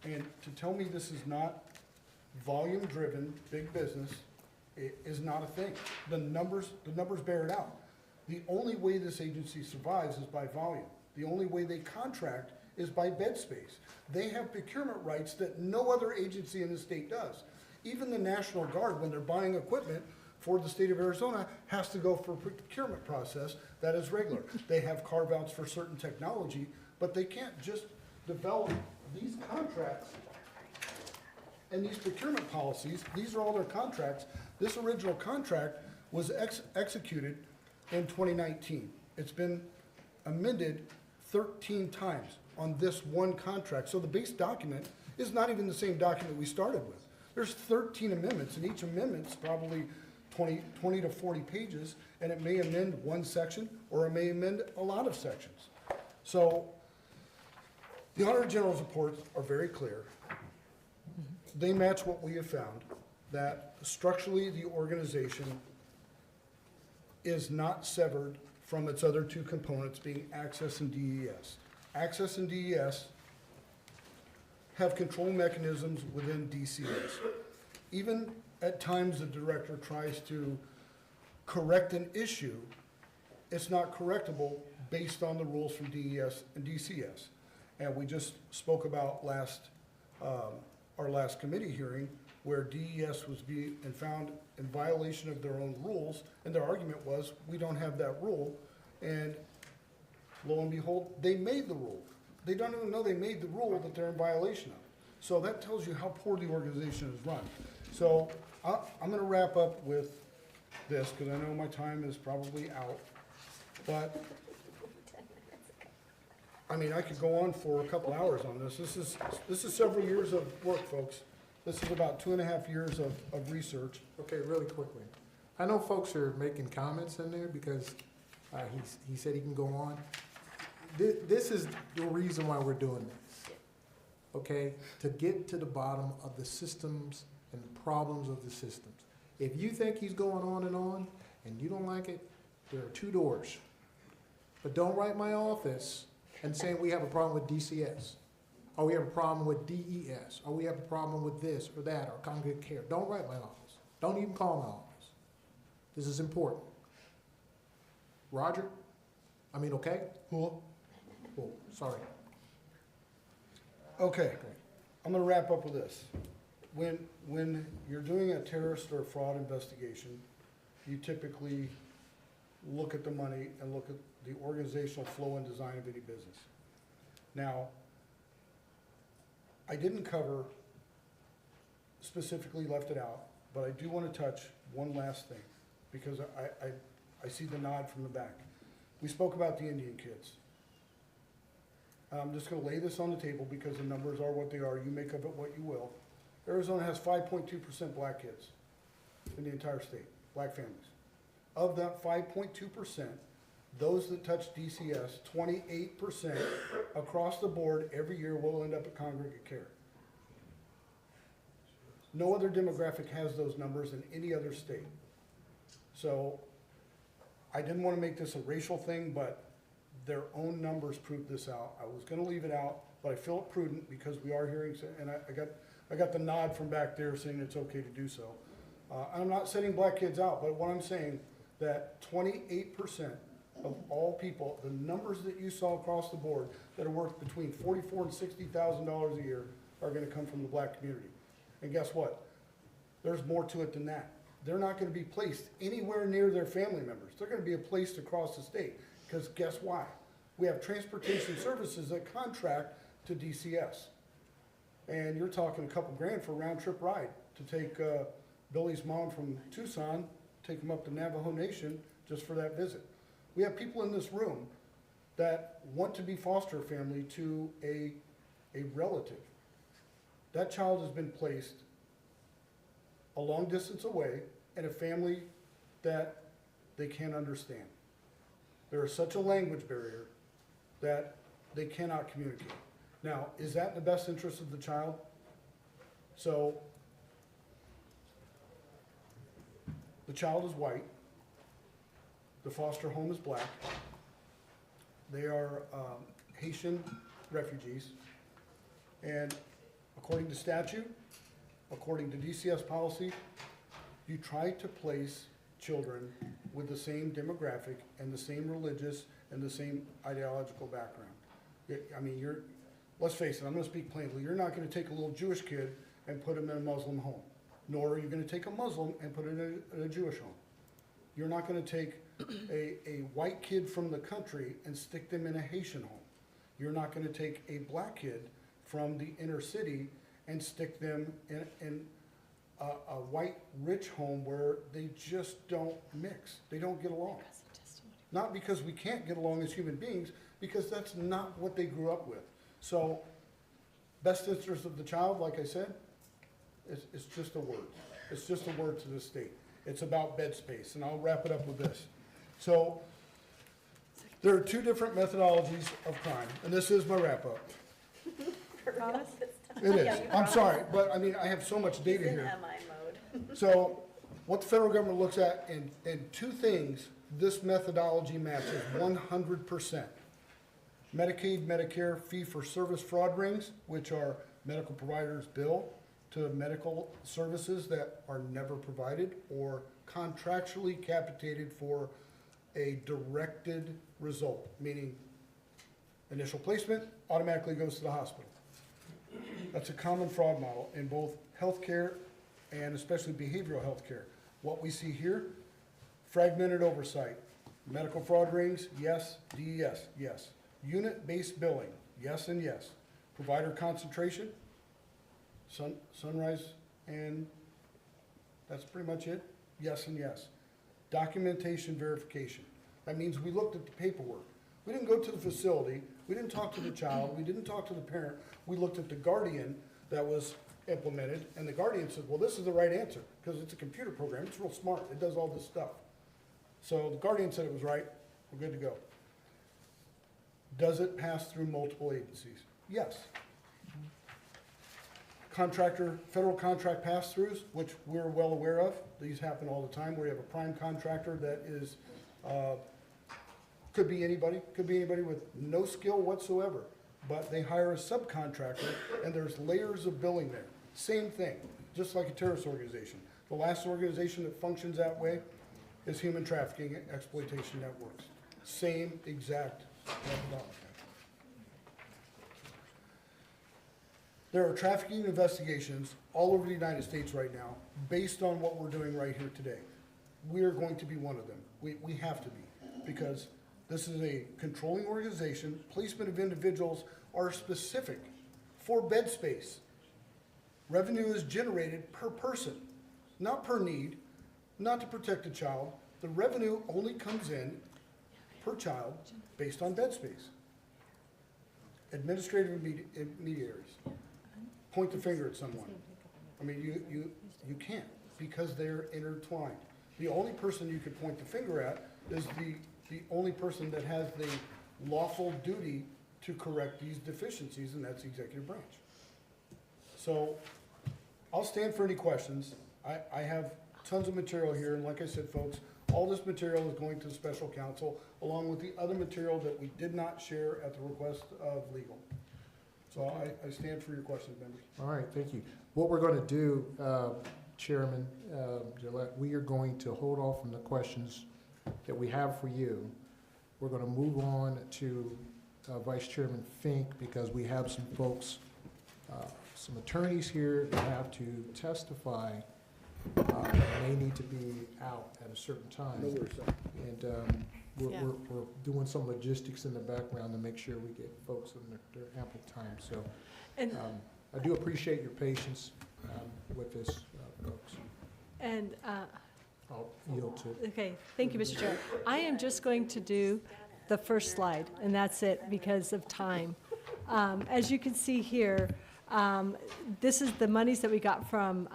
Speaker 9: And to tell me this is not volume-driven, big business, it is not a thing. The numbers bear it out. The only way this agency survives is by volume. The only way they contract is by bed space. They have procurement rights that no other agency in the state does. Even the National Guard, when they're buying equipment for the state of Arizona, has to go for a procurement process that is regular. They have carve-outs for certain technology, but they can't just develop these contracts and these procurement policies. These are all their contracts. This original contract was executed in 2019. It's been amended 13 times on this one contract. So the base document is not even the same document we started with. There's 13 amendments, and each amendment's probably 20 to 40 pages, and it may amend one section or it may amend a lot of sections. So the Auditor General's reports are very clear. They match what we have found, that structurally the organization is not severed from its other two components, being Access and DES. Access and DES have control mechanisms within DCS. Even at times the director tries to correct an issue, it's not correctable based on the rules from DES and DCS. And we just spoke about our last committee hearing where DES was being found in violation of their own rules, and their argument was, we don't have that rule, and lo and behold, they made the rule. They don't even know they made the rule that they're in violation of. So that tells you how poor the organization is run. So I'm gonna wrap up with this, because I know my time is probably out, but I mean, I could go on for a couple hours on this. This is several years of work, folks. This is about 2.5 years of research.
Speaker 1: Okay, really quickly. I know folks are making comments in there because he said he can go on. This is the reason why we're doing this, okay? To get to the bottom of the systems and the problems of the systems. If you think he's going on and you don't like it, there are 2 doors. But don't write my office and saying we have a problem with DCS, or we have a problem with DES, or we have a problem with this or that, or congregate care. Don't write my office. Don't even call my office. This is important. Roger? Okay?
Speaker 9: Cool.
Speaker 1: Cool, sorry.
Speaker 9: Okay, I'm gonna wrap up with this. When you're doing a terrorist or fraud investigation, you typically look at the money and look at the organizational flow and design of any business. Now, I didn't cover, specifically left it out, but I do want to touch one last thing, because I see the nod from the back. We spoke about the Indian kids. I'm just gonna lay this on the table because the numbers are what they are. You make of it what you will. Arizona has 5.2% black kids in the entire state, black families. Of that 5.2%, those that touch DCS, 28% across the board every year will end up at Congregate care. No other demographic has those numbers in any other state. So I didn't want to make this a racial thing, but their own numbers prove this out. I was going to leave it out, but I feel it prudent because we are hearing, and I got the nod from back there saying it's okay to do so. I'm not setting black kids out, but what I'm saying that 28% of all people, the numbers that you saw across the board that are worth between $44,000 and $60,000 a year are going to come from the black community. And guess what? There's more to it than that. They're not going to be placed anywhere near their family members. They're going to be placed across the state. Because guess why? We have transportation services that contract to DCS. And you're talking a couple grand for a round trip ride to take Billy's mom from Tucson, take him up to Navajo Nation just for that visit. We have people in this room that want to be foster family to a relative. That child has been placed a long distance away in a family that they can't understand. There is such a language barrier that they cannot communicate. Now, is that in the best interest of the child? So, the child is white. The foster home is black. They are Haitian refugees. And according to statute, according to DCS policy, you try to place children with the same demographic and the same religious and the same ideological background. Let's face it, I'm gonna speak plainly, you're not gonna take a little Jewish kid and put him in a Muslim home, nor are you gonna take a Muslim and put him in a Jewish home. You're not gonna take a white kid from the country and stick them in a Haitian home. You're not gonna take a black kid from the inner city and stick them in a white rich home where they just don't mix. They don't get along. Not because we can't get along as human beings, because that's not what they grew up with. So, best interest of the child, like I said, it's just a word. It's just a word to the state. It's about bed space, and I'll wrap it up with this. So, there are two different methodologies of crime, and this is my wrap up.
Speaker 3: Promise?
Speaker 9: It is. I'm sorry, but I have so much data
Speaker 2: He's in
Speaker 9: here.
Speaker 2: MI mode.
Speaker 9: So, what the federal government looks at, and two things, this methodology matches 100%. Medicaid, Medicare, fee-for-service fraud rings, which are medical providers bill to medical services that are never provided or contractually capitated for a directed result, meaning initial placement automatically goes to the hospital. That's a common fraud model in both healthcare and especially behavioral healthcare. What we see here, fragmented oversight. Medical fraud rings, yes. DES, yes. Unit-based billing, yes and yes. Provider concentration, Sunrise, and that's pretty much it, yes and yes. Documentation verification. That means we looked at the paperwork. We didn't go to the facility, we didn't talk to the child, we didn't talk to the parent, we looked at the Guardian that was implemented, and the Guardian said, well, this is the right answer, because it's a computer program, it's real smart, it does all this stuff. So the Guardian said it was right, we're good to go. Does it pass through multiple agencies? Yes. Federal contract pass-throughs, which we're well aware of, these happen all the time, where you have a prime contractor that is, could be anybody with no skill whatsoever, but they hire a subcontractor, and there's layers of billing there. Same thing, just like a terrorist organization. The last organization that functions that way is human trafficking and exploitation networks. same exact methodology. There are trafficking investigations all over the United States right now based on what we're doing right here today. We are going to be one of them. We have to be, because this is a controlling organization. Placement of individuals are specific for bed space. Revenue is generated per person, not per need, not to protect a child. The revenue only comes in per child based on bed space. Administrative intermediaries point the finger at someone. I mean, you can't, because they're intertwined. The only person you could point the finger at is the only person that has the lawful duty to correct these deficiencies, and that's the executive branch. So I'll stand for any questions. I have tons of material here, and like I said, folks, all this material is going to the special counsel, along with the other material that we did not share at the request of legal. So I stand for your questions, members.
Speaker 1: All right, thank you. What we're going to do, Chairman Gillette, we are going to hold off on the questions that we have for you. We're going to move on to Vice Chairman Fink, because we have some folks, some attorneys here that have to testify. They need to be out at a certain time.
Speaker 9: No worries, sir.
Speaker 1: And
Speaker 3: Yeah.
Speaker 1: we're doing some logistics in the background to make sure we get folks in their ample time. So
Speaker 7: And,
Speaker 1: I do appreciate your patience with this, folks.
Speaker 7: and,
Speaker 1: I'll yield to.
Speaker 7: okay, thank you, Mr. Chair. I am just going to do the first slide, and that's it because of time. As you can see here, this is the monies that we got from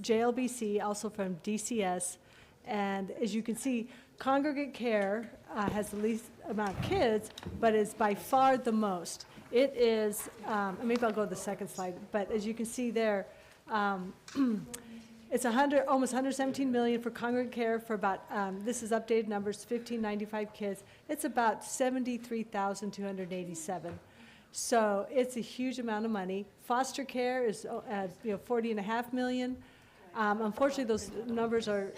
Speaker 7: JLBC, also from DCS. And as you can see, Congregate Care has the least amount of kids, but is by far the most. It is, maybe I'll go to the second slide, but as you can see there, it's almost 117 million for Congregate Care for about, this is updated numbers, 1,595 kids. It's about 73,287. So it's a huge amount of money. Foster care is, 40.5 million. Unfortunately, those numbers are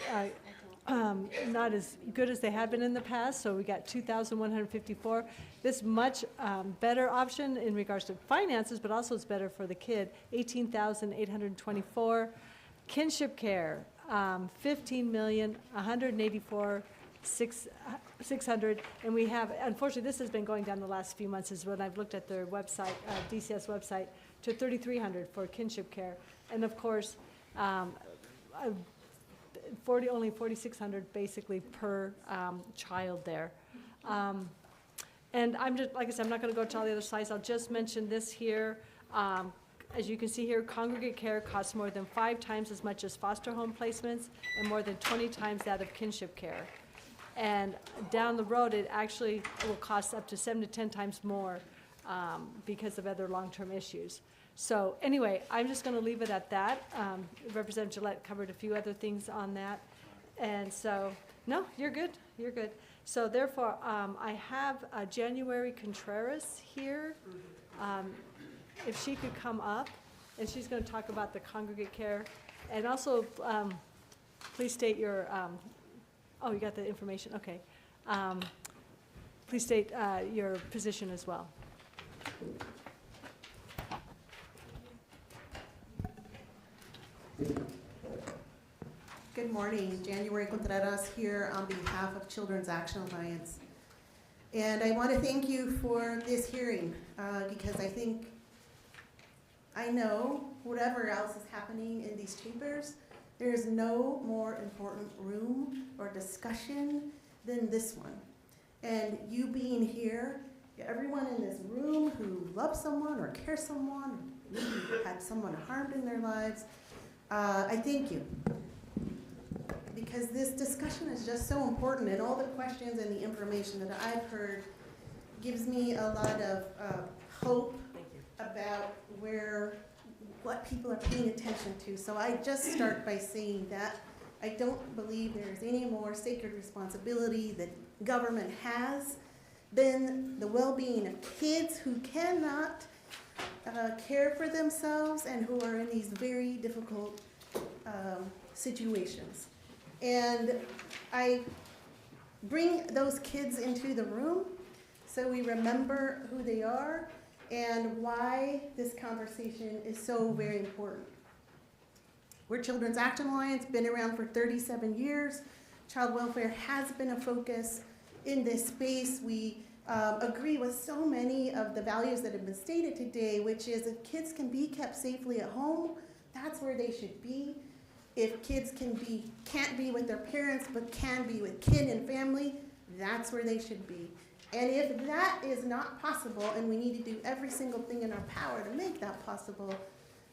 Speaker 7: not as good as they have been in the past, so we got 2,154. This much better option in regards to finances, but also it's better for the kid, 18,824. Kinship care, 15,184,600, and we have, unfortunately, this has been going down the last few months, is when I've looked at their website, DCS website, to 3,300 for kinship care, and of course, only 4,600 basically per child there. And I'm just, like I said, I'm not going to go to all the other slides. I'll just mention this here. As you can see here, Congregate Care costs more than 5 times as much as foster home placements and more than 20 times that of kinship care. And down the road, it actually will cost up to 7 to 10 times more because of other long-term issues. So anyway, I'm just going to leave it at that. Representative Gillette covered a few other things on that. And so, no, you're good. You're good. So therefore, I have January Contreras here. If she could come up, and she's going to talk about the Congregate Care. And also, please state your, oh, you got the information, okay. Please state your position as well.
Speaker 10: Good morning, January Contreras here on behalf of Children's Action Alliance. And I want to thank you for this hearing because I know whatever else is happening in these chambers, there is no more important room or discussion than this one. And you being here, everyone in this room who loves someone or cares someone, or maybe had someone harmed in their lives, I thank you. Because this discussion is just so important, and all the questions and the information that I've heard gives me a lot of hope about what people are paying attention to. So I just start by saying that I don't believe there's any more sacred responsibility that government has than the well-being of kids who cannot care for themselves and who are in these very difficult situations. And I bring those kids into the room so we remember who they are and why this conversation is so very important. We're Children's Action Alliance, been around for 37 years. Child welfare has been a focus in this space. We agree with so many of the values that have been stated today, which is if kids can be kept safely at home, that's where they should be. If kids can't be with their parents but can be with kin and family, that's where they should be. And if that is not possible, and we need to do every single thing in our power to make that possible,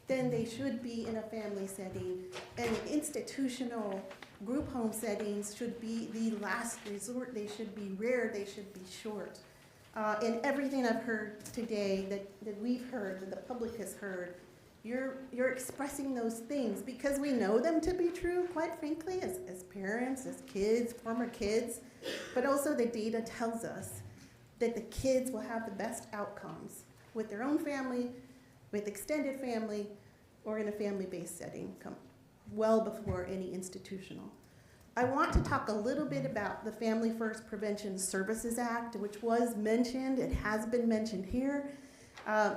Speaker 10: then they should be in a family setting. And institutional group home settings should be the last resort. They should be rare, they should be short. And everything I've heard today that we've heard, that the public has heard, you're expressing those things because we know them to be true, quite frankly, as parents, as kids, former kids, but also the data tells us that the kids will have the best outcomes with their own family, with extended family, or in a family-based setting, well before any institutional. I want to talk a little bit about the Family First Prevention Services Act, which was mentioned. It has been mentioned here.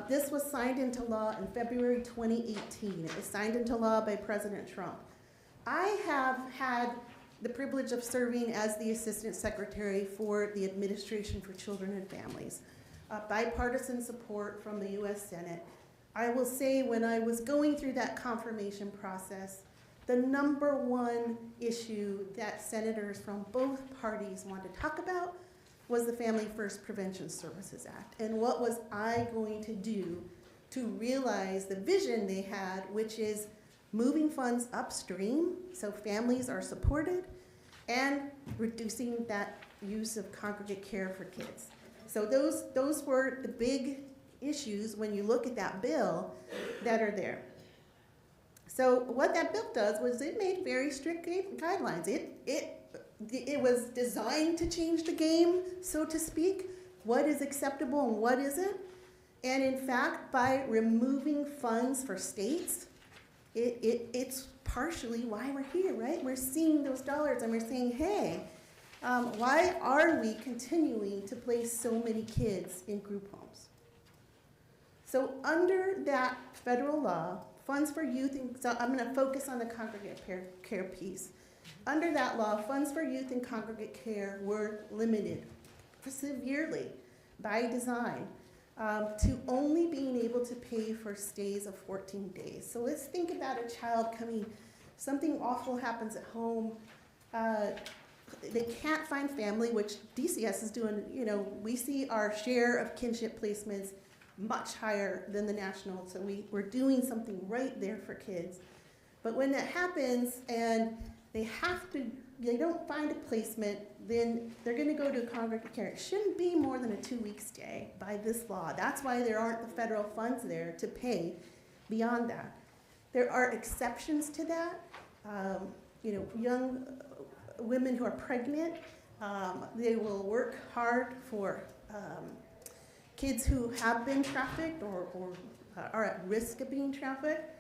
Speaker 10: This was signed into law in February 2018. It was signed into law by President Trump. I have had the privilege of serving as the Assistant Secretary for the Administration for Children and Families. Bipartisan support from the US Senate. I will say when I was going through that confirmation process, the number one issue that senators from both parties wanted to talk about was the Family First Prevention Services Act. And what was I going to do to realize the vision they had, which is moving funds upstream so families are supported and reducing that use of congregate care for kids. So those were the big issues when you look at that bill that are there. So what that bill does was it made very strict guidelines. It was designed to change the game, so to speak, what is acceptable and what isn't. And in fact, by removing funds for states, it's partially why we're here, right? We're seeing those dollars and we're saying, hey, why are we continuing to place so many kids in group homes? So under that federal law, funds for youth, so I'm going to focus on the congregate care piece. Under that law, funds for youth and congregate care were limited severely by design to only being able to pay for stays of 14 days. So let's think about a child coming, something awful happens at home, they can't find family, which DCS is doing, we see our share of kinship placements much higher than the national, so we're doing something right there for kids. But when that happens and they don't find a placement, then they're gonna go to congregate care. It shouldn't be more than a 2-week stay by this law. That's why there aren't the federal funds there to pay beyond that. There are exceptions to that. Young women who are pregnant, they will work hard for kids who have been trafficked or are at risk of being trafficked.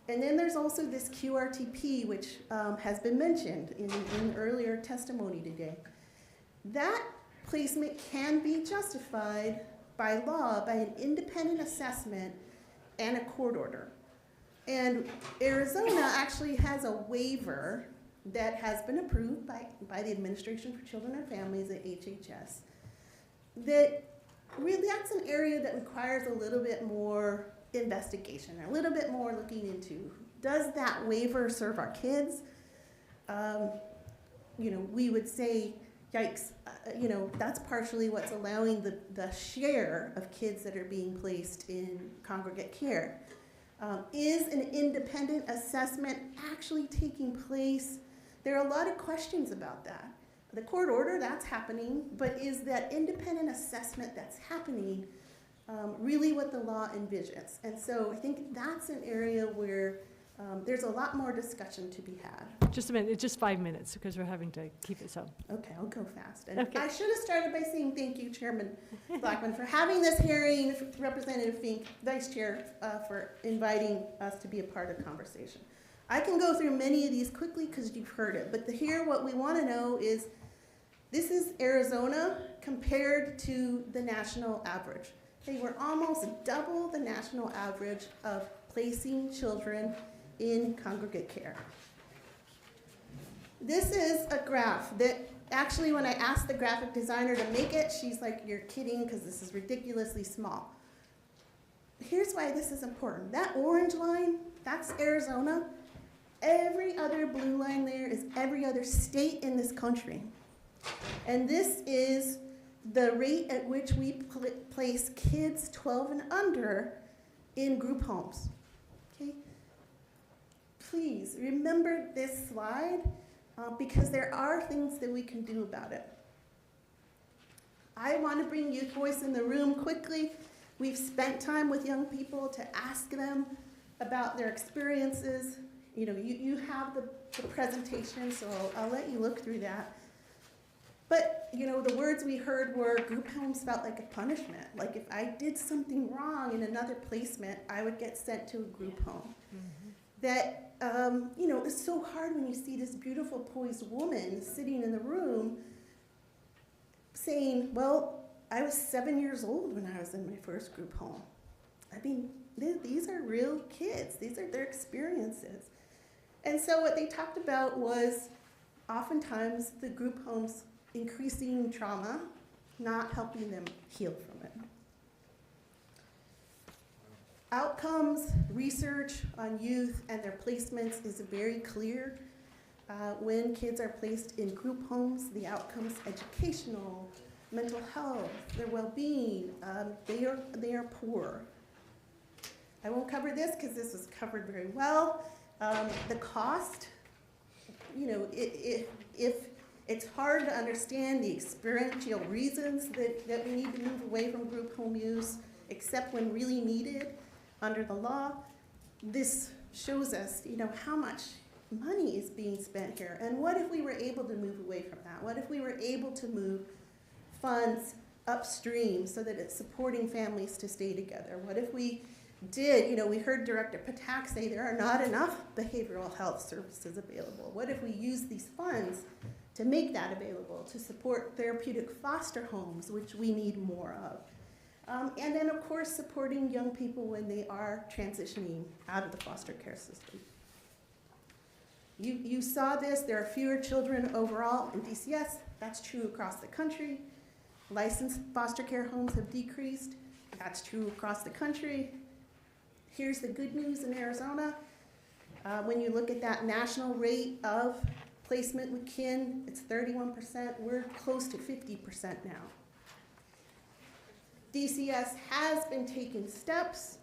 Speaker 10: And then there's also this QRTP, which has been mentioned in earlier testimony today. That placement can be justified by law by an independent assessment and a court order. And Arizona actually has a waiver that has been approved by the Administration for Children and Families at HHS. That really, that's an area that requires a little bit more investigation, a little bit more looking into. Does that waiver serve our kids? We would say, yikes, that's partially what's allowing the share of kids that are being placed in congregate care. Is an independent assessment actually taking place? There are a lot of questions about that. The court order, that's happening, but is that independent assessment that's happening really what the law envisions? And so I think that's an area where there's a lot more discussion to be had.
Speaker 7: Just a minute, it's just 5 minutes because we're having to keep it so.
Speaker 10: Okay, I'll go fast. And
Speaker 7: Okay.
Speaker 10: I should have started by saying thank you, Chairman Blackman, for having this hearing, Representative Fink, Vice Chair, for inviting us to be a part of the conversation. I can go through many of these quickly because you've heard it, but here what we want to know is This is Arizona compared to the national average. They were almost double the national average of placing children in congregate care. This is a graph that actually, when I asked the graphic designer to make it, she's like, "You're kidding, because this is ridiculously small." Here's why this is important. That orange line, that's Arizona. Every other blue line there is every other state in this country. And this is the rate at which we place kids 12 and under in group homes. Okay? Please remember this slide because there are things that we can do about it. I want to bring youth voice in the room quickly. We've spent time with young people to ask them about their experiences. You know, you have the presentation, so I'll let you look through that. But, you know, the words we heard were group homes felt like a punishment. Like if I did something wrong in another placement, I would get sent to a group home. Mm-hmm. That, you know, it's so hard when you see this beautiful, poised woman sitting in the room saying, well, I was 7 years old when I was in my first group home. I mean, these are real kids. These are their experiences. And so what they talked about was oftentimes the group homes increasing trauma, not helping them heal from it. Outcomes research on youth and their placements is very clear. When kids are placed in group homes, the outcomes, educational, mental health, their well-being, they are poor. I won't cover this because this was covered very well. The cost, you know, if it's hard to understand the experiential reasons that we need to move away from group home use, except when really needed under the law, this shows us, you know, how much money is being spent here. And what if we were able to move away from that? What if we were able to move funds upstream so that it's supporting families to stay together? What if we did, you know, we heard Director Patac say there are not enough behavioral health services available. What if we use these funds to make that available, to support therapeutic foster homes, which we need more of? And then, of course, supporting young people when they are transitioning out of the foster care system. You saw this, there are fewer children overall in DCS. That's true across the country. Licensed foster care homes have decreased. That's true across the country. Here's the good news in Arizona. When you look at that national rate of placement with kin, it's 31%. We're close to 50% now. DCS has been taking steps.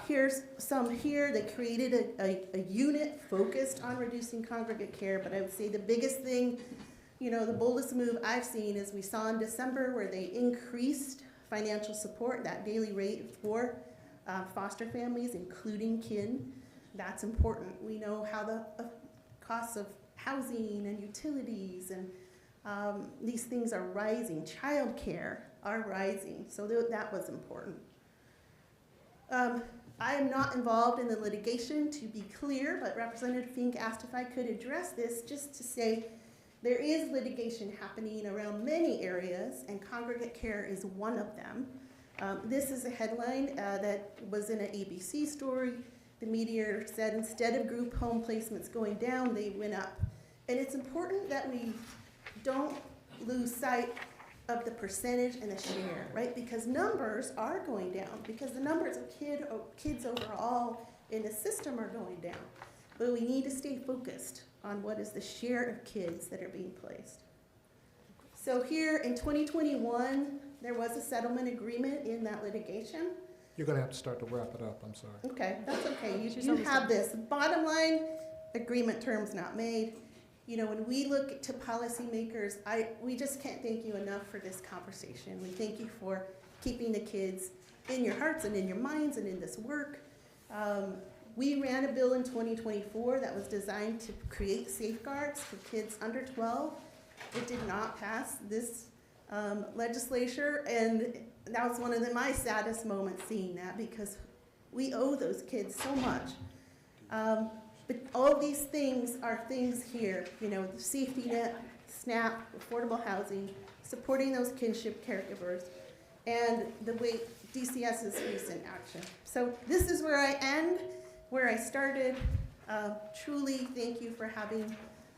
Speaker 10: Here's some here. They created a unit focused on reducing congregate care, but I would say the biggest thing, you know, the boldest move I've seen is we saw in December where they increased financial support, that daily rate for foster families, including kin. That's important. We know how the costs of housing and utilities and these things are rising. Child care are rising, so that was important. I am not involved in the litigation, to be clear, but Representative Fink asked if I could address this just to say there is litigation happening around many areas, and congregate care is one of them. This is a headline that was in an ABC story. The media said instead of group home placements going down, they went up. And it's important that we don't lose sight of the percentage and the share, right? Because numbers are going down, because the numbers of kids overall in the system are going down. But we need to stay focused on what is the share of kids that are being placed. So here in 2021, there was a settlement agreement in that litigation.
Speaker 1: You're going to have to start to wrap it up, I'm sorry.
Speaker 10: Okay, that's okay. You have this. Bottom line, agreement terms not made. You know, when we look to policymakers, we just can't thank you enough for this conversation. We thank you for keeping the kids in your hearts and in your minds and in this work. We ran a bill in 2024 that was designed to create safeguards for kids under 12. It did not pass this legislature, and that was one of my saddest moments seeing that, because we owe those kids so much. But all these things are things here, you know, the safety net, SNAP, affordable housing, supporting those kinship caregivers, and the way DCS's recent action. So this is where I end, where I started. Truly, thank you for having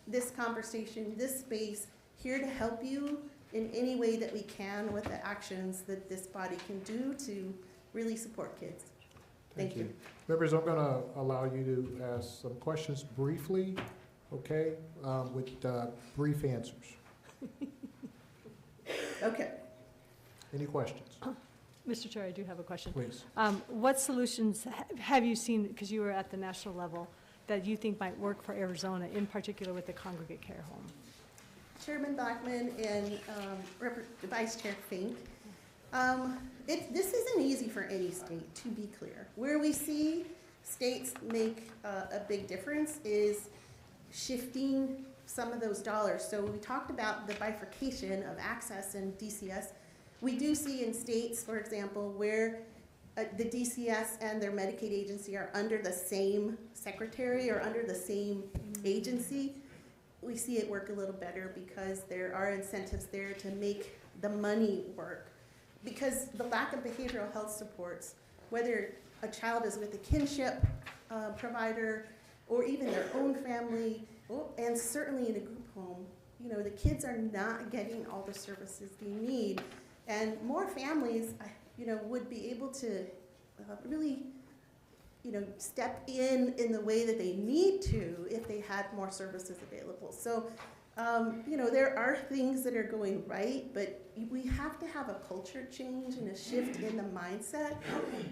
Speaker 10: this conversation, this space, here to help you in any way that we can with the actions that this body can do to really support kids. Thank you.
Speaker 1: Members, I'm going to allow you to ask some questions briefly, okay, with brief answers.
Speaker 10: Okay.
Speaker 1: Any questions?
Speaker 7: Mr. Chair, I do have a question.
Speaker 1: Please.
Speaker 7: What solutions have you seen, because you were at the national level, that you think might work for Arizona, in particular with the Congregate care home?
Speaker 10: Chairman Blackman and Vice Chair Fink, this isn't easy for any state, to be clear. Where we see states make a big difference is shifting some of those dollars. So we talked about the bifurcation of access in DCS. We do see in states, for example, where the DCS and their Medicaid agency are under the same secretary or under the same agency, we see it work a little better because there are incentives there to make the money work. Because the lack of behavioral health supports, whether a child is with a kinship provider or even their own family, and certainly in a group home, you know, the kids are not getting all the services they need. And more families, you know, would be able to really, you know, step in the way that they need to if they had more services available. So, you know, there are things that are going right, but we have to have a culture change and a shift in the mindset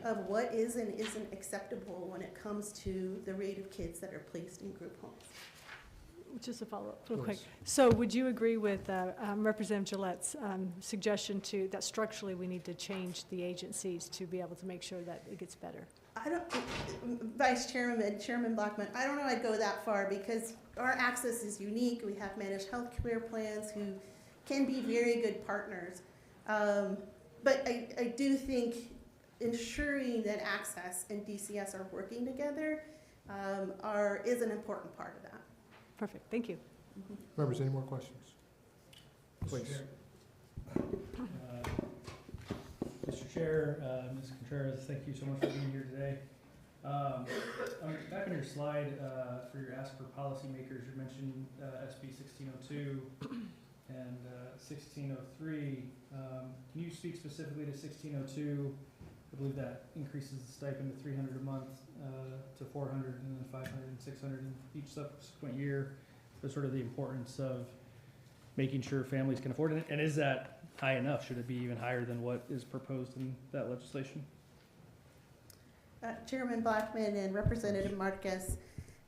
Speaker 10: of what is and isn't acceptable when it comes to the rate of kids that are placed in group homes.
Speaker 7: Just a follow-up, real quick.
Speaker 1: Please.
Speaker 7: So would you agree with Representative Gillette's suggestion that structurally we need to change the agencies to be able to make sure that it gets better?
Speaker 10: I don't, Vice Chairman and Chairman Blackman, I don't know I'd go that far because our access is unique. We have managed health care plans who can be very good partners. But I do think ensuring that access and DCS are working together is an important part of that.
Speaker 7: Perfect, thank you.
Speaker 1: Members, any more questions? Please.
Speaker 8: Mr. Chair, Ms. Contreras, thank you so much for being here today. Back on your slide for your ask for policymakers, you mentioned SB 1602 and 1603. Can you speak specifically to 1602? I believe that increases the stipend to $300 a month to $400 and then $500 and $600 in each subsequent year. So sort of the importance of making sure families can afford it. And is that high enough? Should it be even higher than what is proposed in that legislation?
Speaker 10: Chairman Blackman and Representative Marquez,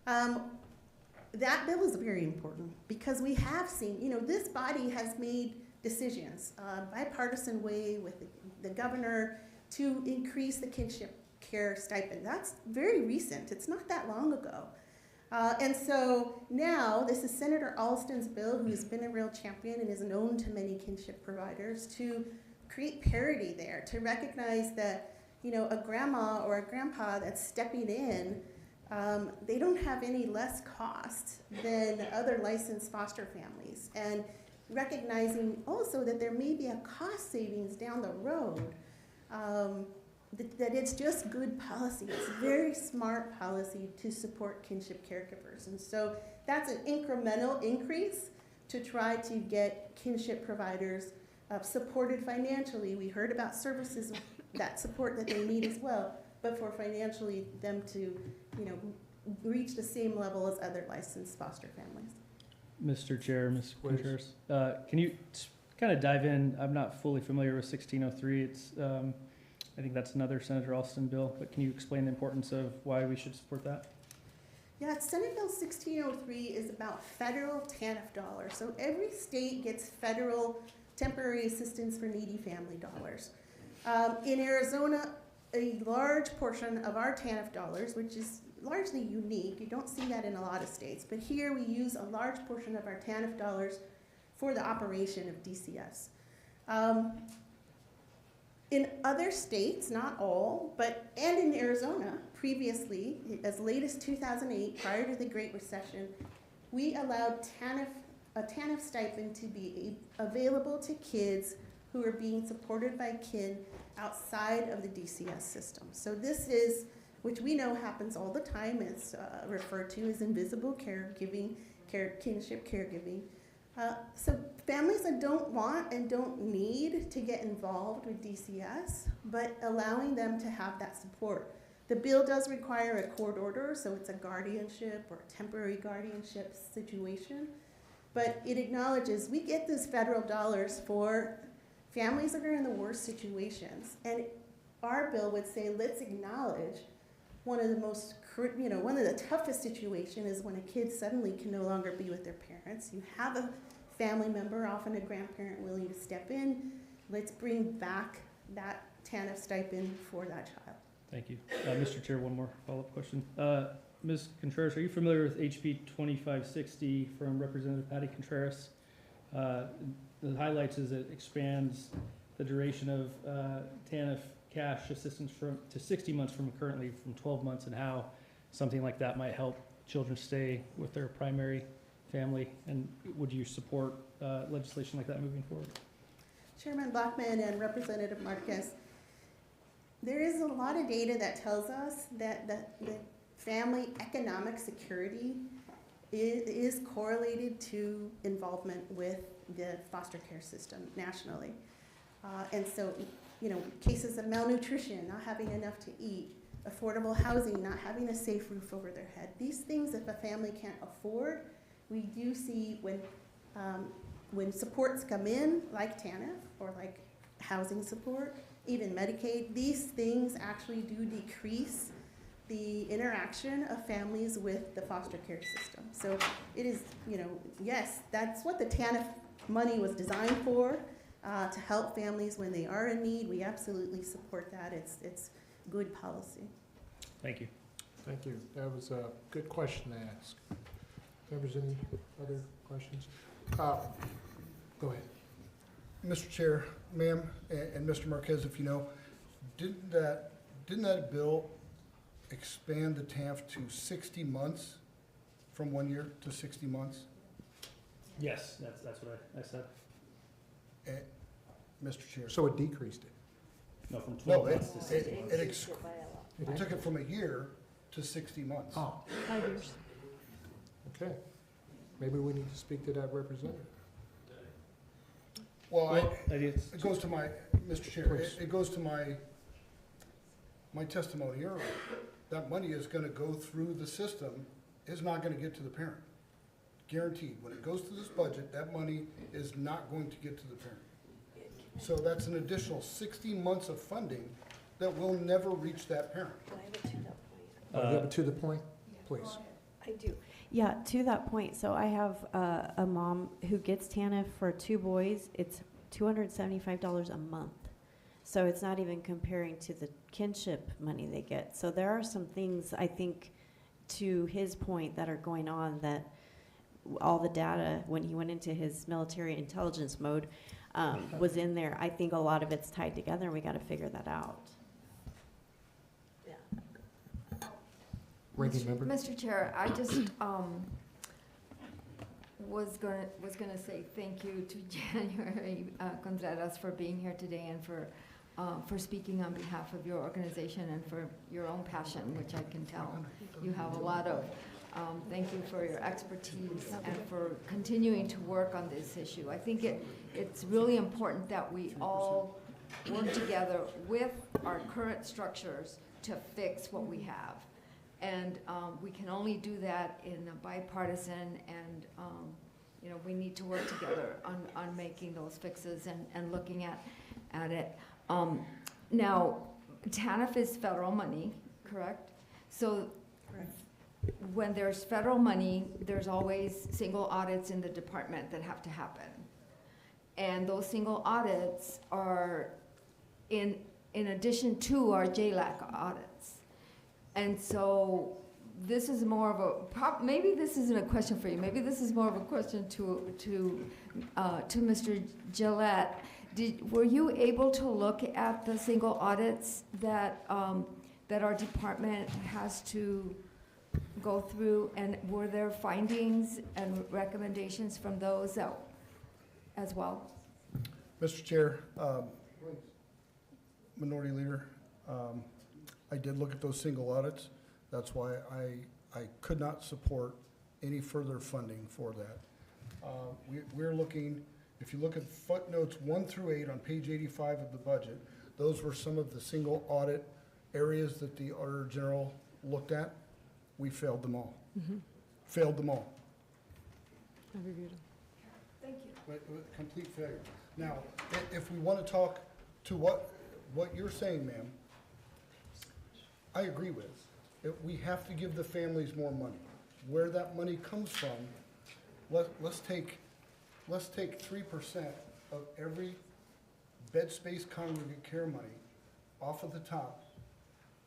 Speaker 10: that bill is very important because we have seen, you know, this body has made decisions, bipartisan way with the governor to increase the kinship care stipend. That's very recent. It's not that long ago. And so now this is Senator Alston's bill, who's been a real champion and is known to many kinship providers, to create parity there, to recognize that, you know, a grandma or a grandpa that's stepping in, they don't have any less cost than other licensed foster families. And recognizing also that there may be a cost savings down the road, that it's just good policy. It's very smart policy to support kinship caregivers. And so that's an incremental increase to try to get kinship providers supported financially. We heard about services, that support that they need as well, but for financially them to, you know, reach the same level as other licensed foster families.
Speaker 8: Mr. Chair, Ms. Contreras, can you kind of dive in? I'm not fully familiar with 1603. It's I think that's another Senator Alston bill, but can you explain the importance of why we should support that?
Speaker 10: Yeah, Senate Bill 1603 is about federal TANF dollars. So every state gets federal temporary assistance for needy family dollars. In Arizona, a large portion of our TANF dollars, which is largely unique, you don't see that in a lot of states, but here we use a large portion of our TANF dollars for the operation of DCS. In other states, not all, and in Arizona, previously, as late as 2008, prior to the Great Recession, we allowed TANF a TANF stipend to be available to kids who are being supported by kin outside of the DCS system. So this is, which we know happens all the time, it's referred to as invisible caregiving, kinship caregiving. So families that don't want and don't need to get involved with DCS, but allowing them to have that support. The bill does require a court order, so it's a guardianship or a temporary guardianship situation. But it acknowledges we get these federal dollars for families that are in the worst situations. And our bill would say, let's acknowledge one of the most, one of the toughest situations is when a kid suddenly can no longer be with their parents. You have a family member, often a grandparent, willing to step in. Let's bring back that TANF stipend for that child.
Speaker 8: Thank you. Mr. Chair, one more follow-up question. Ms. Contreras, are you familiar with HB 2560 from Representative Patty Contreras? The highlights is it expands the duration of TANF cash assistance to 60 months from currently from 12 months, and how something like that might help children stay with their primary family. And would you support legislation like that moving forward?
Speaker 10: Chairman Blackman and Representative Marquez, there is a lot of data that tells us that the family economic security is correlated to involvement with the foster care system nationally. And so, cases of malnutrition, not having enough to eat, affordable housing, not having a safe roof over their head. These things, if a family can't afford, we do see when supports come in, like TANF or like housing support, even Medicaid, these things actually do decrease the interaction of families with the foster care system. So it is, yes, that's what the TANF money was designed for, to help families when they are in need. We absolutely support that. It's good policy.
Speaker 8: Thank you.
Speaker 1: Thank you. That was a good question to ask. Members, any other questions? Go ahead.
Speaker 9: Mr. Chair, ma'am, and Mr. Marquez, if you know, didn't that bill expand the TANF to 60 months, from 1 year to 60 months?
Speaker 8: Yes, that's what I said.
Speaker 9: Mr. Chair.
Speaker 1: So it decreased it?
Speaker 8: No, from
Speaker 9: No,
Speaker 8: 12 months to 60 months.
Speaker 9: It took it from a year to 60 months.
Speaker 1: Oh,
Speaker 7: 5 years.
Speaker 1: okay. Maybe we need to speak to that representative.
Speaker 9: Well,
Speaker 8: Ideas.
Speaker 9: it goes to my, Mr. Chair,
Speaker 1: Please.
Speaker 9: it goes to my testimony earlier. That money is gonna go through the system, is not gonna get to the parent. Guaranteed. When it goes to this budget, that money is not going to get to the parent. So that's an additional 60 months of funding that will never reach that parent.
Speaker 2: Can I have it to that point?
Speaker 1: You have it to the point, please.
Speaker 2: I do.
Speaker 6: Yeah, to that point, so I have a mom who gets TANF for 2 boys. It's $275 a month. So it's not even comparing to the kinship money they get. So there are some things, I think, to his point, that are going on, that all the data, when he went into his military intelligence mode, was in there. I think a lot of it's tied together, and we got to figure that out.
Speaker 2: Yeah.
Speaker 1: Ranking member?
Speaker 4: Mr. Chair, I just was gonna say thank you to January Contreras for being here today, and for speaking on behalf of your organization and for your own passion, which I can tell you have a lot of. Thank you for your expertise and for continuing to work on this issue. I think it's really important that we all work together with our current structures to fix what we have. And we can only do that in a bipartisan, and we need to work together on making those fixes and looking at it. Now, TANF is federal money, correct? So when there's federal money, there's always single audits in the department that have to happen. And those single audits are in addition to our JLAC audits. And so this is more of a, maybe this isn't a question for you, maybe this is more of a question to Mr. Gillette. Were you able to look at the single audits that our department has to go through, and were there findings and recommendations from those as well?
Speaker 9: Mr. Chair, Minority Leader, I did look at those single audits. That's why I could not support any further funding for that. We're looking, if you look at footnotes 1 through 8 on page 85 of the budget, those were some of the single audit areas that the Auditor General looked at. We failed them all. Failed them all.
Speaker 7: I reviewed them.
Speaker 4: Thank you.
Speaker 9: Complete failure. Now, if we want to talk to what you're saying, ma'am, I agree with. We have to give the families more money. Where that money comes from, let's take 3% of every bed space congregate care money off of the top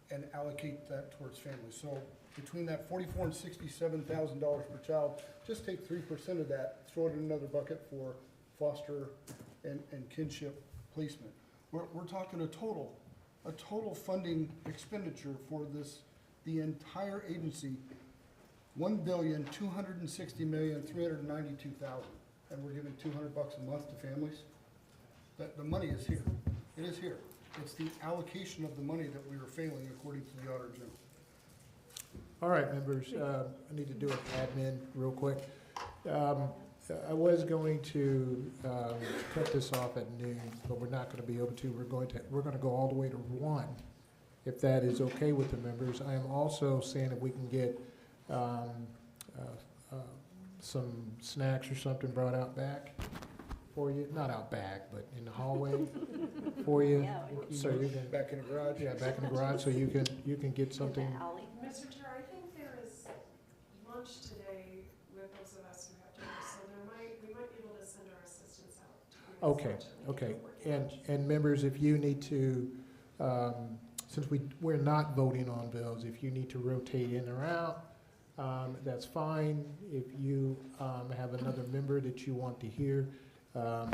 Speaker 9: and allocate that towards families. So between that $44,000 and $67,000 per child, just take 3% of that, throw it in another bucket for foster and kinship placement. We're talking a total funding expenditure for the entire agency, $1,260,392,000, and we're giving $200 a month to families. The money is here. It is here. It's the allocation of the money that we are failing according to the Auditor General.
Speaker 1: All right, members, I need to do an admin real quick. I was going to cut this off at noon, but we're not going to be able to. We're going to go all the way to 1, if that is okay with the members. I am also saying if we can get some snacks or something brought out back for you, not out back, but in the hallway for you.
Speaker 2: Yeah.
Speaker 1: So you can
Speaker 9: Back in the garage?
Speaker 1: Yeah, back in the garage, so you can get something.
Speaker 2: In the alley.
Speaker 3: Mr. Chair, I think there is lunch today with those of us who have to, so we might be able to send our assistants out.
Speaker 1: Okay, okay. And members, if you need to, since we're not voting on bills, if you need to rotate in or out, that's fine. If you have another member that you want to hear, yeah,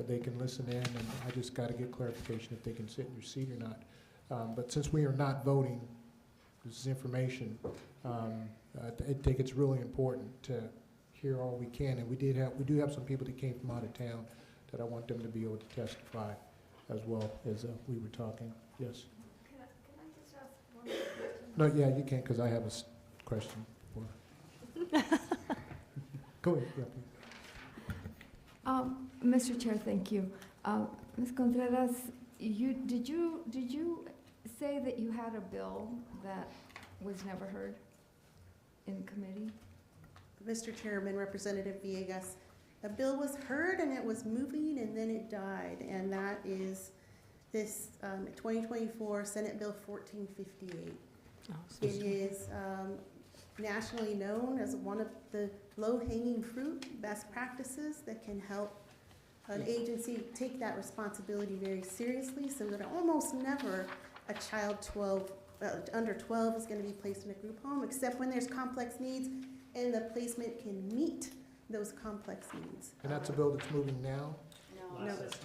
Speaker 1: they can listen in, and I just got to get clarification if they can sit in your seat or not. But since we are not voting, this is information, I think it's really important to hear all we can. And we do have some people that came from out of town that I want them to be able to testify as well as we were talking. Yes?
Speaker 4: Can I just ask one more question?
Speaker 1: No, yeah, you can, because I have a question for Go ahead, yeah, please.
Speaker 4: Mr. Chair, thank you. Ms. Contreras, did you say that you had a bill that was never heard in committee?
Speaker 10: Mr. Chairman, Representative Villegas, the bill was heard and it was moving and then it died, and that is this 2024 Senate Bill 1458. It is nationally known as one of the low-hanging fruit best practices that can help an agency take that responsibility very seriously, so that almost never a child under 12 is going to be placed in a group home, except when there's complex needs and the placement can meet those complex needs.
Speaker 1: And that's a bill that's moving now?
Speaker 10: No,
Speaker 1: Last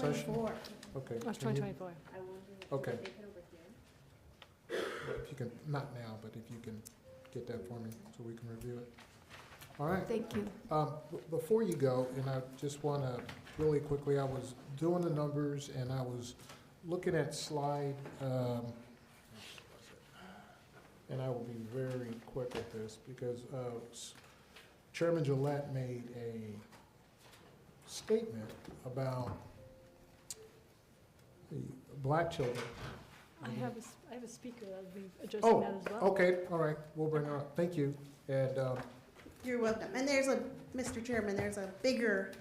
Speaker 10: 2024.
Speaker 1: Okay.
Speaker 7: That's
Speaker 1: can you-
Speaker 7: 2024.
Speaker 1: Okay. If you can, not now, but if you can get that for me so we can review it. All right.
Speaker 4: Thank you.
Speaker 1: Before you go, and I just want to really quickly, I was doing the numbers and I was looking at slide, and I will be very quick with this because Chairman Gillette made a statement about the black children.
Speaker 7: I have a speaker that'll be addressing that as well.
Speaker 1: Okay, all right, we'll bring her up. Thank you. And
Speaker 10: You're welcome. And Mr. Chairman, there's a bigger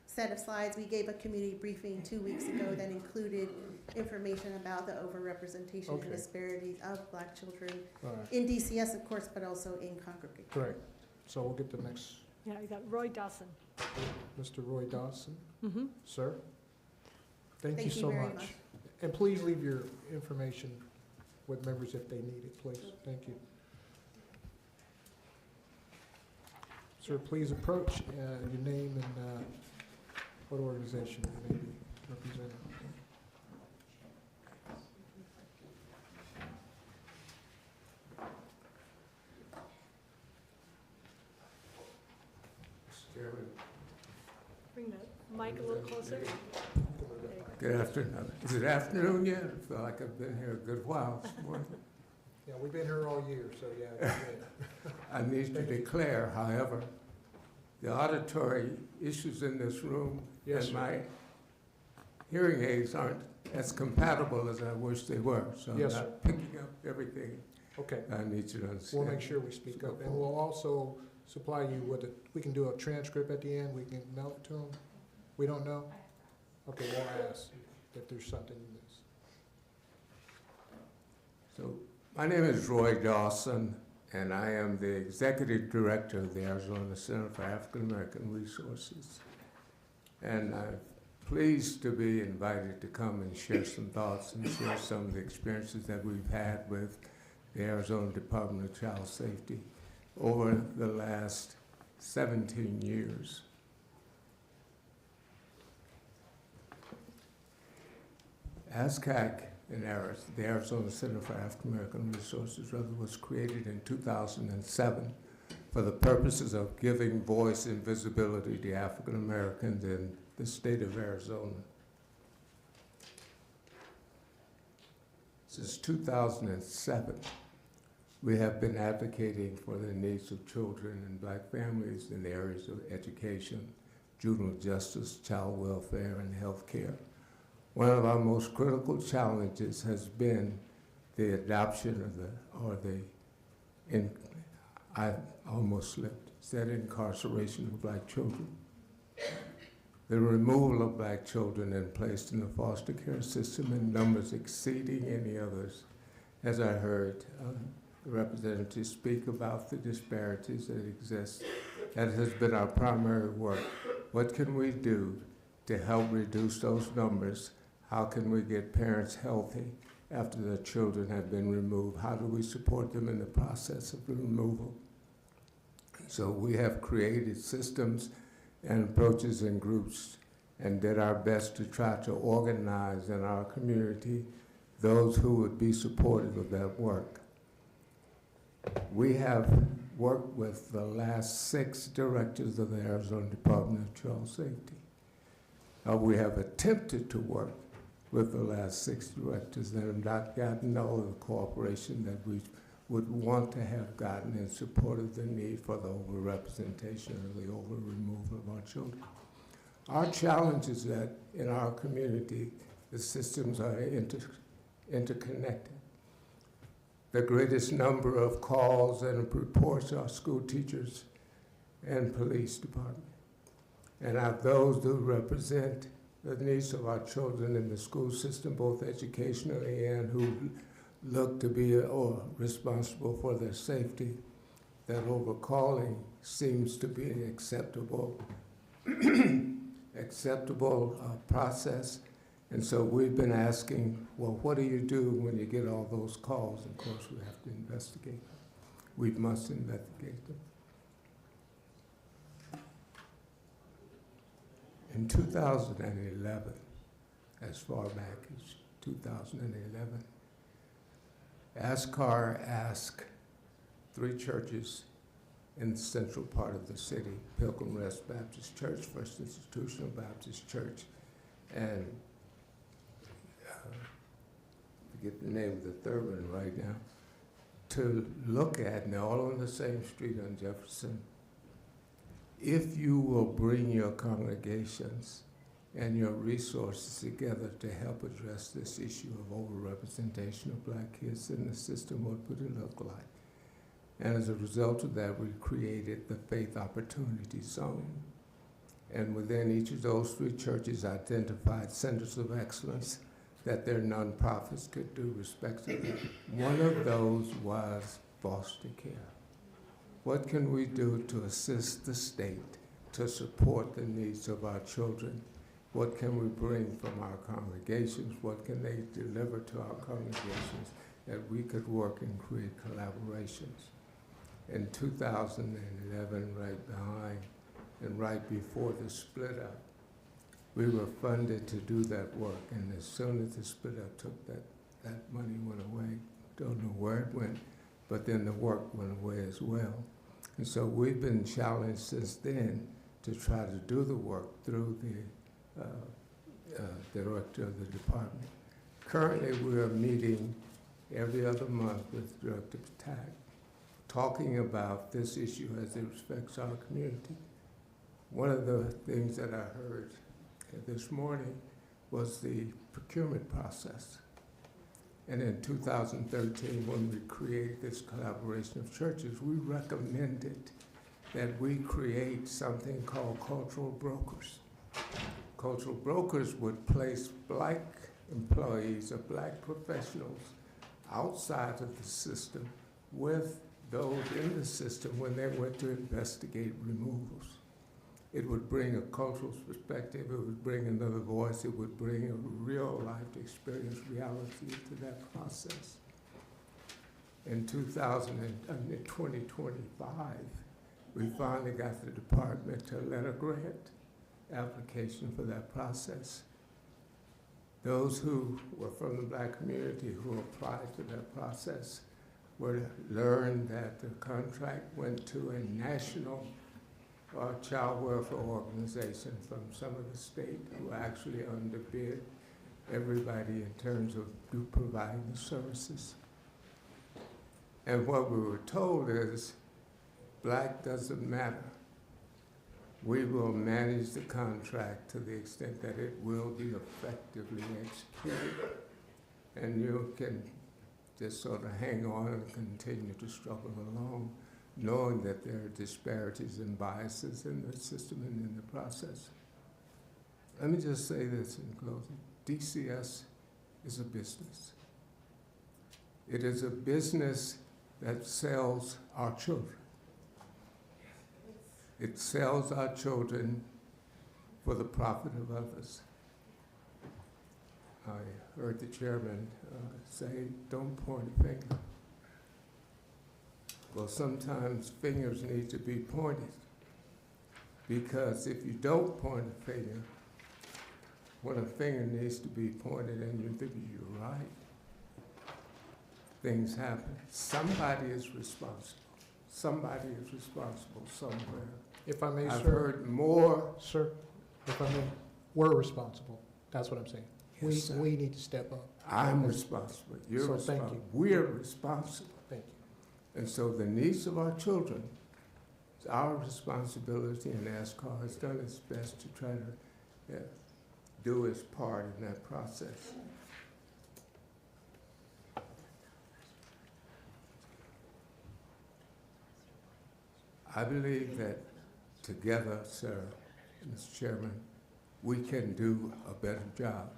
Speaker 10: set of slides. We gave a community briefing 2 weeks ago that included information about the overrepresentation
Speaker 1: Okay.
Speaker 10: and disparities of black children
Speaker 1: all right,
Speaker 10: in DCS, of course, but also in Congregate.
Speaker 1: correct. So we'll get the next,
Speaker 7: Yeah, you got Roy Dawson.
Speaker 1: Mr. Roy Dawson,
Speaker 7: Mm-hmm.
Speaker 1: sir. Thank you
Speaker 10: Thank you
Speaker 1: so
Speaker 10: very
Speaker 1: much.
Speaker 10: much.
Speaker 1: And please leave your information with members if they need it, please. Thank you. Sir, please approach, your name and what organization you may be representing.
Speaker 7: Bring the mic a little closer. There you go.
Speaker 11: Good afternoon. Is it afternoon yet? I feel like I've been here a good while this morning.
Speaker 1: Yeah, we've been here all year, so yeah. Good.
Speaker 11: I need to declare, however, the auditory issues in this room
Speaker 1: Yes,
Speaker 11: and
Speaker 1: sir.
Speaker 11: my hearing aids aren't as compatible as I wish they were. So I'm
Speaker 1: Yes,
Speaker 11: not picking up everything
Speaker 1: Okay,
Speaker 11: I need you to understand.
Speaker 1: we'll make sure we speak up, and we'll also supply you with we can do a transcript at the end, we can mail it to them. We don't know? Okay, we'll ask if there's something you miss.
Speaker 11: So my name is Roy Dawson, and I am the Executive Director of the Arizona Center for African American Resources. And I'm pleased to be invited to come and share some thoughts and share some of the experiences that we've had with the Arizona Department of Child Safety over the last 17 years. ASCAC in the Arizona Center for African American Resources was created in 2007 for the purposes of giving voice and visibility to African Americans in the state of Arizona. Since 2007, we have been advocating for the needs of children and Black families in the areas of education, juvenile justice, child welfare, and health care. One of our most critical challenges has been the adoption of I almost slipped, said incarceration of Black children. The removal of Black children and placed in the foster care system in numbers exceeding any others. As I heard the representative speak about the disparities that exist, that has been our primary work. What can we do to help reduce those numbers? How can we get parents healthy after their children have been removed? How do we support them in the process of the removal? So we have created systems and approaches and groups and did our best to try to organize in our community those who would be supportive of that work. We have worked with the last 6 directors of the Arizona Department of Child Safety. We have attempted to work with the last 6 directors that have not gotten all of the cooperation that we would want to have gotten in support of the need for the over-representation or the over-removal of our children. Our challenge is that in our community, the systems are interconnected. The greatest number of calls and reports are school teachers and police department. And of those who represent the needs of our children in the school system, both educationally and who look to be responsible for their safety, that overcalling seems to be an acceptable process. And so we've been asking, well, what do you do when you get all those calls? Of course, we have to investigate them. We must investigate them. In 2011, as far back as 2011, ASCAR asked 3 churches in the central part of the city, Pilgrim Rest Baptist Church, First Institutional Baptist Church, and forget the name of the third one right now, to look at, and they're all on the same street on Jefferson, if you will bring your congregations and your resources together to help address this issue of overrepresentation of Black kids in the system, what would it look like? And as a result of that, we created the Faith Opportunity Zone. And within each of those 3 churches identified centers of excellence that their nonprofits could do respectively. One of those was foster care. What can we do to assist the state to support the needs of our children? What can we bring from our congregations? What can they deliver to our congregations that we could work and create collaborations? In 2011, right behind and right before the split up, we were funded to do that work. And as soon as the split up took that money went away. Don't know where it went, but then the work went away as well. And so we've been challenged since then to try to do the work through the director of the department. Currently, we are meeting every other month with Director Ptak, talking about this issue as it respects our community. One of the things that I heard this morning was the procurement process. And in 2013, when we created this collaboration of churches, we recommended that we create something called cultural brokers. Cultural brokers would place Black employees or Black professionals outside of the system with those in the system when they went to investigate removals. It would bring a cultural perspective, it would bring another voice, it would bring a real life experience reality to that process. In 2025, we finally got the department to let a grant application for that process. Those who were from the Black community who applied to that process learned that the contract went to a national child welfare organization from some of the state who actually underbid everybody in terms of providing the services. And what we were told is, Black doesn't matter. We will manage the contract to the extent that it will be effectively executed. And you can just sort of hang on and continue to struggle along, knowing that there are disparities and biases in the system and in the process. Let me just say this in closing. DCS is a business. It is a business that sells our children. It sells our children for the profit of others. I heard the chairman say, don't point a finger. Well, sometimes fingers need to be pointed, because if you don't point a finger, when a finger needs to be pointed and you think you're right, things happen. Somebody is responsible. Somebody is responsible somewhere.
Speaker 1: If I may,
Speaker 11: I've
Speaker 1: sir.
Speaker 11: heard more.
Speaker 1: Sir, if I may, we're responsible. That's what I'm saying.
Speaker 11: Yes, sir.
Speaker 1: We need to step up.
Speaker 11: I'm responsible. You're
Speaker 1: So thank
Speaker 11: responsible.
Speaker 1: you.
Speaker 11: We're responsible.
Speaker 1: Thank you.
Speaker 11: And so the needs of our children, it's our responsibility, and NASCAR has done its best to try to do its part in that process. I believe that together, sir, Mr. Chairman, we can do a better job.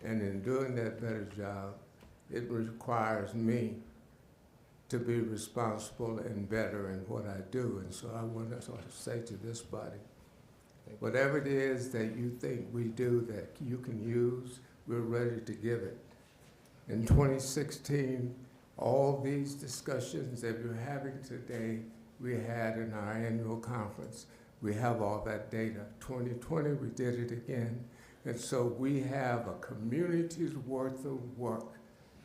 Speaker 11: And in doing that better job, it requires me to be responsible and better in what I do. And so I want to sort of say to this body, whatever it is that you think we do that you can use, we're ready to give it. In 2016, all these discussions that we're having today, we had in our annual conference. We have all that data. 2020, we did it again. And so we have a community's worth of work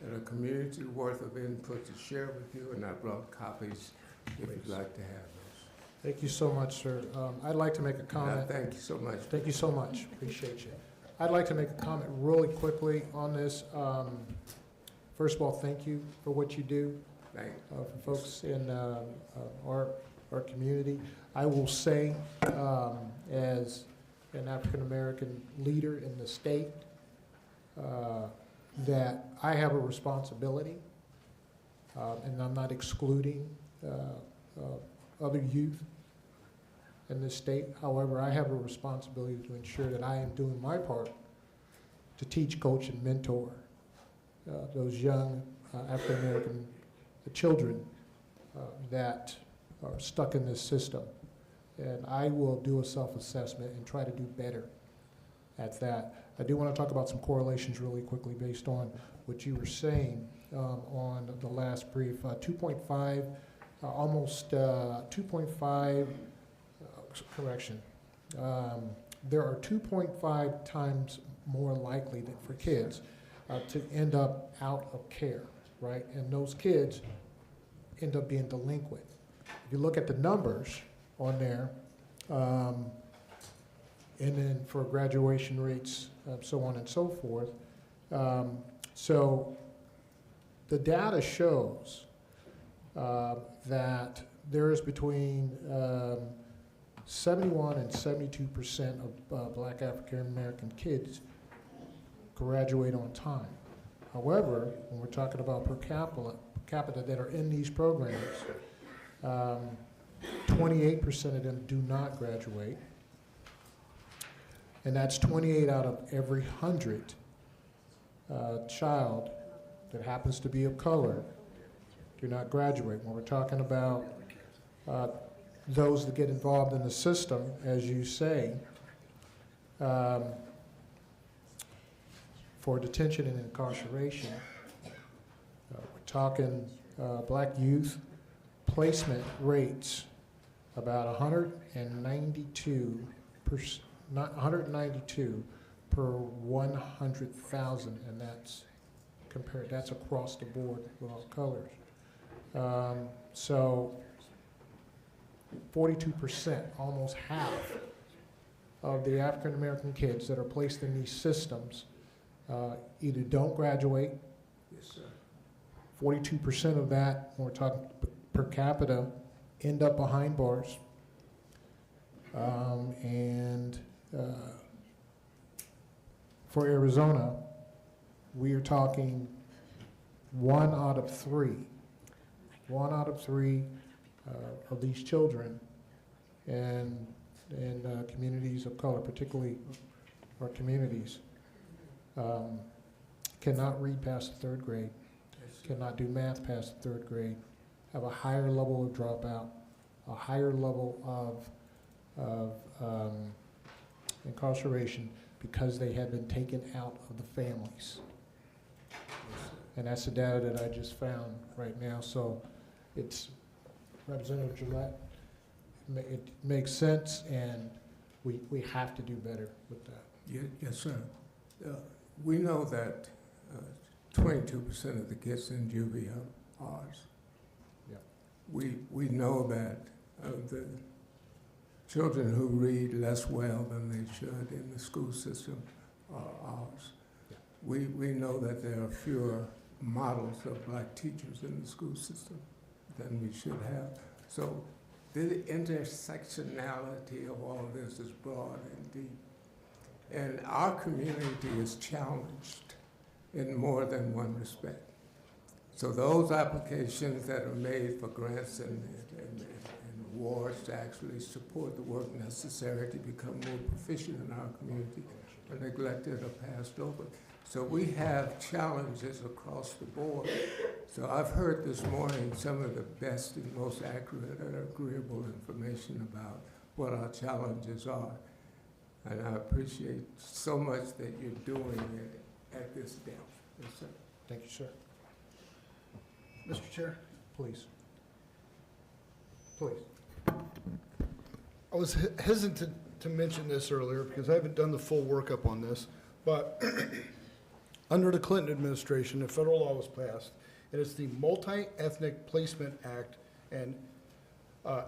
Speaker 11: and a community's worth of input to share with you, and I brought copies if you'd like to have those.
Speaker 1: Thank you so much, sir. I'd like to make a comment.
Speaker 11: Thank you so much.
Speaker 1: Thank you so much. Appreciate you. I'd like to make a comment really quickly on this. First of all, thank you for what you do for folks in our community. I will say, as an African-American leader in the state, that I have a responsibility, and I'm not excluding other youth in this state. However, I have a responsibility to ensure that I am doing my part to teach, coach, and mentor those young African-American children that are stuck in this system. And I will do a self-assessment and try to do better at that. I do want to talk about some correlations really quickly based on what you were saying on the last brief. 2.5, almost 2.5, correction. There are 2.5 times more likely than for kids to end up out of care, right? And those kids end up being delinquent. If you look at the numbers on there, And then for graduation rates, so on and so forth. So the data shows that there is between 71 and 72% of black African American kids graduate on time. However, when we're talking about per capita that are in these programs, 28% of them do not graduate. And that's 28 out of every 100 child that happens to be of color do not graduate. When we're talking about those that get involved in the system, as you say, for detention and incarceration, we're talking black youth placement rates about 192 per 100,000, and that's across the board with all colors. So 42%, almost half of the African American kids that are placed in these systems either don't graduate. Yes, sir. 42% of that, when we're talking per capita, end up behind bars. For Arizona, we are talking 1 out of 3. 1 out of 3 of these children in communities of color, particularly our communities, cannot read past the 3rd grade, cannot do math past the 3rd grade, have a higher level of dropout, a higher level of incarceration because they have been taken out of the families. And that's the data that I just found right now. So it's, Representative Gillette, it makes sense, and we have to do better with that.
Speaker 11: Yes, sir. We know that 22% of the kids in juvie are ours.
Speaker 1: Yeah.
Speaker 11: We know that the children who read less well than they should in the school system are ours.
Speaker 1: Yeah.
Speaker 11: We know that there are fewer models of black teachers in the school system than we should have. So the intersectionality of all this is broad and deep. And our community is challenged in more than one respect. So those applications that are made for grants and awards to actually support the work necessary to become more proficient in our community are neglected or passed over. So we have challenges across the board. So I've heard this morning some of the best and most accurate and agreeable information about what our challenges are. And I appreciate so much that you're doing it at this depth. Yes, sir.
Speaker 1: Thank you, sir.
Speaker 9: Mr. Chair?
Speaker 1: Please. Please.
Speaker 9: I was hesitant to mention this earlier because I haven't done the full workup on this, but under the Clinton administration, a federal law was passed, and it's the Multi-Ethnic Placement Act and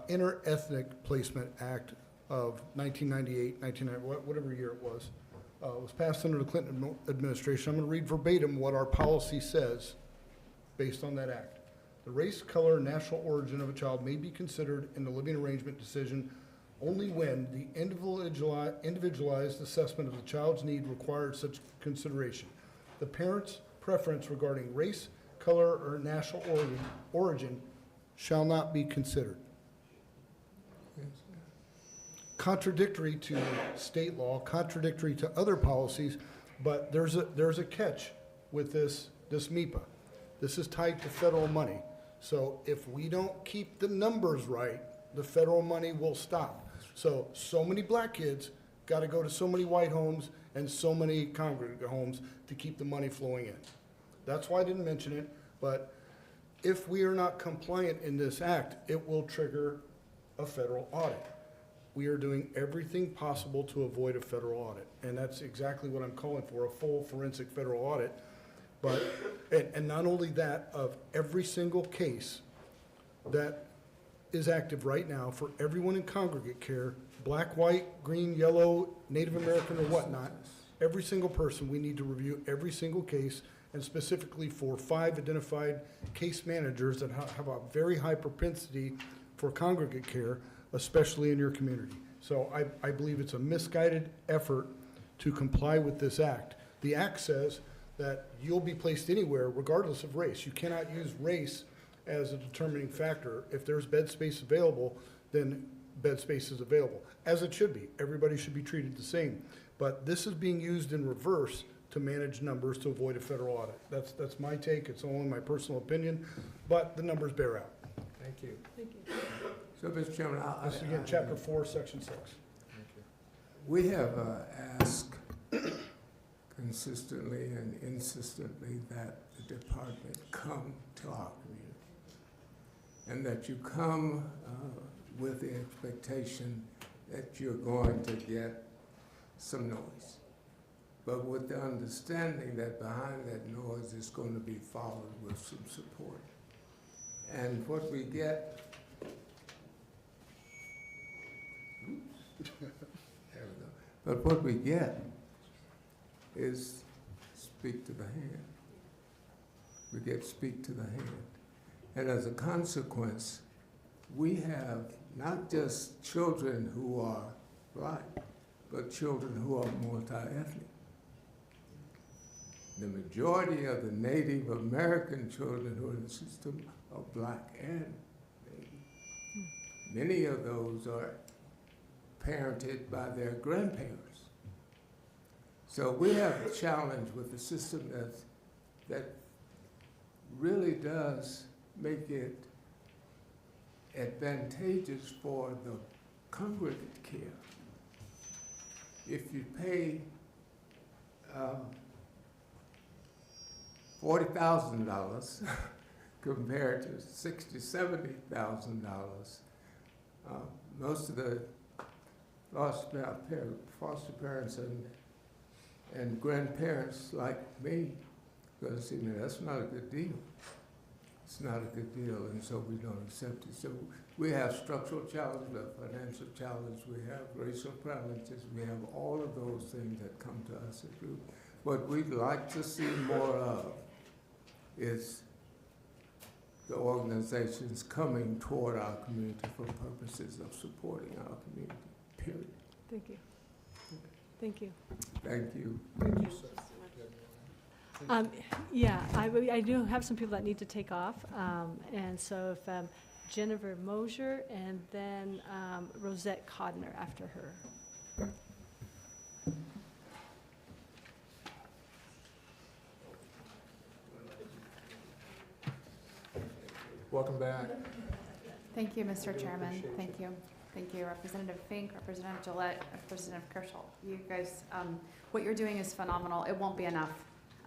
Speaker 9: Inter-Ethnic Placement Act of 1998, whatever year it was passed under the Clinton administration. I'm going to read verbatim what our policy says based on that act. The race, color, and national origin of a child may be considered in the living arrangement decision only when the individualized assessment of the child's need requires such consideration. The parent's preference regarding race, color, or national origin shall not be considered. Contradictory to state law, contradictory to other policies, but there's a catch with this MEPA. This is tied to federal money. So if we don't keep the numbers right, the federal money will stop. So many black kids got to go to so many white homes and so many congregate homes to keep the money flowing in. That's why I didn't mention it, but if we are not compliant in this act, it will trigger a federal audit. We are doing everything possible to avoid a federal audit, and that's exactly what I'm calling for, a full forensic federal audit. But, and not only that, of every single case that is active right now for everyone in congregate care, black, white, green, yellow, Native American, or whatnot, every single person, we need to review every single case, and specifically for 5 identified case managers that have a very high propensity for congregate care, especially in your community. So I believe it's a misguided effort to comply with this act. The act says that you'll be placed anywhere regardless of race. You cannot use race as a determining factor. If there's bed space available, then bed space is available, as it should be. Everybody should be treated the same. But this is being used in reverse to manage numbers to avoid a federal audit. That's my take. It's only my personal opinion, but the numbers bear out.
Speaker 1: Thank you.
Speaker 7: Thank you.
Speaker 11: So, Mr. Chairman,
Speaker 9: This is again, Chapter 4, Section 6.
Speaker 1: Thank you.
Speaker 11: we have asked consistently and insistently that the department come to our community, and that you come with the expectation that you're going to get some noise, but with the understanding that behind that noise is going to be followed with some support. And what we get, there we go. But what we get is speak to the hand. We get speak to the hand. And as a consequence, we have not just children who are black, but children who are multi-ethnic. The majority of the Native American children who are in the system are black and Native. Many of those are parented by their grandparents. So we have a challenge with the system that really does make it advantageous for the congregate care. If you pay $40,000 compared to $60,000, $70,000, most of the foster parents and grandparents like me, because that's not a good deal. It's not a good deal, and so we don't accept it. So we have structural challenge, we have financial challenge, we have racial preferences, we have all of those things that come to us as a group. What we'd like to see more of is the organizations coming toward our community for purposes of supporting our community, period.
Speaker 7: Thank you. Thank you.
Speaker 11: Thank you.
Speaker 1: Thank you, sir.
Speaker 7: Yeah, I do have some people that need to take off, and so if Jennifer Mosier and then Rosette Codner after her.
Speaker 1: Welcome back.
Speaker 5: Thank you, Mr.
Speaker 1: We
Speaker 5: Chairman.
Speaker 1: appreciate
Speaker 5: Thank you. Thank you, Representative Fink, Representative Gillette, Representative Kershaw. You guys, what you're doing is phenomenal. It won't be enough.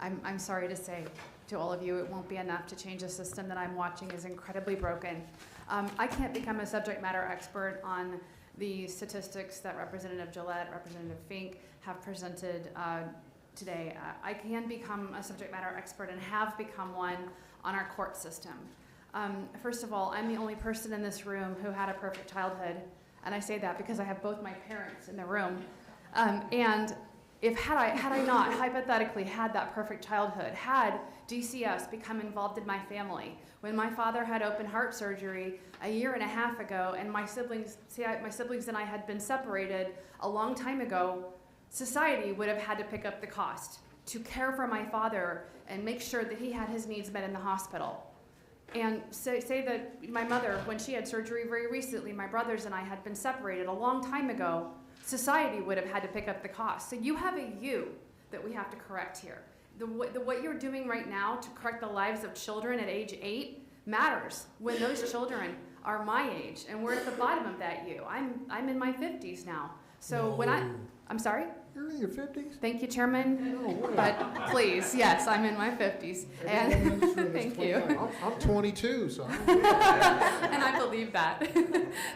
Speaker 5: I'm sorry to say to all of you, it won't be enough to change a system that I'm watching is incredibly broken. I can't become a subject matter expert on the statistics that Representative Gillette, Representative Fink have presented today. I can become a subject matter expert and have become one on our court system. First of all, I'm the only person in this room who had a perfect childhood, and I say that because I have both my parents in the room. And had I not hypothetically had that perfect childhood, had DCS become involved in my family, when my father had open heart surgery a year and a half ago, and my siblings and I had been separated a long time ago, society would have had to pick up the cost to care for my father and make sure that he had his needs met in the hospital. And say that my mother, when she had surgery very recently, my brothers and I had been separated a long time ago, society would have had to pick up the cost. So you have a you that we have to correct here. What you're doing right now to correct the lives of children at age 8 matters when those children are my age, and we're at the bottom of that you. I'm in my 50s now. So
Speaker 1: No.
Speaker 5: when I'm sorry?
Speaker 1: You're in your 50s?
Speaker 5: Thank you, Chairman.
Speaker 1: No way.
Speaker 5: But please, yes, I'm in my 50s. And
Speaker 1: Everyone in this room is
Speaker 5: thank
Speaker 1: 29.
Speaker 5: you.
Speaker 1: I'm 22, so I'm
Speaker 5: And I believe that.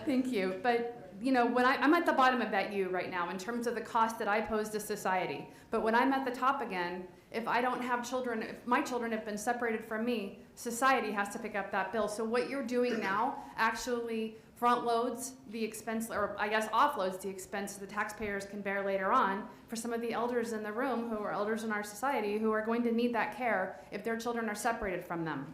Speaker 5: Thank you. But you know, when I'm at the bottom of that U right now in terms of the cost that I pose to society. But when I'm at the top again, if I don't have children, if my children have been separated from me, society has to pick up that bill. So what you're doing now actually
Speaker 12: front loads the expense, or I guess offloads the expense the taxpayers can bear later on for some of the elders in the room who are elders in our society who are going to need that care if their children are separated from them.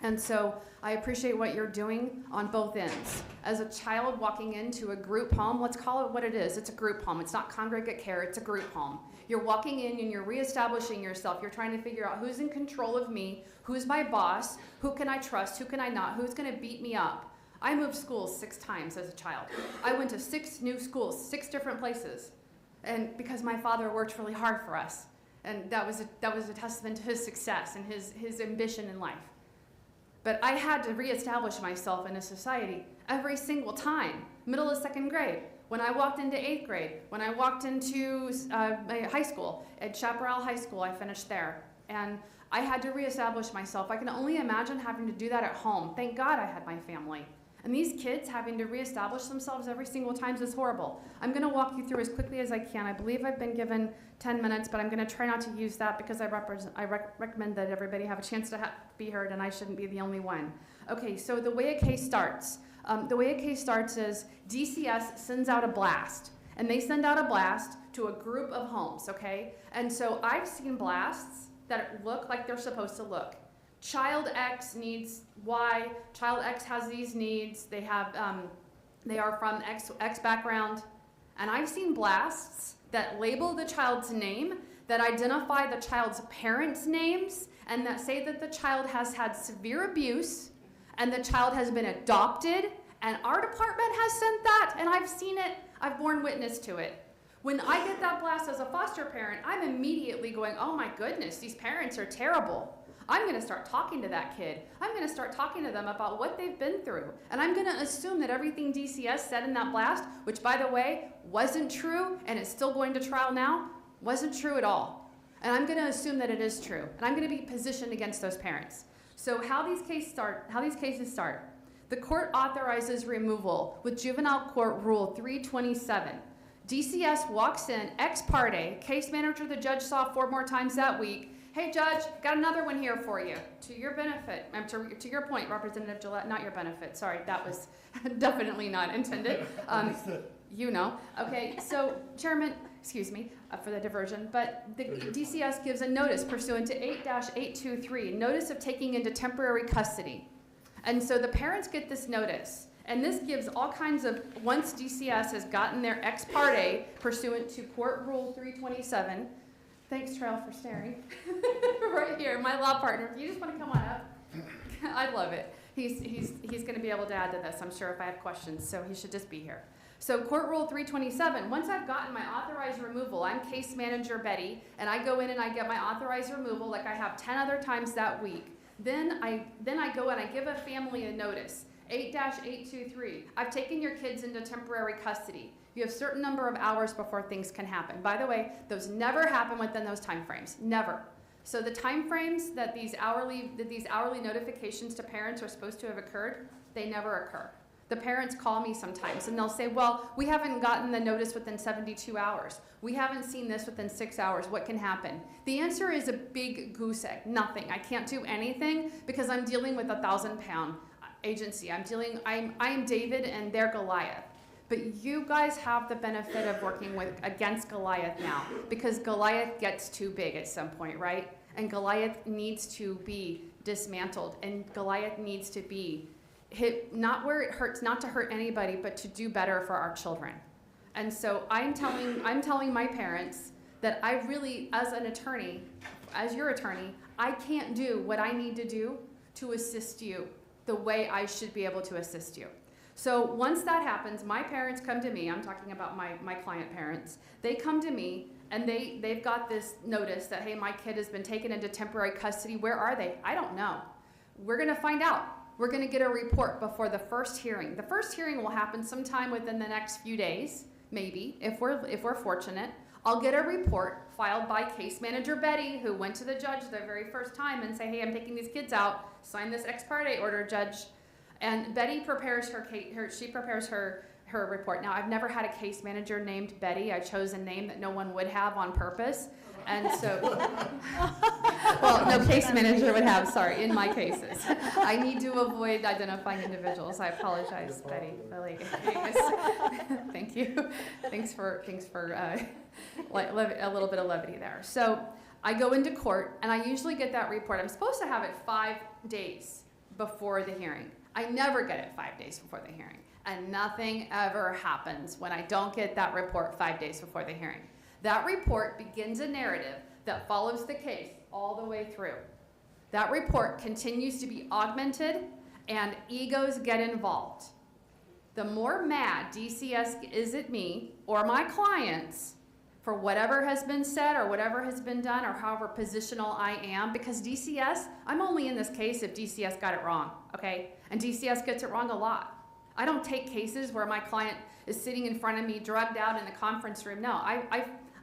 Speaker 12: And so I appreciate what you're doing on both ends. As a child walking into a group home, let's call it what it is. It's a group home. It's not congregate care. It's a group home. You're walking in and you're reestablishing yourself. You're trying to figure out who's in control of me, who's my boss, who can I trust, who can I not, who's going to beat me up. I moved schools 6 times as a child. I went to 6 new schools, 6 different places, and because my father worked really hard for us. And that was a testament to his success and his ambition in life. But I had to reestablish myself in a society every single time. Middle of 2nd grade, when I walked into 8th grade, when I walked into high school, at Chaparral High School, I finished there. And I had to reestablish myself. I can only imagine having to do that at home. Thank God I had my family. And these kids having to reestablish themselves every single time is horrible. I'm going to walk you through as quickly as I can. I believe I've been given 10 minutes, but I'm going to try not to use that because I recommend that everybody have a chance to be heard, and I shouldn't be the only one. Okay, so the way a case starts. Is DCS sends out a blast, and they send out a blast to a group of homes, okay? And so I've seen blasts that look like they're supposed to look. Child X needs Y, child X has these needs, they are from X background, and I've seen blasts that label the child's name, that identify the child's parents' names, and that say that the child has had severe abuse, and the child has been adopted, and our department has sent that, and I've seen it, I've borne witness to it. When I get that blast as a foster parent, I'm immediately going, oh my goodness, these parents are terrible. I'm going to start talking to that kid. I'm going to start talking to them about what they've been through. And I'm going to assume that everything DCS said in that blast, which by the way, wasn't true, and is still going to trial now, wasn't true at all. And I'm going to assume that it is true. And I'm going to be positioned against those parents. So how these cases start. The court authorizes removal with Juvenile Court Rule 327. DCS walks in, ex parte, case manager the judge saw 4 more times that week. Hey, Judge, got another one here for you. To your benefit, to your point, Representative Gillette, not your benefit. Sorry, that was definitely not intended. You know. Okay, so, Chairman, excuse me for the diversion, but the DCS gives a notice pursuant to 8-823, notice of taking into temporary custody. And so the parents get this notice. And this gives all kinds of, once DCS has gotten their ex parte pursuant to Court Rule 327, thanks, Trail, for staring. Right here, my law partner. If you just want to come on up, I'd love it. He's going to be able to add to this, I'm sure, if I have questions, so he should just be here. So Court Rule 327, once I've gotten my authorized removal, I'm case manager Betty, and I go in and I get my authorized removal like I have 10 other times that week. Then I go and I give a family a notice, 8-823. I've taken your kids into temporary custody. You have a certain number of hours before things can happen. By the way, those never happen within those time frames, never. So the time frames that these hourly notifications to parents are supposed to have occurred, they never occur. The parents call me sometimes and they'll say, well, we haven't gotten the notice within 72 hours. We haven't seen this within 6 hours. What can happen? The answer is a big goose egg, nothing. I can't do anything because I'm dealing with a 1,000-pound agency. I am David and they're Goliath. But you guys have the benefit of working against Goliath now because Goliath gets too big at some point, right? And Goliath needs to be dismantled and Goliath needs to be hit, not where it hurts, not to hurt anybody, but to do better for our children. And so I'm telling my parents that I really, as an attorney, as your attorney, I can't do what I need to do to assist you the way I should be able to assist you. So once that happens, my parents come to me, I'm talking about my client parents, they come to me and they've got this notice that, hey, my kid has been taken into temporary custody. Where are they? I don't know. We're gonna find out. We're gonna get a report before the first hearing. The first hearing will happen sometime within the next few days, maybe, if we're fortunate. I'll get a report filed by case manager Betty, who went to the judge the very first time and say, hey, I'm taking these kids out, sign this ex parte order, judge. And Betty prepares her her report. Now, I've never had a case manager named Betty. I chose a name that no one would have on purpose. And so, well, no case manager would have, sorry, in my cases. I need to avoid identifying individuals. I apologize, Betty. Thank you. Thanks for a little bit of levity there. So I go into court, and I usually get that report. I'm supposed to have it 5 days before the hearing. I never get it 5 days before the hearing. And nothing ever happens when I don't get that report 5 days before the hearing. That report begins a narrative that follows the case all the way through. That report continues to be augmented, and egos get involved. The more mad DCS is at me or my clients for whatever has been said or whatever has been done or however positional I am, because DCS, I'm only in this case if DCS got it wrong, okay? And DCS gets it wrong a lot. I don't take cases where my client is sitting in front of me drugged out in the conference room. No,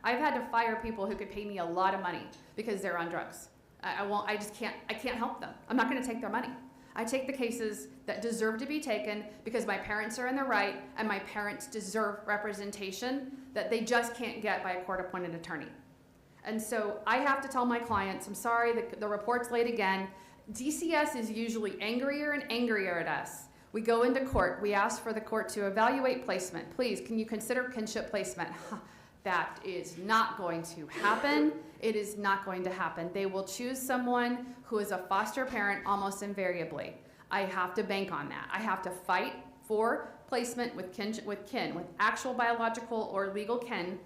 Speaker 12: I've had to fire people who could pay me a lot of money because they're on drugs. I can't help them. I'm not gonna take their money. I take the cases that deserve to be taken because my parents are in the right and my parents deserve representation that they just can't get by a court-appointed attorney. And so I have to tell my clients, I'm sorry, the report's late again. DCS is usually angrier and angrier at us. We go into court, we ask for the court to evaluate placement. Please, can you consider kinship placement? That is not going to happen. It is not going to happen. They will choose someone who is a foster parent almost invariably. I have to bank on that. I have to fight for placement with kin, with actual biological or legal kin,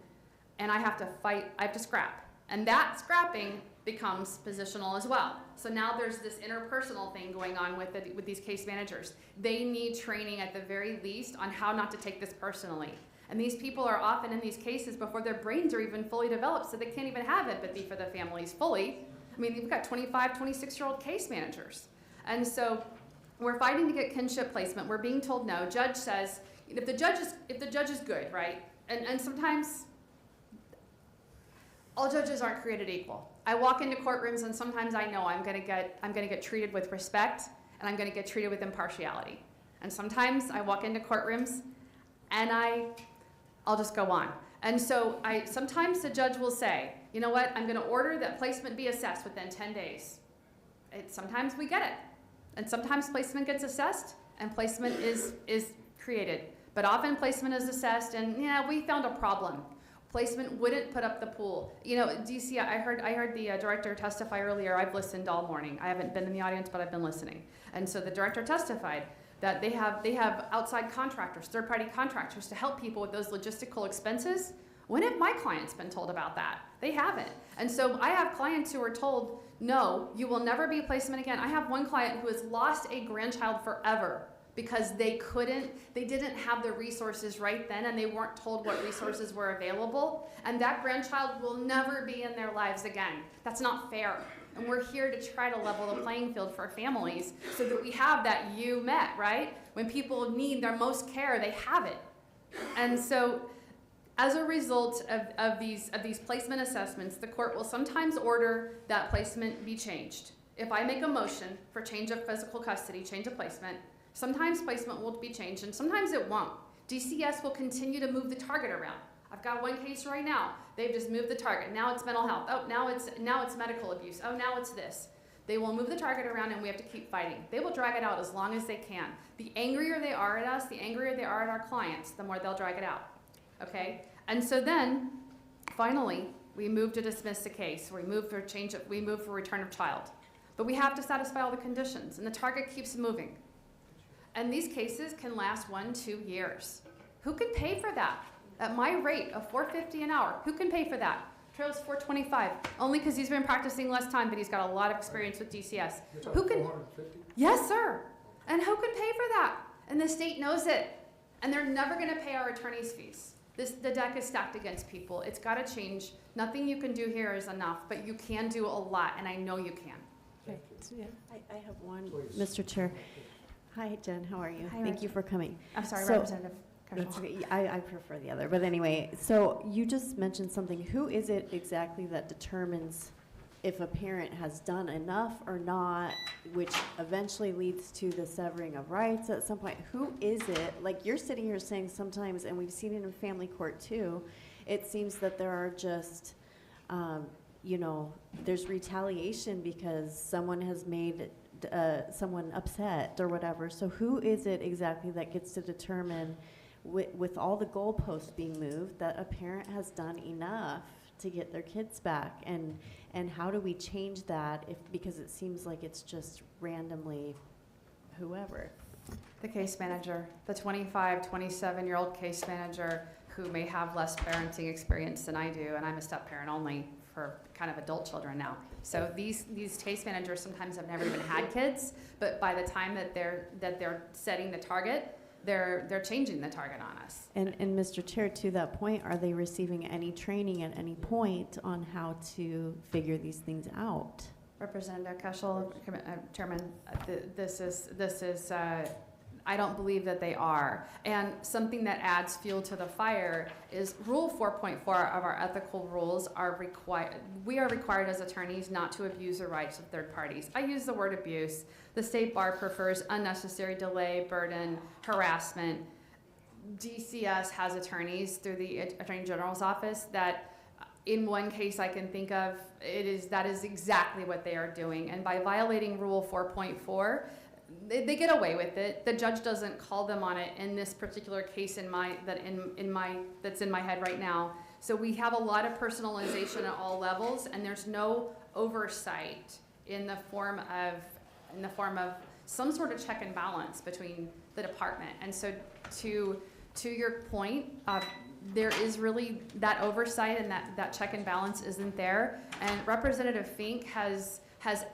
Speaker 12: and I have to scrap. And that scrapping becomes positional as well. So now there's this interpersonal thing going on with these case managers. They need training at the very least on how not to take this personally. And these people are often in these cases before their brains are even fully developed, so they can't even have empathy for the families fully. I mean, we've got 25, 26-year-old case managers. And so we're fighting to get kinship placement. We're being told no. Judge says, if the judge is good, right? And sometimes all judges aren't created equal. I walk into courtrooms and sometimes I know I'm gonna get treated with respect and I'm gonna get treated with impartiality. And sometimes I walk into courtrooms and I'll just go on. And so sometimes the judge will say, you know what, I'm gonna order that placement be assessed within 10 days. Sometimes we get it. And sometimes placement gets assessed and placement is created. But often placement is assessed and yeah, we found a problem. Placement wouldn't put up the pool. You know, DC, I heard the director testify earlier. I've listened all morning. I haven't been in the audience, but I've been listening. And so the director testified that they have outside contractors, third-party contractors to help people with those logistical expenses. When have my clients been told about that? They haven't. And so I have clients who are told, no, you will never be a placement again. I have one client who has lost a grandchild forever because they didn't have the resources right then and they weren't told what resources were available. And that grandchild will never be in their lives again. That's not fair. And we're here to try to level the playing field for families so that we have that you met, right? When people need their most care, they have it. And so as a result of these placement assessments, the court will sometimes order that placement be changed. If I make a motion for change of physical custody, change of placement, sometimes placement will be changed and sometimes it won't. DCS will continue to move the target around. I've got one case right now. They've just moved the target. Now it's mental health. Oh, now it's medical abuse. Oh, now it's this. They will move the target around and we have to keep fighting. They will drag it out as long as they can. The angrier they are at us, the angrier they are at our clients, the more they'll drag it out. Okay? And so then, finally, we move to dismiss the case. We move for return of child. But we have to satisfy all the conditions and the target keeps moving. And these cases can last 1-2 years. Who can pay for that? At my rate of $4.50 an hour, who can pay for that? Trail's $4.25, only because he's been practicing less time, but he's got a lot of experience with DCS. Who can? $450? Yes, sir. And who can pay for that? And the state knows it. And they're never going to pay our attorney's fees. The deck is stacked against people. It's got to change. Nothing you can do here is enough, but you can do a lot, and I know you can.
Speaker 3: Okay. Yeah.
Speaker 6: I have one,
Speaker 1: Please.
Speaker 6: Mr. Chair. Hi, Jen, how are you?
Speaker 12: Hi,
Speaker 6: Thank you for coming.
Speaker 12: I'm sorry,
Speaker 6: So-
Speaker 12: Representative.
Speaker 6: That's okay. I prefer the other, but anyway, so you just mentioned something. Who is it exactly that determines if a parent has done enough or not, which eventually leads to the severing of rights at some point. Who is it? Like, you're sitting here saying sometimes, and we've seen it in family court too, it seems that there are just, you know, there's retaliation because someone has made someone upset or whatever. So who is it exactly that gets to determine, with all the goalposts being moved, that a parent has done enough to get their kids back? And how do we change that because it seems like it's just randomly whoever?
Speaker 12: The case manager, the 25, 27-year-old case manager who may have less parenting experience than I do, and I'm a step parent only for kind of adult children now. So these case managers sometimes have never even had kids, but by the time that they're setting the target, they're changing the target on us.
Speaker 6: And Mr. Chair, to that point, are they receiving any training at any point on how to figure these things out?
Speaker 12: Representative Keschel, Chairman, this is I don't believe that they are. And something that adds fuel to the fire is Rule 4.4 of our ethical rules are required. We are required as attorneys not to abuse the rights of third parties. I use the word abuse. The state bar prefers unnecessary delay, burden, harassment. DCS has attorneys through the Attorney General's office that, in one case I can think of, that is exactly what they are doing. And by violating Rule 4.4, they get away with it. The judge doesn't call them on it in this particular case that's in my head right now. So we have a lot of personalization at all levels, and there's no oversight in the form of some sort of check and balance between the department. And so to your point, there is really that oversight, and that check and balance isn't there. And Representative Fink has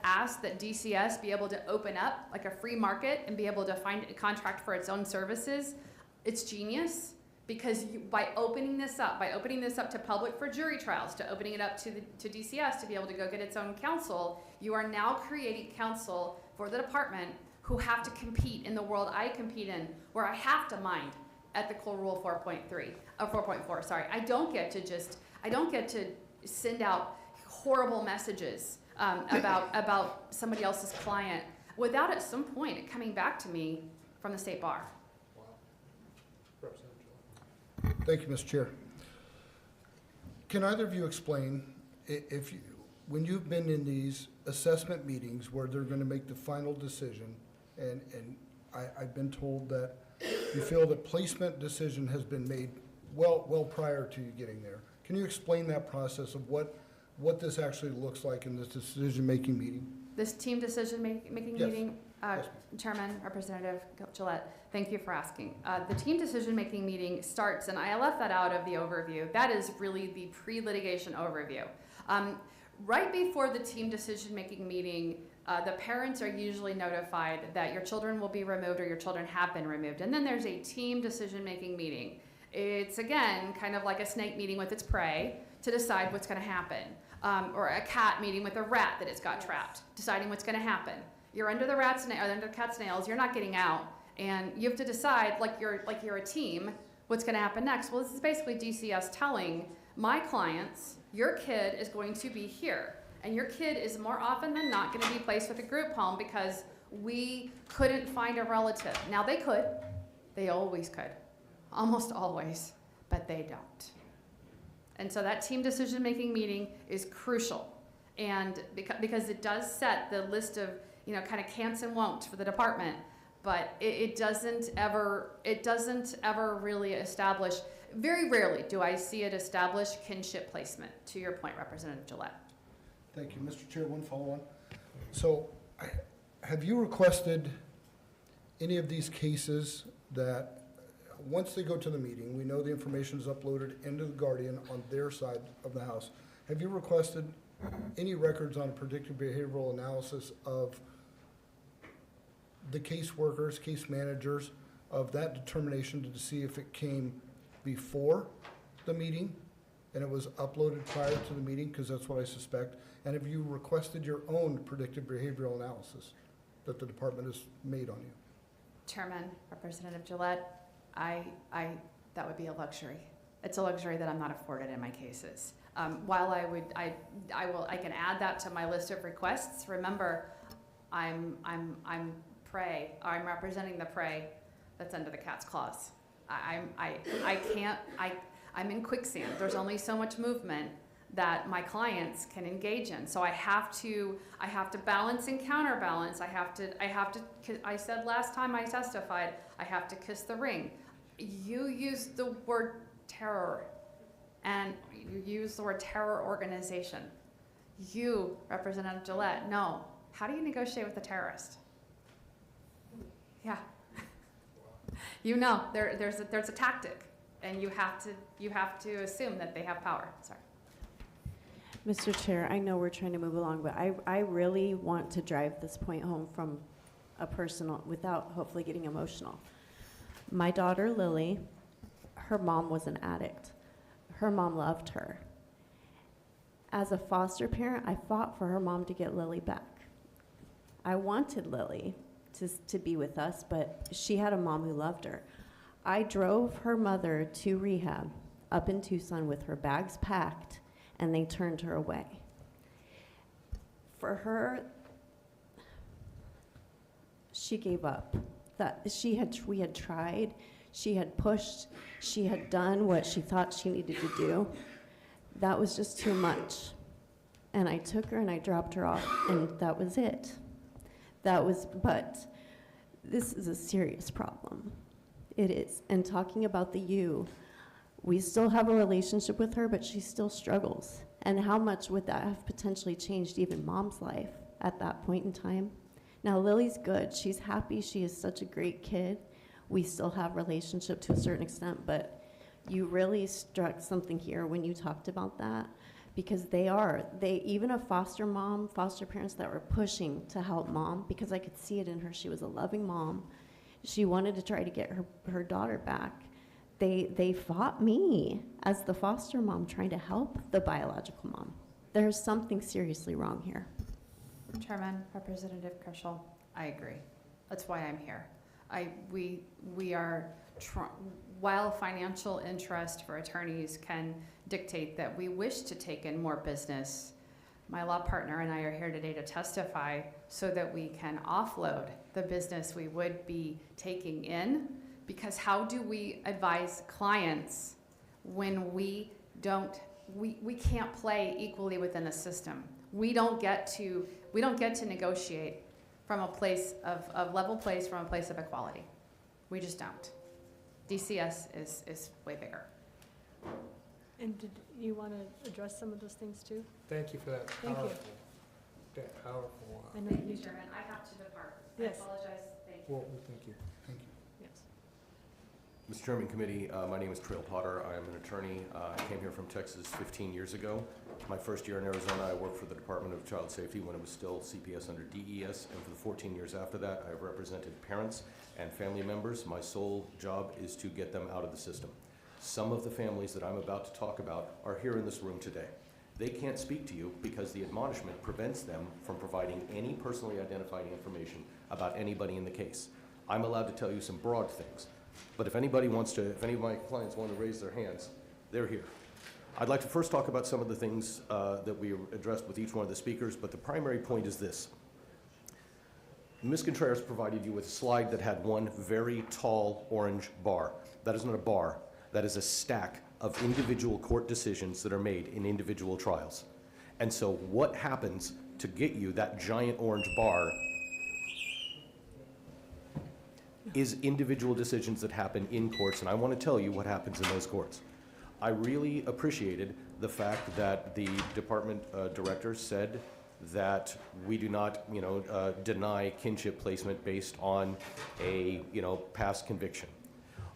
Speaker 12: asked that DCS be able to open up like a free market and be able to find a contract for its own services. It's genius, because by opening this up to public for jury trials, to opening it up to DCS to be able to go get its own counsel, you are now creating counsel for the department who have to compete in the world I compete in, where I have to mind ethical rule 4.4. Sorry, I don't get to send out horrible messages about somebody else's client without at some point it coming back to me from the state bar.
Speaker 1: Wow. Representative Gillette.
Speaker 9: Thank you, Mr. Chair. Can either of you explain when you've been in these assessment meetings where they're going to make the final decision, and I've been told that you feel that placement decision has been made well prior to you getting there. Can you explain that process of what this actually looks like in this decision-making meeting?
Speaker 12: This team decision-making
Speaker 9: Yes.
Speaker 12: meeting,
Speaker 9: Yes.
Speaker 12: Chairman, Representative Gillette, thank you for asking. The team decision-making meeting starts, and I left that out of the overview. That is really the pre-litigation overview. Right before the team decision-making meeting, the parents are usually notified that your children will be removed or your children have been removed. And then there's a team decision-making meeting. It's, again, kind of like a snake meeting with its prey to decide what's going to happen. Or a cat meeting with a rat that it's got trapped, deciding what's going to happen. You're under the under the cat's nails. You're not getting out, and you have to decide, like you're a team, what's going to happen next. Well, this is basically DCS telling my clients, your kid is going to be here, and your kid is more often than not going to be placed with a group home because we couldn't find a relative. Now they could, they always could, almost always, but they don't. And so that team decision-making meeting is crucial, and because it does set the list of, kind of can'ts and won'ts for the department, but it doesn't ever really establish. Very rarely do I see it establish kinship placement. To your point, Representative Gillette.
Speaker 9: Thank you, Mr. Chair. One follow-on. So, have you requested any of these cases that, once they go to the meeting, we know the information is uploaded into the Guardian on their side of the house. Have you requested any records on predictive behavioral analysis of the caseworkers, case managers, of that determination to see if it came before the meeting and it was uploaded prior to the meeting, because that's what I suspect? And have you requested your own predictive behavioral analysis that the department has made on you?
Speaker 12: Chairman, Representative Gillette, that would be a luxury. It's a luxury that I'm not afforded in my cases. While I can add that to my list of requests. Remember, I'm prey. I'm representing the prey that's under the cat's claws. I'm in quicksand. There's only so much movement that my clients can engage in. So I have to balance and counterbalance. I said last time I testified, I have to kiss the ring. You used the word terror, and you used the word terror organization. You, Representative Gillette, no. How do you negotiate with a terrorist? Yeah. You know, there's a tactic, and you have to assume that they have power. Sorry.
Speaker 6: Mr. Chair, I know we're trying to move along, but I really want to drive this point home from a personal, without hopefully getting emotional. My daughter, Lily, her mom was an addict. Her mom loved her. As a foster parent, I fought for her mom to get Lily back. I wanted Lily to be with us, but she had a mom who loved her. I drove her mother to rehab up in Tucson with her bags packed, and they turned her away. For her, she gave up. We had tried, she had pushed, she had done what she thought she needed to do. That was just too much. And I took her and I dropped her off, and that was it. But this is a serious problem. It is. And talking about the you, we still have a relationship with her, but she still struggles. And how much would that have potentially changed even mom's life at that point in time? Now, Lily's good. She's happy. She is such a great kid. We still have relationship to a certain extent, but you really struck something here when you talked about that, because even a foster mom, foster parents that were pushing to help mom, because I could see it in her. She was a loving mom. She wanted to try to get her daughter back. They fought me as the foster mom trying to help the biological mom. There's something seriously wrong here.
Speaker 12: Chairman, Representative Kerschel, I agree. That's why I'm here. We are, while financial interest for attorneys can dictate that we wish to take in more business, my law partner and I are here today to testify so that we can offload the business we would be taking in, because how do we advise clients when we can't play equally within the system? We don't get to negotiate from a place of level place, from a place of equality. We just don't. DCS is way bigger.
Speaker 7: And did you want to address some of those things too?
Speaker 1: Thank you for that
Speaker 7: Thank you.
Speaker 1: powerful.
Speaker 7: I know you.
Speaker 12: Chairman, I have to depart.
Speaker 7: Yes.
Speaker 12: I apologize. Thank you.
Speaker 1: Well, thank you. Thank you.
Speaker 7: Yes.
Speaker 13: Mr. Chairman, Committee, my name is Trail Potter. I am an attorney. I came here from Texas 15 years ago. My first year in Arizona, I worked for the Department of Child Safety when it was still CPS under DES, and for the 14 years after that, I've represented parents and family members. My sole job is to get them out of the system. Some of the families that I'm about to talk about are here in this room today. They can't speak to you because the admonishment prevents them from providing any personally identifying information about anybody in the case. I'm allowed to tell you some broad things, but if any of my clients want to raise their hands, they're here. I'd like to first talk about some of the things that we addressed with each one of the speakers, but the primary point is this. Ms. Contreras provided you with a slide that had one very tall orange bar. That is not a bar. That is a stack of individual court decisions that are made in individual trials. And so what happens to get you that giant orange bar is individual decisions that happen in courts, and I want to tell you what happens in those courts. I really appreciated the fact that the department director said that we do not, deny kinship placement based on a, past conviction.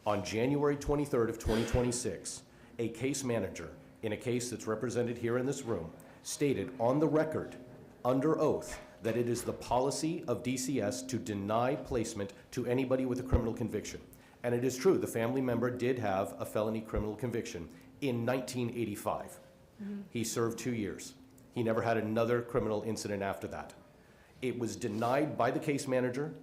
Speaker 13: On January 23rd of 2026, a case manager in a case that's represented here in this room stated on the record, under oath, that it is the policy of DCS to deny placement to anybody with a criminal conviction. And it is true, the family member did have a felony criminal conviction in 1985. Mm-hmm. He served 2 years. He never had another criminal incident after that. It was denied by the case manager,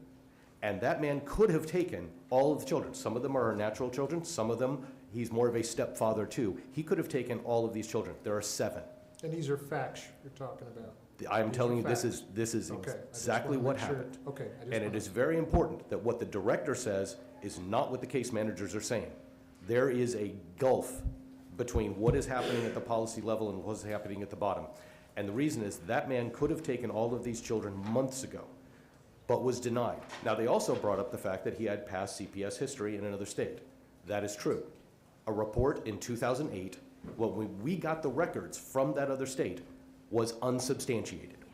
Speaker 13: and that man could have taken all of the children. Some of them are natural children, some of them he's more of a stepfather too. He could have taken all of these children. There are 7.
Speaker 1: And these are facts you're talking about?
Speaker 13: I'm
Speaker 1: These
Speaker 13: telling
Speaker 1: are
Speaker 13: you,
Speaker 1: facts.
Speaker 13: this is
Speaker 1: Okay, I just
Speaker 13: exactly
Speaker 1: wanna
Speaker 13: what
Speaker 1: make sure-
Speaker 13: happened.
Speaker 1: Okay. I just
Speaker 13: And it
Speaker 1: wanna-
Speaker 13: is very important that what the director says is not what the case managers are saying. There is a gulf between what is happening at the policy level and what's happening at the bottom. And the reason is that man could have taken all of these children months ago, but was denied. Now, they also brought up the fact that he had past CPS history in another state. That is true. A report in 2008, when we got the records from that other state, was unsubstantiated.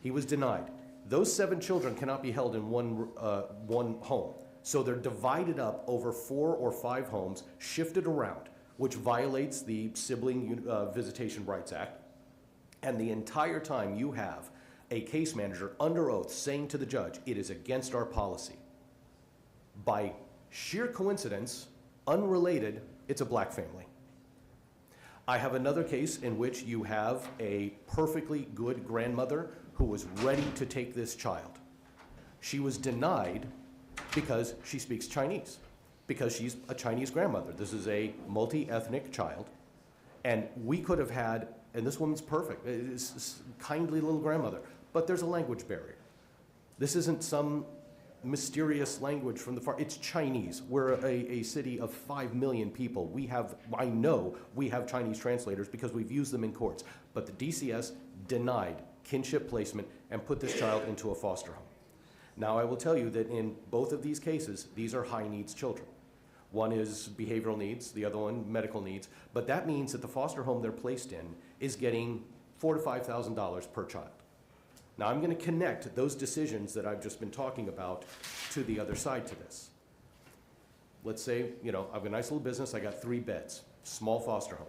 Speaker 13: He was denied. Those 7 children cannot be held in one home. So they're divided up over 4 or 5 homes, shifted around, which violates the Sibling Visitation Rights Act. And the entire time you have a case manager under oath saying to the judge, it is against our policy. By sheer coincidence, unrelated, it's a black family. I have another case in which you have a perfectly good grandmother who was ready to take this child. She was denied because she speaks Chinese, because she's a Chinese grandmother. This is a multi-ethnic child, and we could have had, and this woman's perfect, it's a kindly little grandmother, but there's a language barrier. This isn't some mysterious language from the far, it's Chinese. We're a city of 5 million people. I know we have Chinese translators because we've used them in courts, but the DCS denied kinship placement and put this child into a foster home. Now, I will tell you that in both of these cases, these are high needs children. One is behavioral needs, the other one medical needs, but that means that the foster home they're placed in is getting $4,000 to $5,000 per child. Now, I'm going to connect those decisions that I've just been talking about to the other side to this. Let's say, I have a nice little business, I got 3 beds, small foster home.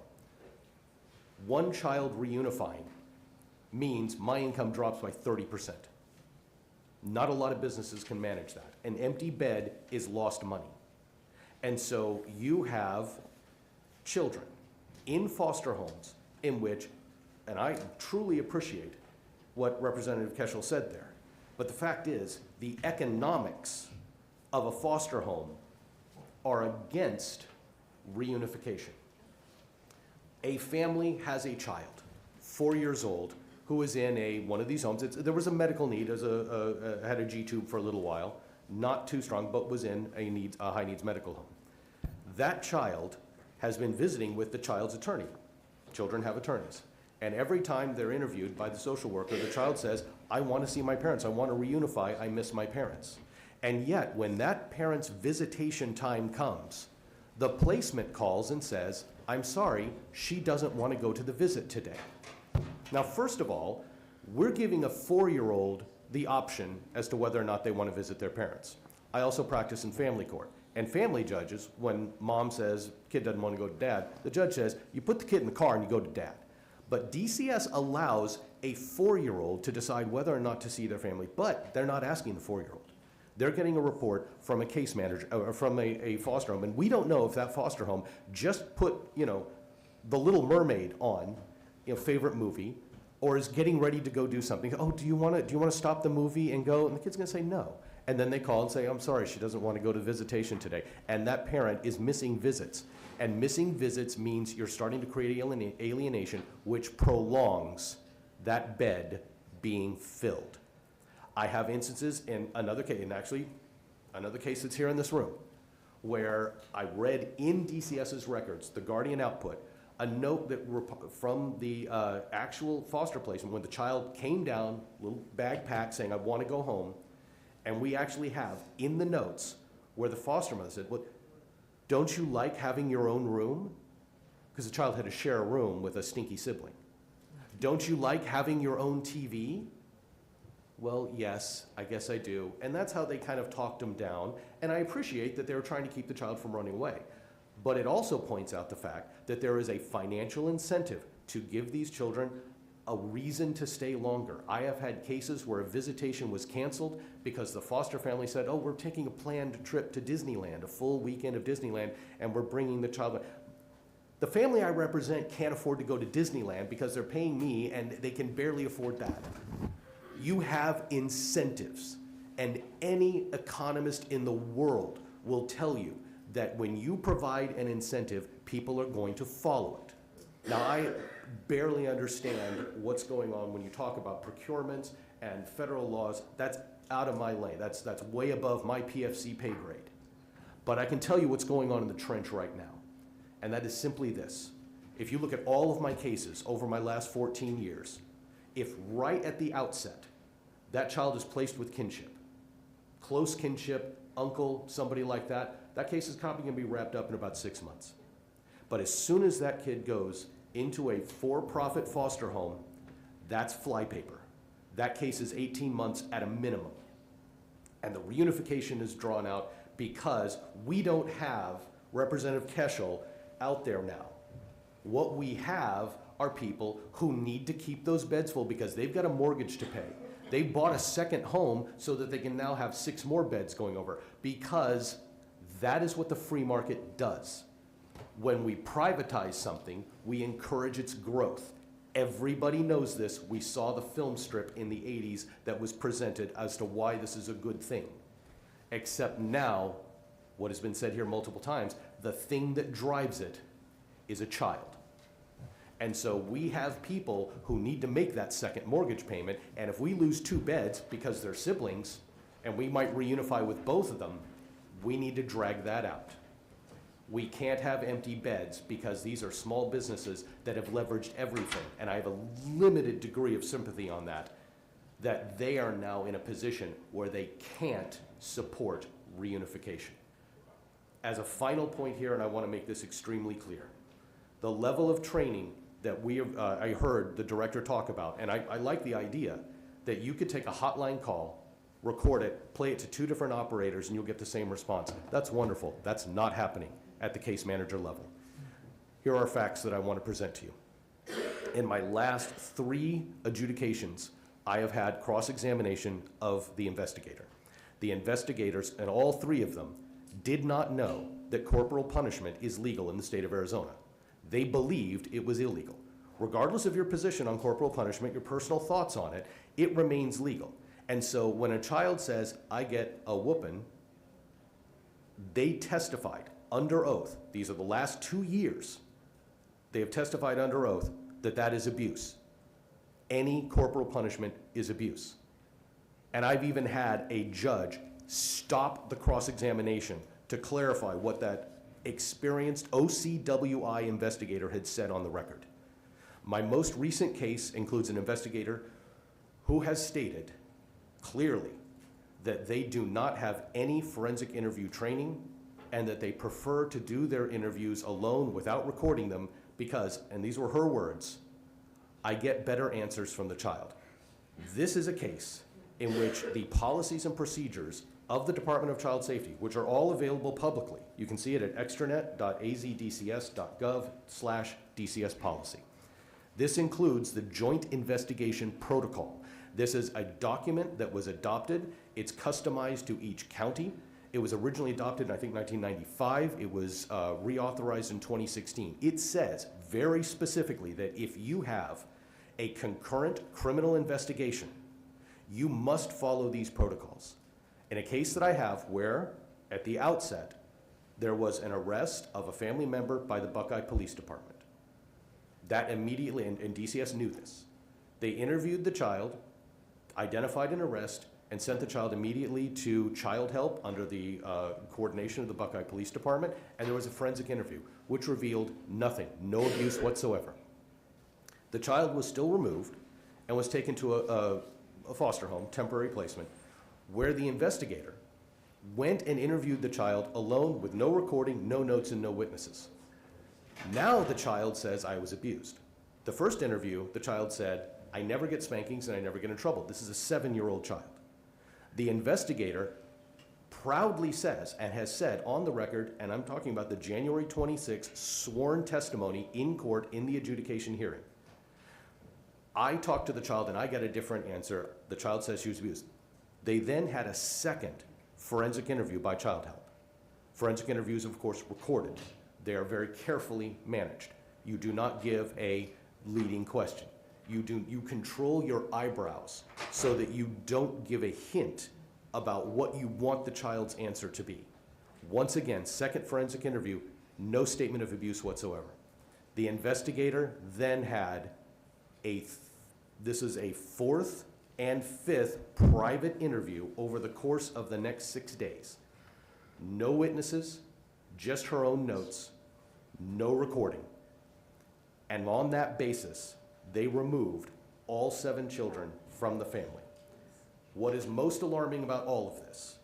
Speaker 13: One child reunifying means my income drops by 30%. Not a lot of businesses can manage that. An empty bed is lost money. And so you have children in foster homes in which, and I truly appreciate what Representative Keschel said there, but the fact is the economics of a foster home are against reunification. A family has a child, 4 years old, who is in one of these homes. There was a medical need, had a G-tube for a little while, not too strong, but was in a high needs medical home. That child has been visiting with the child's attorney. Children have attorneys. And every time they're interviewed by the social worker, the child says, I want to see my parents, I want to reunify, I miss my parents. And yet, when that parent's visitation time comes, the placement calls and says, I'm sorry, she doesn't want to go to the visit today. Now, first of all, we're giving a 4-year-old the option as to whether or not they want to visit their parents. I also practice in family court. And family judges, when mom says, kid doesn't want to go to dad, the judge says, you put the kid in the car and you go to dad. But DCS allows a 4-year-old to decide whether or not to see their family, but they're not asking the 4-year-old. They're getting a report from a case manager, or from a foster home, and we don't know if that foster home just put, The Little Mermaid on, favorite movie, or is getting ready to go do something. Oh, do you want to stop the movie and go? And the kid's going to say no. And then they call and say, I'm sorry, she doesn't want to go to visitation today. And that parent is missing visits. And missing visits means you're starting to create alienation, which prolongs that bed being filled. I have instances in another case, and actually another case that's here in this room, where I read in DCS's records, the guardian output, a note that from the actual foster placement when the child came down, little bag packed, saying, I want to go home. And we actually have in the notes where the foster mother said, well, don't you like having your own room? Because the child had to share a room with a stinky sibling. Don't you like having your own TV? Well, yes, I guess I do. And that's how they kind of talked him down. And I appreciate that they were trying to keep the child from running away. But it also points out the fact that there is a financial incentive to give these children a reason to stay longer. I have had cases where a visitation was canceled because the foster family said, oh, we're taking a planned trip to Disneyland, a full weekend of Disneyland, and we're bringing the child. The family I represent can't afford to go to Disneyland because they're paying me and they can barely afford that. You have incentives, and any economist in the world will tell you that when you provide an incentive, people are going to follow it. Now, I barely understand what's going on when you talk about procurements and federal laws. That's out of my lane. That's way above my PFC pay grade. But I can tell you what's going on in the trench right now, and that is simply this. If you look at all of my cases over my last 14 years, if right at the outset that child is placed with kinship, close kinship, uncle, somebody like that, that case is probably going to be wrapped up in about 6 months. But as soon as that kid goes into a for-profit foster home, that's flypaper. That case is 18 months at a minimum. And the reunification is drawn out because we don't have Representative Keschel out there now. What we have are people who need to keep those beds full because they've got a mortgage to pay. They bought a second home so that they can now have 6 more beds going over, because that is what the free market does. When we privatize something, we encourage its growth. Everybody knows this. We saw the film strip in the 80s that was presented as to why this is a good thing. Except now, what has been said here multiple times, the thing that drives it is a child. And so we have people who need to make that second mortgage payment, and if we lose 2 beds because they're siblings, and we might reunify with both of them, we need to drag that out. We can't have empty beds because these are small businesses that have leveraged everything, and I have a limited degree of sympathy on that, that they are now in a position where they can't support reunification. As a final point here, and I want to make this extremely clear, the level of training that I heard the director talk about, and I like the idea that you could take a hotline call, record it, play it to 2 different operators, and you'll get the same response. That's wonderful. That's not happening at the case manager level. Here are facts that I want to present to you. In my last 3 adjudications, I have had cross-examination of the investigator. The investigators, and all 3 of them, did not know that corporal punishment is legal in the state of Arizona. They believed it was illegal. Regardless of your position on corporal punishment, your personal thoughts on it, it remains legal. And so when a child says, I get a whooping, they testified under oath, these are the last 2 years, they have testified under oath that that is abuse. Any corporal punishment is abuse. And I've even had a judge stop the cross-examination to clarify what that experienced OCWI investigator had said on the record. My most recent case includes an investigator who has stated clearly that they do not have any forensic interview training and that they prefer to do their interviews alone without recording them because, and these were her words, I get better answers from the child. This is a case in which the policies and procedures of the Department of Child Safety, which are all available publicly. You can see it at extranet.azdcs.gov/DCS policy. This includes the Joint Investigation Protocol. This is a document that was adopted. It's customized to each county. It was originally adopted in, I think, 1995. It was reauthorized in 2016. It says very specifically that if you have a concurrent criminal investigation, you must follow these protocols. In a case that I have where, at the outset, there was an arrest of a family member by the Buckeye Police Department. That immediately, and DCS knew this, they interviewed the child, identified an arrest, and sent the child immediately to Child Help under the coordination of the Buckeye Police Department, and there was a forensic interview, which revealed nothing, no abuse whatsoever. The child was still removed and was taken to a foster home, temporary placement, where the investigator went and interviewed the child alone with no recording, no notes, and no witnesses. Now the child says, I was abused. The first interview, the child said, I never get spankings and I never get in trouble. This is a 7-year-old child. The investigator proudly says, and has said on the record, and I'm talking about the January 26th sworn testimony in court in the adjudication hearing. I talked to the child and I got a different answer. The child says she was abused. They then had a second forensic interview by Child Help. Forensic interviews, of course, recorded. They are very carefully managed. You do not give a leading question. You control your eyebrows so that you don't give a hint about what you want the child's answer to be. Once again, second forensic interview, no statement of abuse whatsoever. The investigator then had this is a fourth and fifth private interview over the course of the next 6 days. No witnesses, just her own notes, no recording. And on that basis, they removed all 7 children from the family. What is most alarming about all of this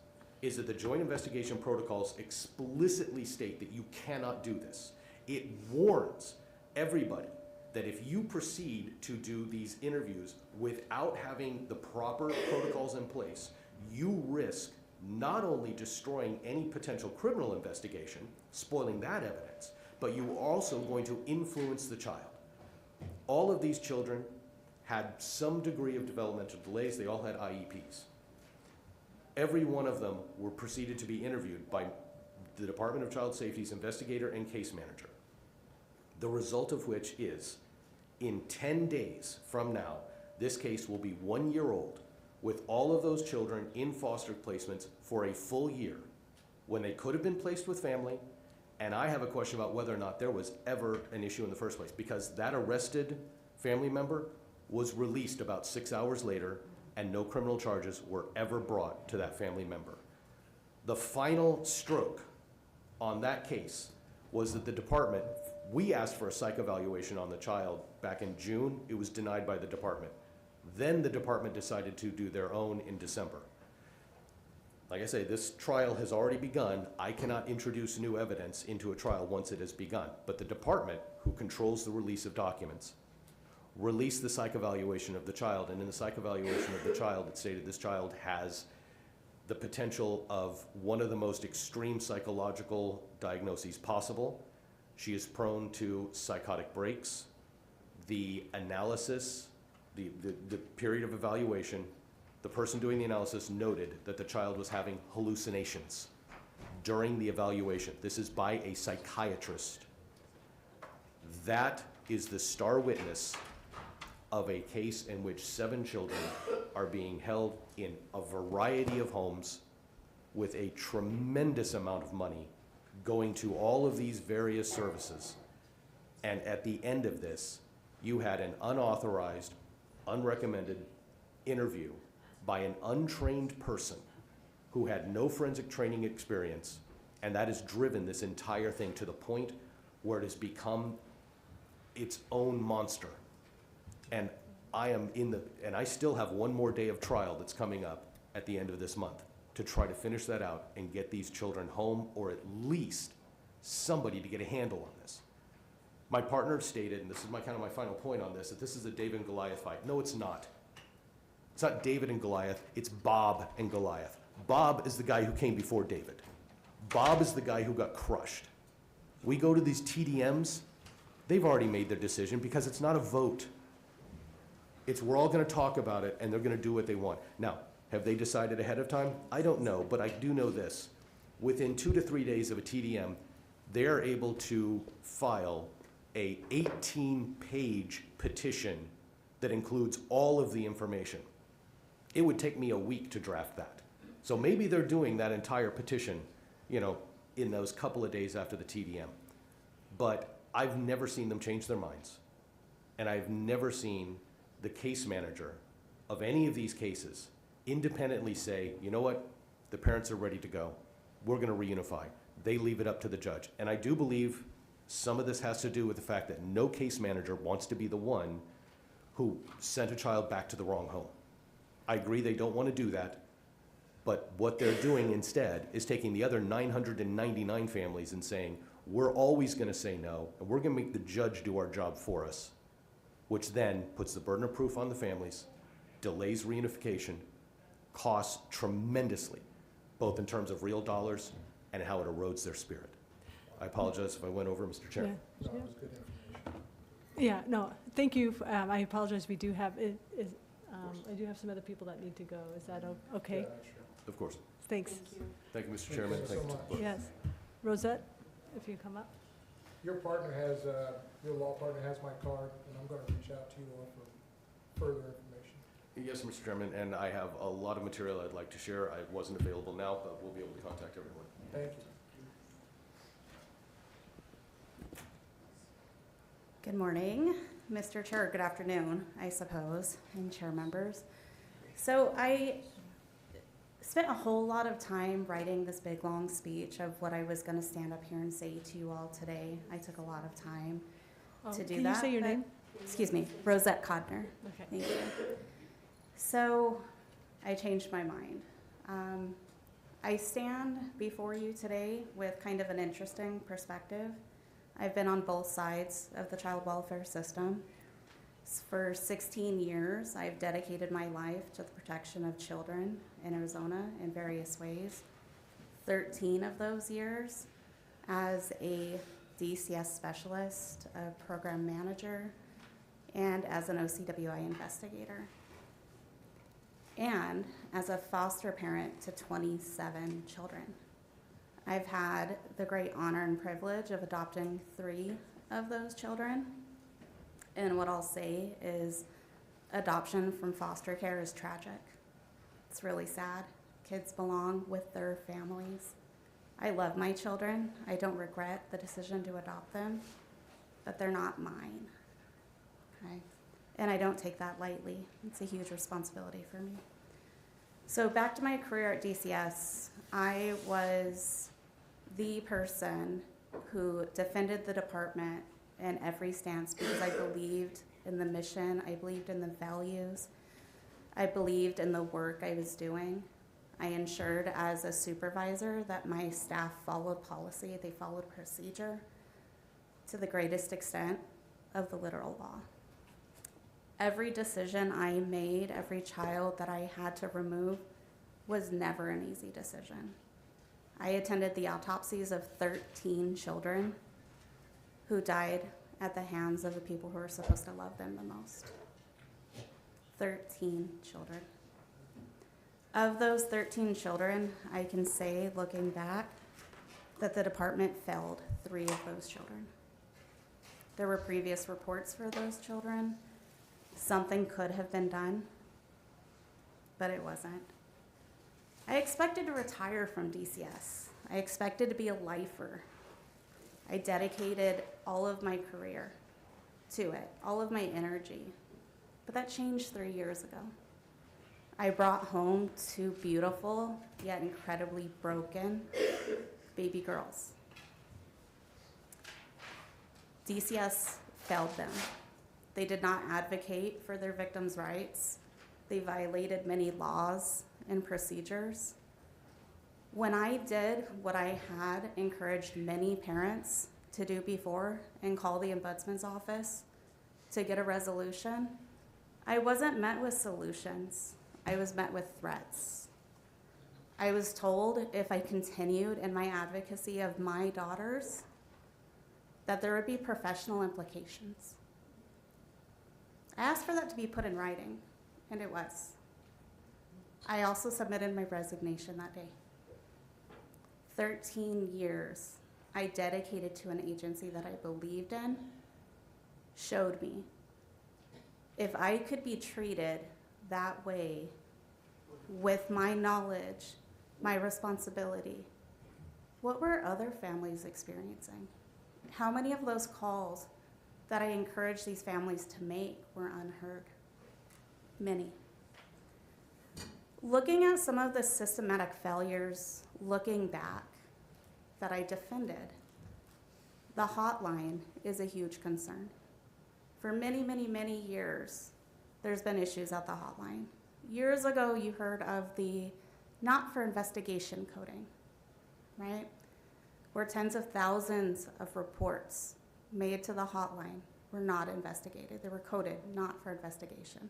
Speaker 13: is that the joint investigation protocols explicitly state that you cannot do this. It warns everybody that if you proceed to do these interviews without having the proper protocols in place, you risk not only destroying any potential criminal investigation, spoiling that evidence, but you are also going to influence the child. All of these children had some degree of developmental delays. They all had IEPs. Every one of them were proceeded to be interviewed by the Department of Child Safety's investigator and case manager. The result of which is, in 10 days from now, this case will be 1 year old with all of those children in foster placements for a full year when they could have been placed with family. And I have a question about whether or not there was ever an issue in the first place, because that arrested family member was released about 6 hours later and no criminal charges were ever brought to that family member. The final stroke on that case was that the department, we asked for a psych evaluation on the child back in June. It was denied by the department. Then the department decided to do their own in December. Like I say, this trial has already begun. I cannot introduce new evidence into a trial once it has begun. But the department, who controls the release of documents, released the psych evaluation of the child. And in the psych evaluation of the child, it stated this child has the potential of one of the most extreme psychological diagnoses possible. She is prone to psychotic breaks. The analysis, the period of evaluation, the person doing the analysis noted that the child was having hallucinations during the evaluation. This is by a psychiatrist. That is the star witness of a case in which 7 children are being held in a variety of homes with a tremendous amount of money going to all of these various services. And at the end of this, you had an unauthorized, unrecommended interview by an untrained person who had no forensic training experience, and that has driven this entire thing to the point where it has become its own monster. And I still have 1 more day of trial that's coming up at the end of this month to try to finish that out and get these children home, or at least somebody to get a handle on this. My partner stated, and this is my final point on this, that this is a David and Goliath fight. No, it's not. It's not David and Goliath, it's Bob and Goliath. Bob is the guy who came before David. Bob is the guy who got crushed. We go to these TDMs, they've already made their decision because it's not a vote. It's we're all gonna talk about it and they're gonna do what they want. Now, have they decided ahead of time? I don't know, but I do know this. Within 2 to 3 days of a TDM, they're able to file a 18-page petition that includes all of the information. It would take me a week to draft that. So maybe they're doing that entire petition, in those couple of days after the TDM. But I've never seen them change their minds. And I've never seen the case manager of any of these cases independently say, you know what, the parents are ready to go. We're gonna reunify. They leave it up to the judge. And I do believe some of this has to do with the fact that no case manager wants to be the one who sent a child back to the wrong home. I agree they don't want to do that, but what they're doing instead is taking the other 999 families and saying, we're always going to say no, and we're going to make the judge do our job for us, which then puts the burden of proof on the families, delays reunification, costs tremendously, both in terms of real dollars and how it erodes their spirit. I apologize if I went over, Mr. Chair.
Speaker 7: Yeah.
Speaker 1: No, it was good information.
Speaker 7: Yeah, no, thank you. I apologize, we do have, I do have some other people that need to go. Is that okay?
Speaker 1: Yeah, sure.
Speaker 13: Of course.
Speaker 7: Thanks.
Speaker 13: Thank you, Mr.
Speaker 1: Thank
Speaker 13: Chairman.
Speaker 1: you so
Speaker 13: Thank you to
Speaker 1: much.
Speaker 13: the board.
Speaker 7: Yes. Rosette, if you come up.
Speaker 1: Your partner has, your law partner has my card, and I'm gonna reach out to you all for further information.
Speaker 13: Yes, Mr. Chairman, and I have a lot of material I'd like to share. I wasn't available now, but we'll be able to contact everyone.
Speaker 1: Thank you.
Speaker 5: Good morning, Mr. Chair. Good afternoon, I suppose, and chair members. So I spent a whole lot of time writing this big, long speech of what I was going to stand up here and say to you all today. I took a lot of time to do
Speaker 7: Can
Speaker 5: that.
Speaker 7: you say your
Speaker 5: but-
Speaker 7: name?
Speaker 5: Excuse me, Rosette Codner.
Speaker 7: Okay.
Speaker 5: Thank you. So I changed my mind. I stand before you today with kind of an interesting perspective. I've been on both sides of the child welfare system. For 16 years, I've dedicated my life to the protection of children in Arizona in various ways. 13 of those years as a DCS specialist, a program manager, and as an OCWI investigator, and as a foster parent to 27 children. I've had the great honor and privilege of adopting 3 of those children. And what I'll say is adoption from foster care is tragic. It's really sad. Kids belong with their families. I love my children. I don't regret the decision to adopt them, but they're not mine. Okay? And I don't take that lightly. It's a huge responsibility for me. So back to my career at DCS, I was the person who defended the department in every stance because I believed in the mission, I believed in the values, I believed in the work I was doing. I ensured as a supervisor that my staff followed policy, they followed procedure to the greatest extent of the literal law. Every decision I made, every child that I had to remove was never an easy decision. I attended the autopsies of 13 children who died at the hands of the people who were supposed to love them the most. 13 children. Of those 13 children, I can say, looking back, that the department failed 3 of those children. There were previous reports for those children. Something could have been done, but it wasn't. I expected to retire from DCS. I expected to be a lifer. I dedicated all of my career to it, all of my energy, but that changed 3 years ago. I brought home 2 beautiful, yet incredibly broken baby girls. DCS failed them. They did not advocate for their victims' rights. They violated many laws and procedures. When I did what I had encouraged many parents to do before and call the ombudsman's office to get a resolution, I wasn't met with solutions. I was met with threats. I was told if I continued in my advocacy of my daughters, that there would be professional implications. I asked for that to be put in writing, and it was. I also submitted my resignation that day. 13 years I dedicated to an agency that I believed in showed me if I could be treated that way with my knowledge, my responsibility, what were other families experiencing? How many of those calls that I encouraged these families to make were unheard? Many. Looking at some of the systematic failures, looking back, that I defended, the hotline is a huge concern. For many, many, many years, there's been issues at the hotline. Years ago, you heard of the not for investigation coding, right? Where tens of thousands of reports made to the hotline were not investigated. They were coded not for investigation.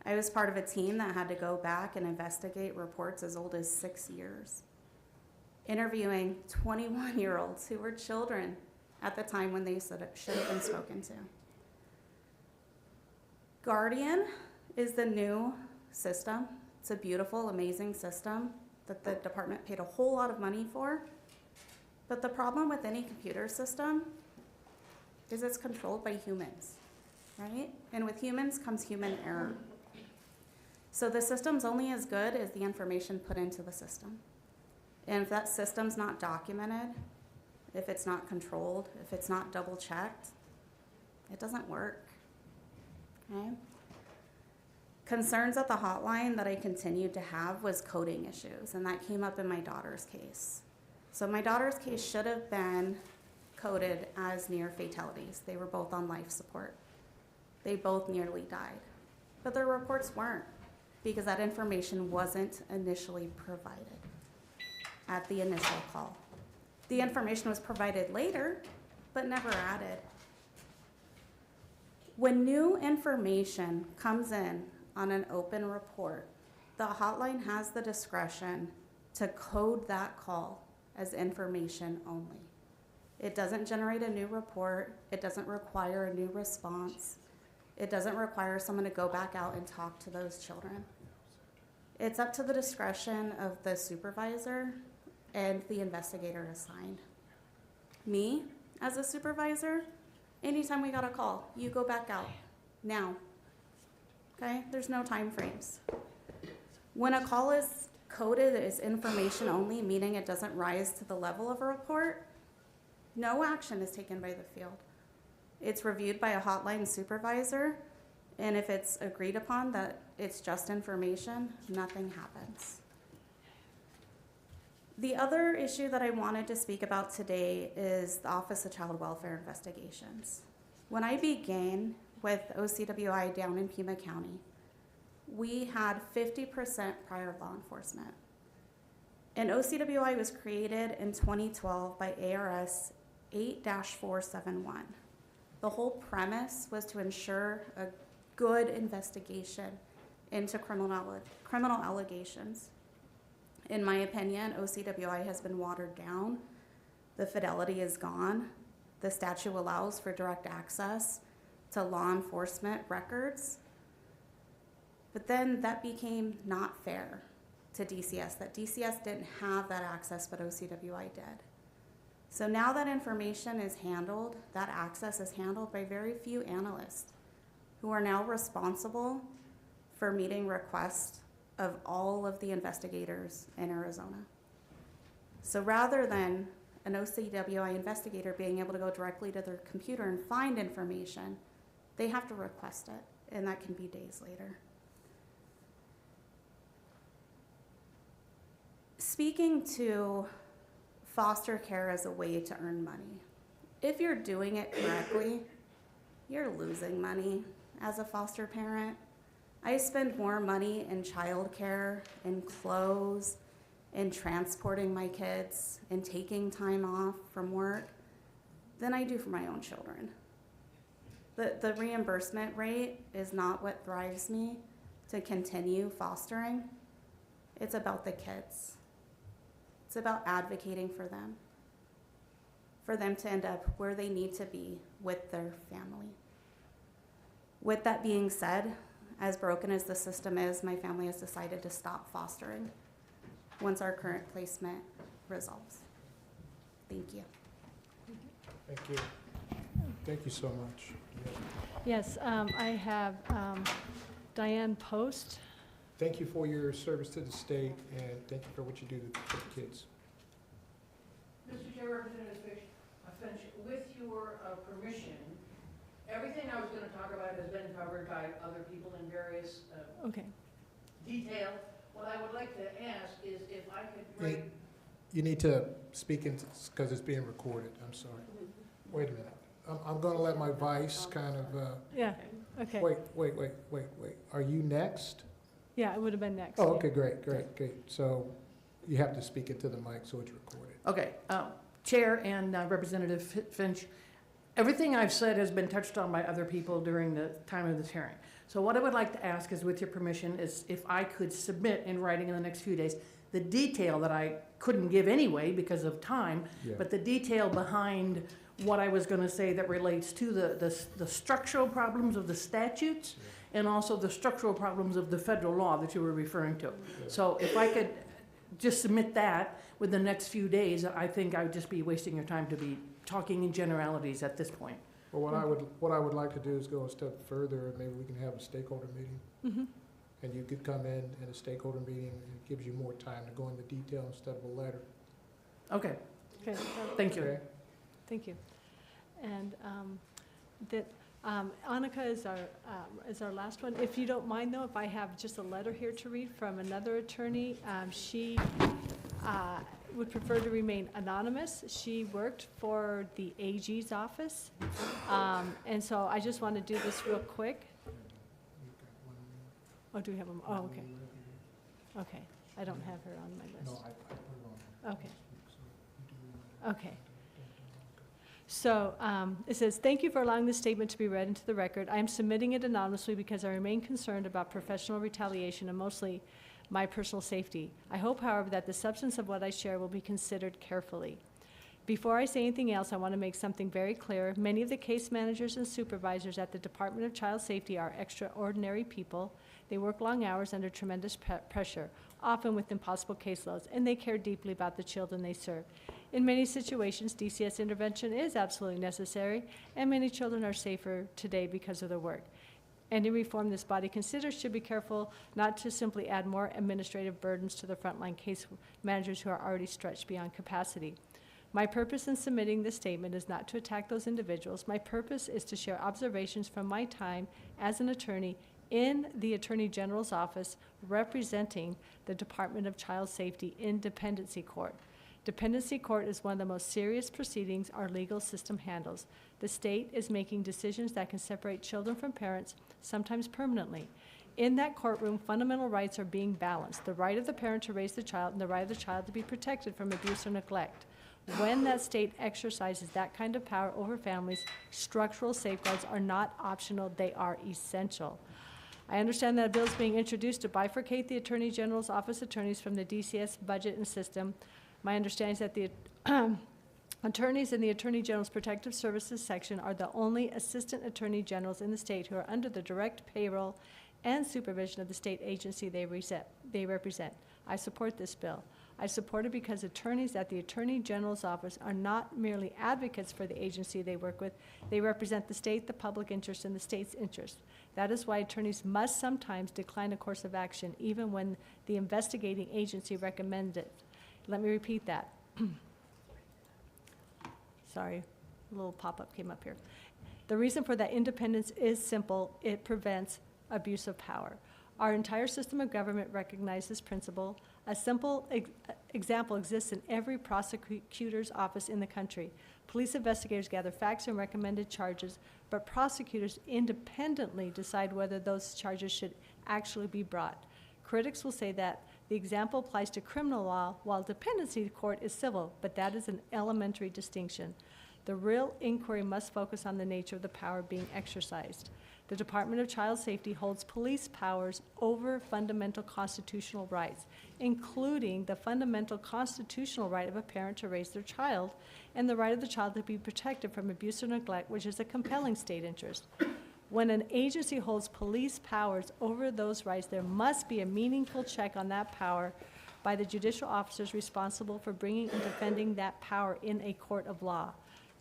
Speaker 5: I was part of a team that had to go back and investigate reports as old as 6 years, interviewing 21-year-olds who were children at the time when they should have been spoken to. Guardian is the new system. It's a beautiful, amazing system that the department paid a whole lot of money for. But the problem with any computer system is it's controlled by humans, right? And with humans comes human error. So the system's only as good as the information put into the system. And if that system's not documented, if it's not controlled, if it's not double-checked, It doesn't work. Okay? Concerns at the hotline that I continued to have was coding issues, and that came up in my daughter's case. So my daughter's case should have been coded as near fatalities. They were both on life support. They both nearly died. But their reports weren't, because that information wasn't initially provided at the initial call. The information was provided later, but never added. When new information comes in on an open report, the hotline has the discretion to code that call as information only. It doesn't generate a new report. It doesn't require a new response. It doesn't require someone to go back out and talk to those children. It's up to the discretion of the supervisor and the investigator assigned. Me, as a supervisor, anytime we got a call, you go back out now. Okay? There's no time frames. When a call is coded as information only, meaning it doesn't rise to the level of a report, no action is taken by the field. It's reviewed by a hotline supervisor, and if it's agreed upon that it's just information, nothing happens. The other issue that I wanted to speak about today is the Office of Child Welfare Investigations. When I began with OCWI down in Pima County, we had 50% prior law enforcement. And OCWI was created in 2012 by ARS 8-471. The whole premise was to ensure a good investigation into criminal allegations. In my opinion, OCWI has been watered down. The fidelity is gone. The statute allows for direct access to law enforcement records. But then that became not fair to DCS, that DCS didn't have that access, but OCWI did. So now that information is handled, that access is handled by very few analysts who are now responsible for meeting requests of all of the investigators in Arizona. So rather than an OCWI investigator being able to go directly to their computer and find information, they have to request it, and that can be days later. Speaking to foster care as a way to earn money, if you're doing it correctly, you're losing money as a foster parent. I spend more money in childcare, in clothes, in transporting my kids, and taking time off from work than I do for my own children. The reimbursement rate is not what drives me to continue fostering. It's about the kids. It's about advocating for them to end up where they need to be with their family. With that being said, as broken as the system is, my family has decided to stop fostering once our current placement resolves. Thank you.
Speaker 1: Thank you. Thank you so much.
Speaker 7: Yes, I have Diane Post.
Speaker 1: Thank you for your service to the state, and thank you for what you do for the kids.
Speaker 14: Mr. Chair, Representative Finch, with your permission, everything I was going to talk about has been covered by other people in various detail. What I would like to ask is if I could write...
Speaker 1: You need to speak in, because it's being recorded. I'm sorry. Wait a minute. I'm going to let my vice kind of...
Speaker 7: Yeah, okay.
Speaker 1: Wait. Are you next?
Speaker 7: Yeah, it would have been next.
Speaker 1: Oh, okay, great. So you have to speak into the mic so it's recorded.
Speaker 14: Okay. Chair and Representative Finch, everything I've said has been touched on by other people during the time of this hearing. So what I would like to ask is, with your permission, is if I could submit in writing in the next few days the detail that I couldn't give anyway because of time, but the detail behind what I was going to say that relates to the structural problems of the statutes and also the structural problems of the federal law that you were referring to. So if I could just submit that with the next few days, I think I would just be wasting your time to be talking in generalities at this point.
Speaker 1: Well, what I would like to do is go a step further, and maybe we can have a stakeholder meeting. And you could come in a stakeholder meeting, and it gives you more time to go into detail instead of a letter.
Speaker 14: Okay.
Speaker 7: Okay.
Speaker 14: Thank you.
Speaker 1: Okay?
Speaker 7: Thank you. And that Annika is our last one. If you don't mind, though, if I have just a letter here to read from another attorney, she would prefer to remain anonymous. She worked for the AG's office, and so I just want to do this real quick. Oh, do we have them? Oh, okay. Okay, I don't have her on my list.
Speaker 1: No, I put it on.
Speaker 7: Okay. Okay. So it says, thank you for allowing this statement to be read into the record. I am submitting it anonymously because I remain concerned about professional retaliation and mostly my personal safety. I hope, however, that the substance of what I share will be considered carefully. Before I say anything else, I want to make something very clear. Many of the case managers and supervisors at the Department of Child Safety are extraordinary people. They work long hours under tremendous pressure, often with impossible caseloads, and they care deeply about the children they serve. In many situations, DCS intervention is absolutely necessary, and many children are safer today because of their work. Any reform this body considers should be careful not to simply add more administrative burdens to the frontline case managers who are already stretched beyond capacity. My purpose in submitting this statement is not to attack those individuals. My purpose is to share observations from my time as an attorney in the Attorney General's office representing the Department of Child Safety in Dependency Court. Dependency court is one of the most serious proceedings our legal system handles. The state is making decisions that can separate children from parents, sometimes permanently. In that courtroom, fundamental rights are being balanced, the right of the parent to raise the child and the right of the child to be protected from abuse or neglect. When that state exercises that kind of power over families, structural safeguards are not optional, they are essential. I understand that a bill is being introduced to bifurcate the Attorney General's office attorneys from the DCS budget and system. My understanding is that the attorneys in the Attorney General's Protective Services section are the only assistant attorney generals in the state who are under the direct payroll and supervision of the state agency they represent. I support this bill. I support it because attorneys at the Attorney General's office are not merely advocates for the agency they work with. They represent the state, the public interest, and the state's interest. That is why attorneys must sometimes decline a course of action, even when the investigating agency recommends it. Let me repeat that. Sorry, a little pop-up came up here. The reason for that independence is simple. It prevents abuse of power. Our entire system of government recognizes this principle. A simple example exists in every prosecutor's office in the country. Police investigators gather facts and recommended charges, but prosecutors independently decide whether those charges should actually be brought. Critics will say that the example applies to criminal law, while dependency court is civil, but that is an elementary distinction. The real inquiry must focus on the nature of the power being exercised. The Department of Child Safety holds police powers over fundamental constitutional rights, including the fundamental constitutional right of a parent to raise their child and the right of the child to be protected from abuse or neglect, which is a compelling state interest. When an agency holds police powers over those rights, there must be a meaningful check on that power by the judicial officers responsible for bringing and defending that power in a court of law.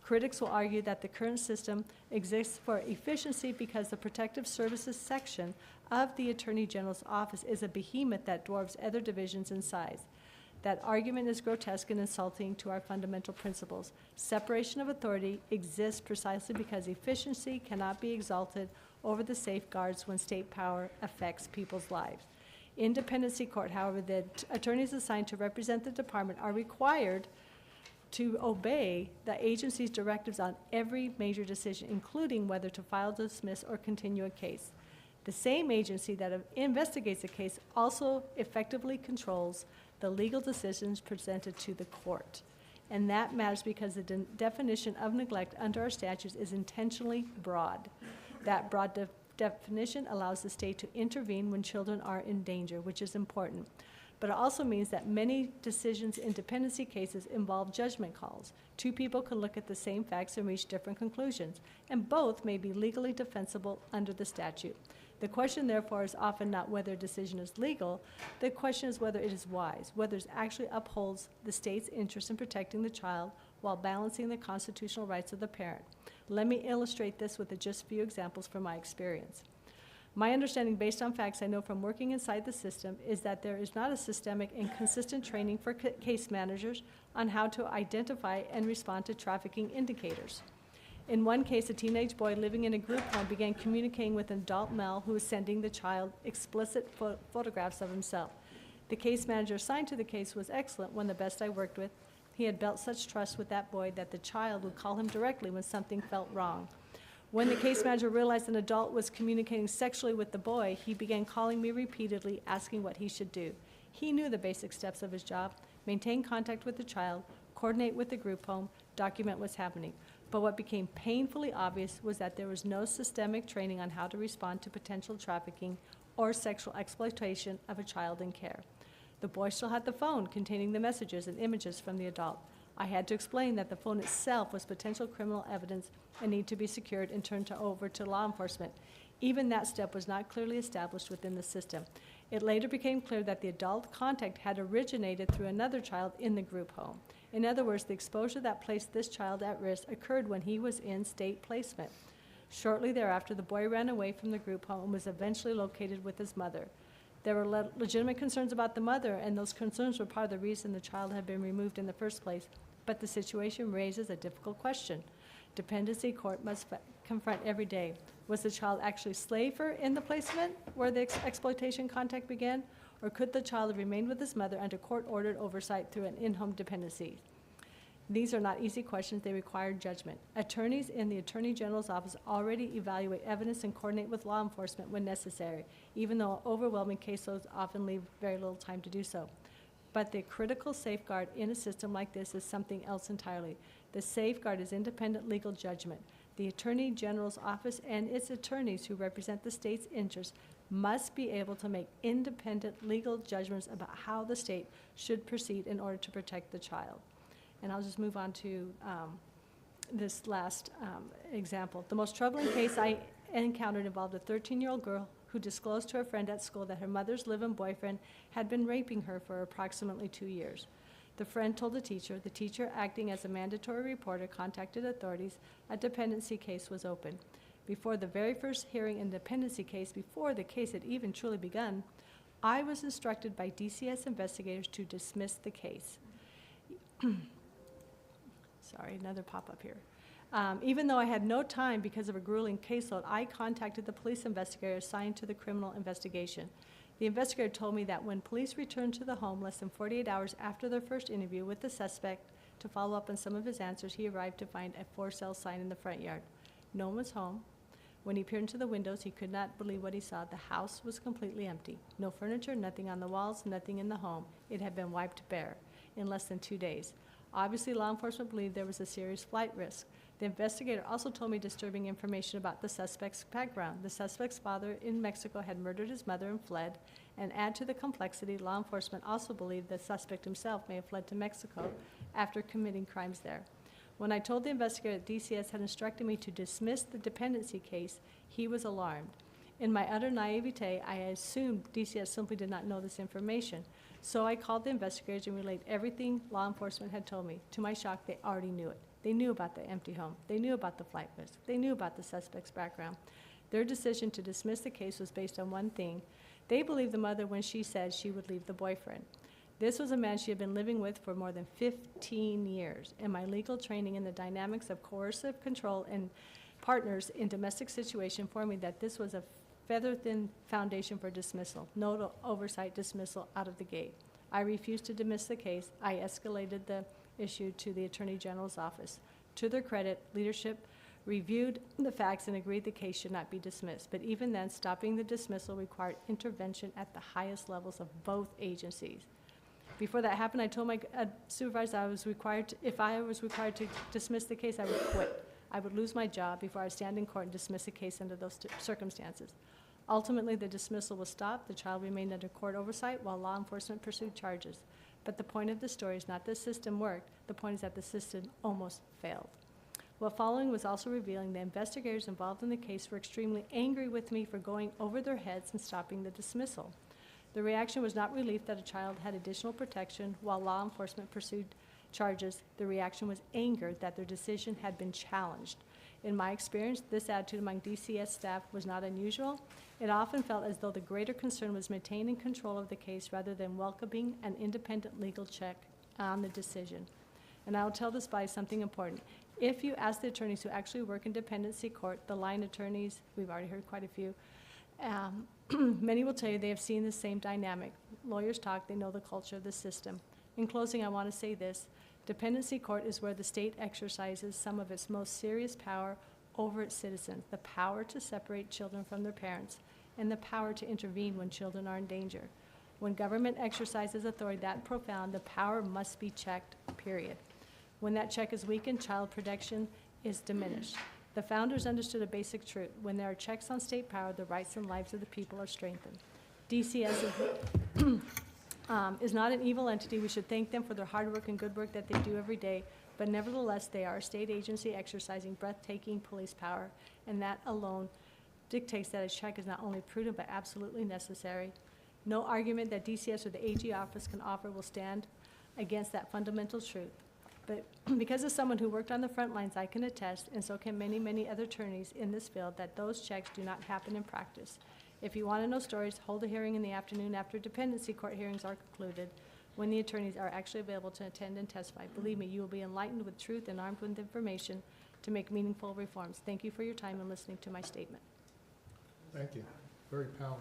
Speaker 7: Critics will argue that the current system exists for efficiency because the Protective Services section of the Attorney General's office is a behemoth that dwarfs other divisions in size. That argument is grotesque and insulting to our fundamental principles. Separation of authority exists precisely because efficiency cannot be exalted over the safeguards when state power affects people's lives. In dependency court, however, the attorneys assigned to represent the department are required to obey the agency's directives on every major decision, including whether to file, dismiss, or continue a case. The same agency that investigates a case also effectively controls the legal decisions presented to the court. And that matters because the definition of neglect under our statutes is intentionally broad. That broad definition allows the state to intervene when children are in danger, which is important. But it also means that many decisions in dependency cases involve judgment calls. Two people can look at the same facts and reach different conclusions, and both may be legally defensible under the statute. The question, therefore, is often not whether a decision is legal. The question is whether it is wise, whether it actually upholds the state's interest in protecting the child while balancing the constitutional rights of the parent. Let me illustrate this with just a few examples from my experience. My understanding, based on facts I know from working inside the system, is that there is not a systemic and consistent training for case managers on how to identify and respond to trafficking indicators. In one case, a teenage boy living in a group home began communicating with an adult male who was sending the child explicit photographs of himself. The case manager assigned to the case was excellent, one of the best I worked with. He had built such trust with that boy that the child would call him directly when something felt wrong. When the case manager realized an adult was communicating sexually with the boy, he began calling me repeatedly, asking what he should do. He knew the basic steps of his job: maintain contact with the child, coordinate with the group home, document what's happening. But what became painfully obvious was that there was no systemic training on how to respond to potential trafficking or sexual exploitation of a child in care. The boy still had the phone containing the messages and images from the adult. I had to explain that the phone itself was potential criminal evidence and needed to be secured and turned over to law enforcement. Even that step was not clearly established within the system. It later became clear that the adult contact had originated through another child in the group home. In other words, the exposure that placed this child at risk occurred when he was in state placement. Shortly thereafter, the boy ran away from the group home and was eventually located with his mother. There were legitimate concerns about the mother, and those concerns were part of the reason the child had been removed in the first place. But the situation raises a difficult question. Dependency court must confront every day. Was the child actually slaver in the placement where the exploitation contact began? Or could the child have remained with his mother under court-ordered oversight through an in-home dependency? These are not easy questions. They require judgment. Attorneys in the Attorney General's office already evaluate evidence and coordinate with law enforcement when necessary, even though overwhelming caseloads often leave very little time to do so. But the critical safeguard in a system like this is something else entirely. The safeguard is independent legal judgment. The Attorney General's office and its attorneys who represent the state's interests must be able to make independent legal judgments about how the state should proceed in order to protect the child. And I'll just move on to this last example. The most troubling case I encountered involved a 13-year-old girl who disclosed to a friend at school that her mother's live-in boyfriend had been raping her for approximately 2 years. The friend told the teacher, acting as a mandatory reporter, contacted authorities. A dependency case was opened. Before the very first hearing in the dependency case, before the case had even truly begun, I was instructed by DCS investigators to dismiss the case. Sorry, another pop-up here. Even though I had no time because of a grueling caseload, I contacted the police investigator assigned to the criminal investigation. The investigator told me that when police returned to the home less than 48 hours after their first interview with the suspect to follow up on some of his answers, he arrived to find a for sale sign in the front yard. No one was home. When he peered into the windows, he could not believe what he saw. The house was completely empty. No furniture, nothing on the walls, nothing in the home. It had been wiped bare in less than 2 days. Obviously, law enforcement believed there was a serious flight risk. The investigator also told me disturbing information about the suspect's background. The suspect's father in Mexico had murdered his mother and fled. And add to the complexity, law enforcement also believed the suspect himself may have fled to Mexico after committing crimes there. When I told the investigator that DCS had instructed me to dismiss the dependency case, he was alarmed. In my utter naivete, I assumed DCS simply did not know this information. So I called the investigators and relayed everything law enforcement had told me. To my shock, they already knew it. They knew about the empty home. They knew about the flight risk. They knew about the suspect's background. Their decision to dismiss the case was based on one thing. They believed the mother when she said she would leave the boyfriend. This was a man she had been living with for more than 15 years, and my legal training in the dynamics of coercive control and partners in domestic situation informed me that this was a feather-thin foundation for dismissal, no oversight dismissal out of the gate. I refused to dismiss the case. I escalated the issue to the Attorney General's office. To their credit, leadership reviewed the facts and agreed the case should not be dismissed. But even then, stopping the dismissal required intervention at the highest levels of both agencies. Before that happened, I told my supervisor if I was required to dismiss the case, I would quit. I would lose my job before I would stand in court and dismiss a case under those circumstances. Ultimately, the dismissal was stopped. The child remained under court oversight while law enforcement pursued charges. But the point of the story is not that the system worked. The point is that the system almost failed. What following was also revealing the investigators involved in the case were extremely angry with me for going over their heads and stopping the dismissal. The reaction was not relief that a child had additional protection while law enforcement pursued charges. The reaction was anger that their decision had been challenged. In my experience, this attitude among DCS staff was not unusual. It often felt as though the greater concern was maintaining control of the case rather than welcoming an independent legal check on the decision. And I will tell this by something important. If you ask the attorneys who actually work in dependency court, the line attorneys, we've already heard quite a few, many will tell you they have seen the same dynamic. Lawyers talk, they know the culture of the system. In closing, I want to say this. Dependency court is where the state exercises some of its most serious power over its citizens, the power to separate children from their parents, and the power to intervene when children are in danger. When government exercises authority that profound, the power must be checked, period. When that check is weakened, child protection is diminished. The founders understood a basic truth. When there are checks on state power, the rights and lives of the people are strengthened. DCS is not an evil entity. We should thank them for their hard work and good work that they do every day, but nevertheless, they are a state agency exercising breathtaking police power, and that alone dictates that a check is not only prudent but absolutely necessary. No argument that DCS or the AG office can offer will stand against that fundamental truth. But because as someone who worked on the front lines, I can attest, and so can many, many other attorneys in this field, that those checks do not happen in practice. If you want to know stories, hold a hearing in the afternoon after dependency court hearings are concluded, when the attorneys are actually available to attend and testify. Believe me, you will be enlightened with truth and armed with information to make meaningful reforms. Thank you for your time and listening to my statement.
Speaker 1: Thank you. Very powerful.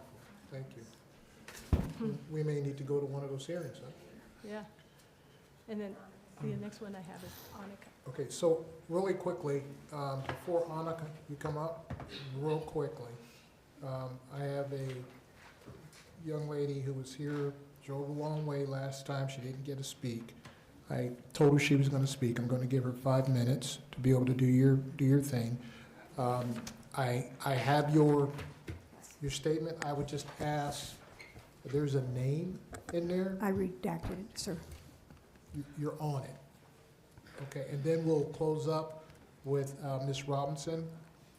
Speaker 1: Thank you. We may need to go to one of those hearings, huh?
Speaker 7: Yeah. And then the next one I have is Annika.
Speaker 1: Okay, so really quickly, before Annika, you come up, real quickly, I have a young lady who was here, drove a long way last time, she didn't get to speak. I told her she was going to speak. I'm going to give her 5 minutes to be able to do your thing. I have your statement. I would just ask, there's a name in there.
Speaker 15: I redacted it, sir.
Speaker 1: You're on it. Okay, and then we'll close up with Ms. Robinson,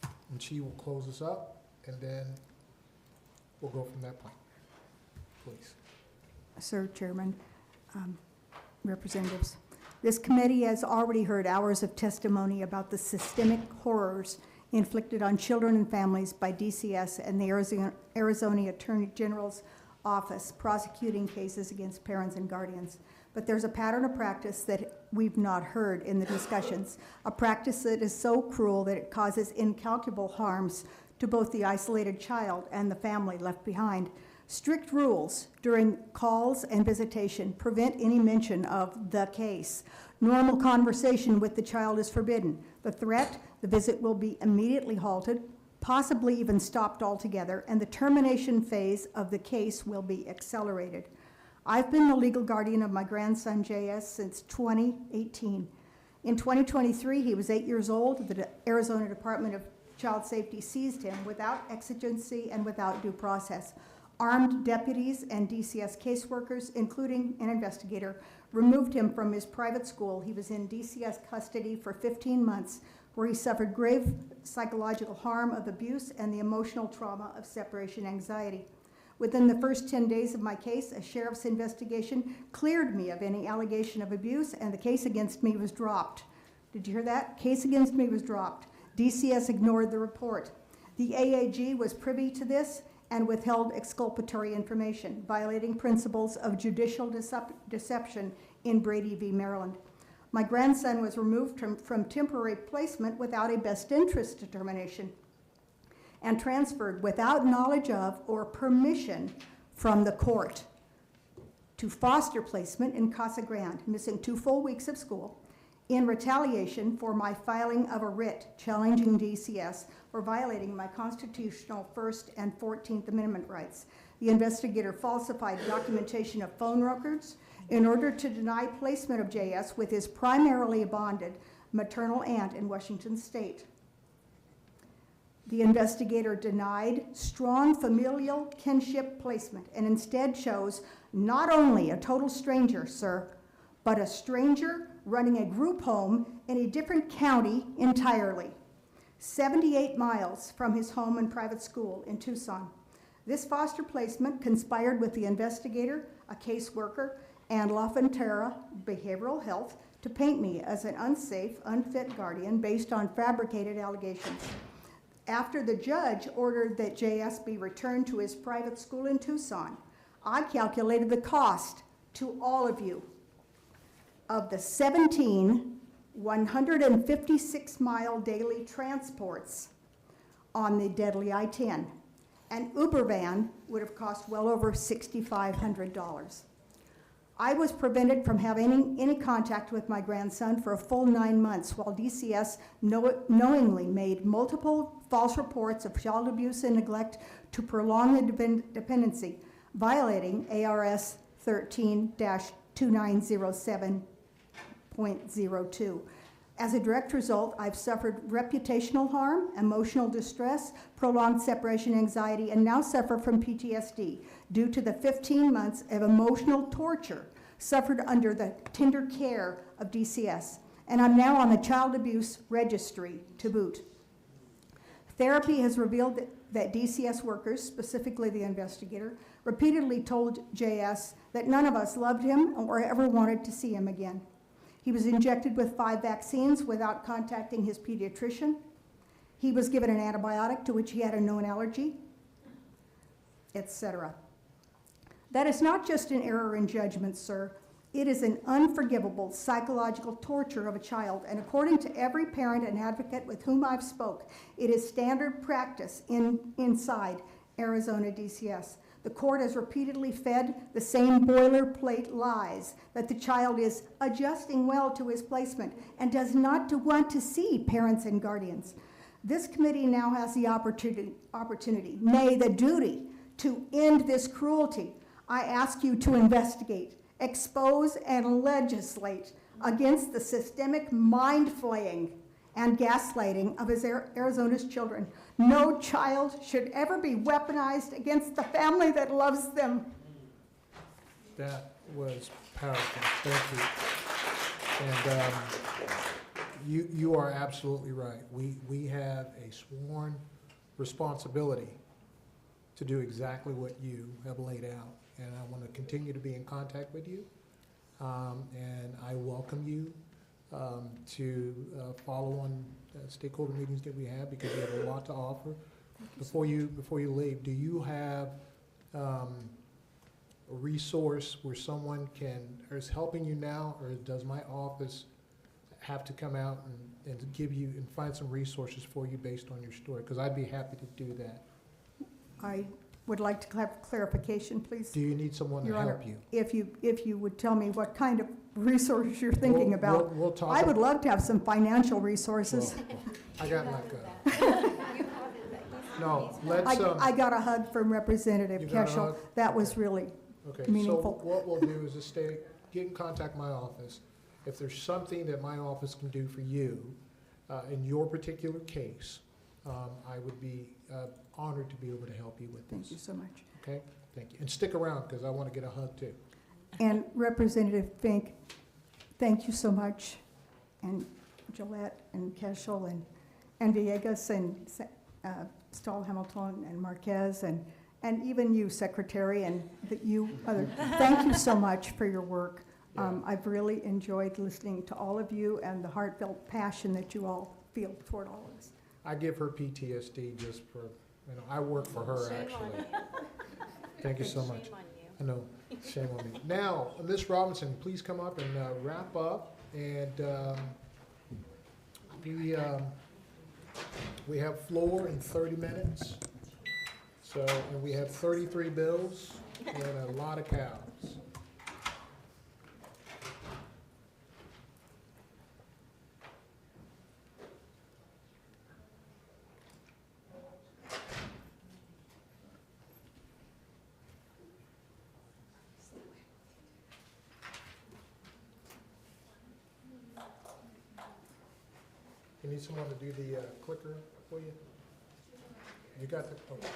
Speaker 1: and she will close us up, and then we'll go from that point. Please.
Speaker 15: Sir, Chairman, representatives. This committee has already heard hours of testimony about the systemic horrors inflicted on children and families by DCS and the Arizona Attorney General's office prosecuting cases against parents and guardians. But there's a pattern of practice that we've not heard in the discussions, a practice that is so cruel that it causes incalculable harms to both the isolated child and the family left behind. Strict rules during calls and visitation prevent any mention of the case. Normal conversation with the child is forbidden. The threat, the visit will be immediately halted, possibly even stopped altogether, and the termination phase of the case will be accelerated. I've been the legal guardian of my grandson, JS, since 2018. In 2023, he was 8 years old. The Arizona Department of Child Safety seized him without exigency and without due process. Armed deputies and DCS caseworkers, including an investigator, removed him from his private school. He was in DCS custody for 15 months, where he suffered grave psychological harm of abuse and the emotional trauma of separation anxiety. Within the first 10 days of my case, a sheriff's investigation cleared me of any allegation of abuse, and the case against me was dropped. Did you hear that? Case against me was dropped. DCS ignored the report. The AAG was privy to this and withheld exculpatory information, violating principles of judicial deception in Brady v. Maryland. My grandson was removed from temporary placement without a best interest determination and transferred without knowledge of or permission from the court to foster placement in Casa Grande, missing 2 full weeks of school, in retaliation for my filing of a writ challenging DCS for violating my constitutional First and 14th Amendment rights. The investigator falsified documentation of phone records in order to deny placement of JS with his primarily bonded maternal aunt in Washington State. The investigator denied strong familial kinship placement and instead chose not only a total stranger, sir, but a stranger running a group home in a different county entirely, 78 miles from his home and private school in Tucson. This foster placement conspired with the investigator, a caseworker, and La Frontera Behavioral Health to paint me as an unsafe, unfit guardian based on fabricated allegations. After the judge ordered that JS be returned to his private school in Tucson, I calculated the cost to all of you of the 17 156-mile daily transports on the deadly I-10. An Uber van would have cost well over $6,500. I was prevented from having any contact with my grandson for a full 9 months while DCS knowingly made multiple false reports of child abuse and neglect to prolong the dependency, violating ARS 13-2907.02. As a direct result, I've suffered reputational harm, emotional distress, prolonged separation anxiety, and now suffer from PTSD due to the 15 months of emotional torture suffered under the tender care of DCS. And I'm now on the child abuse registry to boot. Therapy has revealed that DCS workers, specifically the investigator, repeatedly told JS that none of us loved him or ever wanted to see him again. He was injected with 5 vaccines without contacting his pediatrician. He was given an antibiotic to which he had a known allergy, etc. That is not just an error in judgment, sir. It is an unforgivable psychological torture of a child, and according to every parent and advocate with whom I've spoke, it is standard practice inside Arizona DCS. The court has repeatedly fed the same boilerplate lies that the child is adjusting well to his placement and does not want to see parents and guardians. This committee now has the opportunity, nay, the duty, to end this cruelty. I ask you to investigate, expose, and legislate against the systemic mind-flaying and gaslighting of Arizona's children. No child should ever be weaponized against the family that loves them.
Speaker 1: That was powerful. Thank you. And you are absolutely right. We have a sworn responsibility to do exactly what you have laid out. And I want to continue to be in contact with you. And I welcome you to follow on stakeholder meetings that we have, because you have a lot to offer. Before you leave, do you have a resource where someone is helping you now, or does my office have to come out and give you and find some resources for you based on your story? Because I'd be happy to do that.
Speaker 15: I would like to have clarification, please.
Speaker 1: Do you need someone to help you?
Speaker 15: If you would tell me what kind of resources you're thinking about.
Speaker 1: We'll talk.
Speaker 15: I would love to have some financial resources.
Speaker 1: Well, I got like no, let's.
Speaker 15: I got a hug from Representative
Speaker 1: You got a
Speaker 15: Keschel.
Speaker 1: hug?
Speaker 15: That was really meaningful.
Speaker 1: So what we'll do is just get in contact with my office. If there's something that my office can do for you in your particular case, I would be honored to be able to help you with this.
Speaker 15: Thank you so much.
Speaker 1: Okay, thank you. And stick around, because I want to get a hug too.
Speaker 15: And Representative Fink, thank you so much. And Gillette and Keschel and Villegas and Stahl Hamilton and Marquez and even you, Secretary, and thank you so much for your work. I've really enjoyed listening to all of you and the heartfelt passion that you all feel toward all of us.
Speaker 1: I give her PTSD just for, I work for her actually. Thank you so much.
Speaker 2: Shame on you.
Speaker 1: I know, shame on me. Now, Ms. Robinson, please come up and wrap up. And we have floor in 30 minutes. So, and we have 33 bills and a lot of cows. You need someone to do the clicker for you? You got the, okay.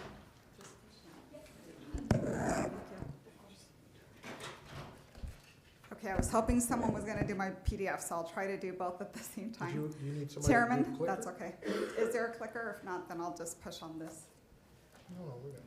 Speaker 16: Okay, I was hoping someone was going to do my PDF, so I'll try to do both at the same time.
Speaker 1: You need somebody to do
Speaker 16: Chairman,
Speaker 1: the clicker?
Speaker 16: that's okay. Is there a clicker? If not, then I'll just push on this.
Speaker 1: No, we're good.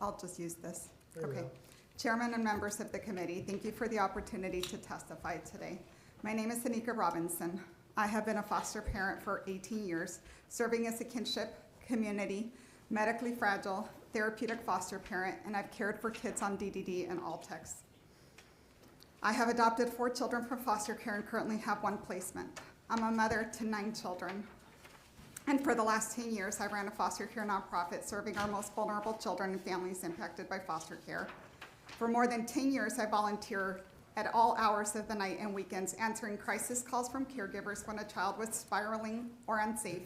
Speaker 16: I'll just use this.
Speaker 1: There we
Speaker 16: Okay.
Speaker 1: go.
Speaker 16: Chairman and members of the committee, thank you for the opportunity to testify today. My name is Anika Robinson. I have been a foster parent for 18 years, serving as a kinship, community, medically fragile, therapeutic foster parent, and I've cared for kids on DDD and Altex. I have adopted 4 children from foster care and currently have 1 placement. I'm a mother to 9 children. And for the last 10 years, I ran a foster care nonprofit serving our most vulnerable children and families impacted by foster care. For more than 10 years, I volunteered at all hours of the night and weekends, answering crisis calls from caregivers when a child was spiraling or unsafe,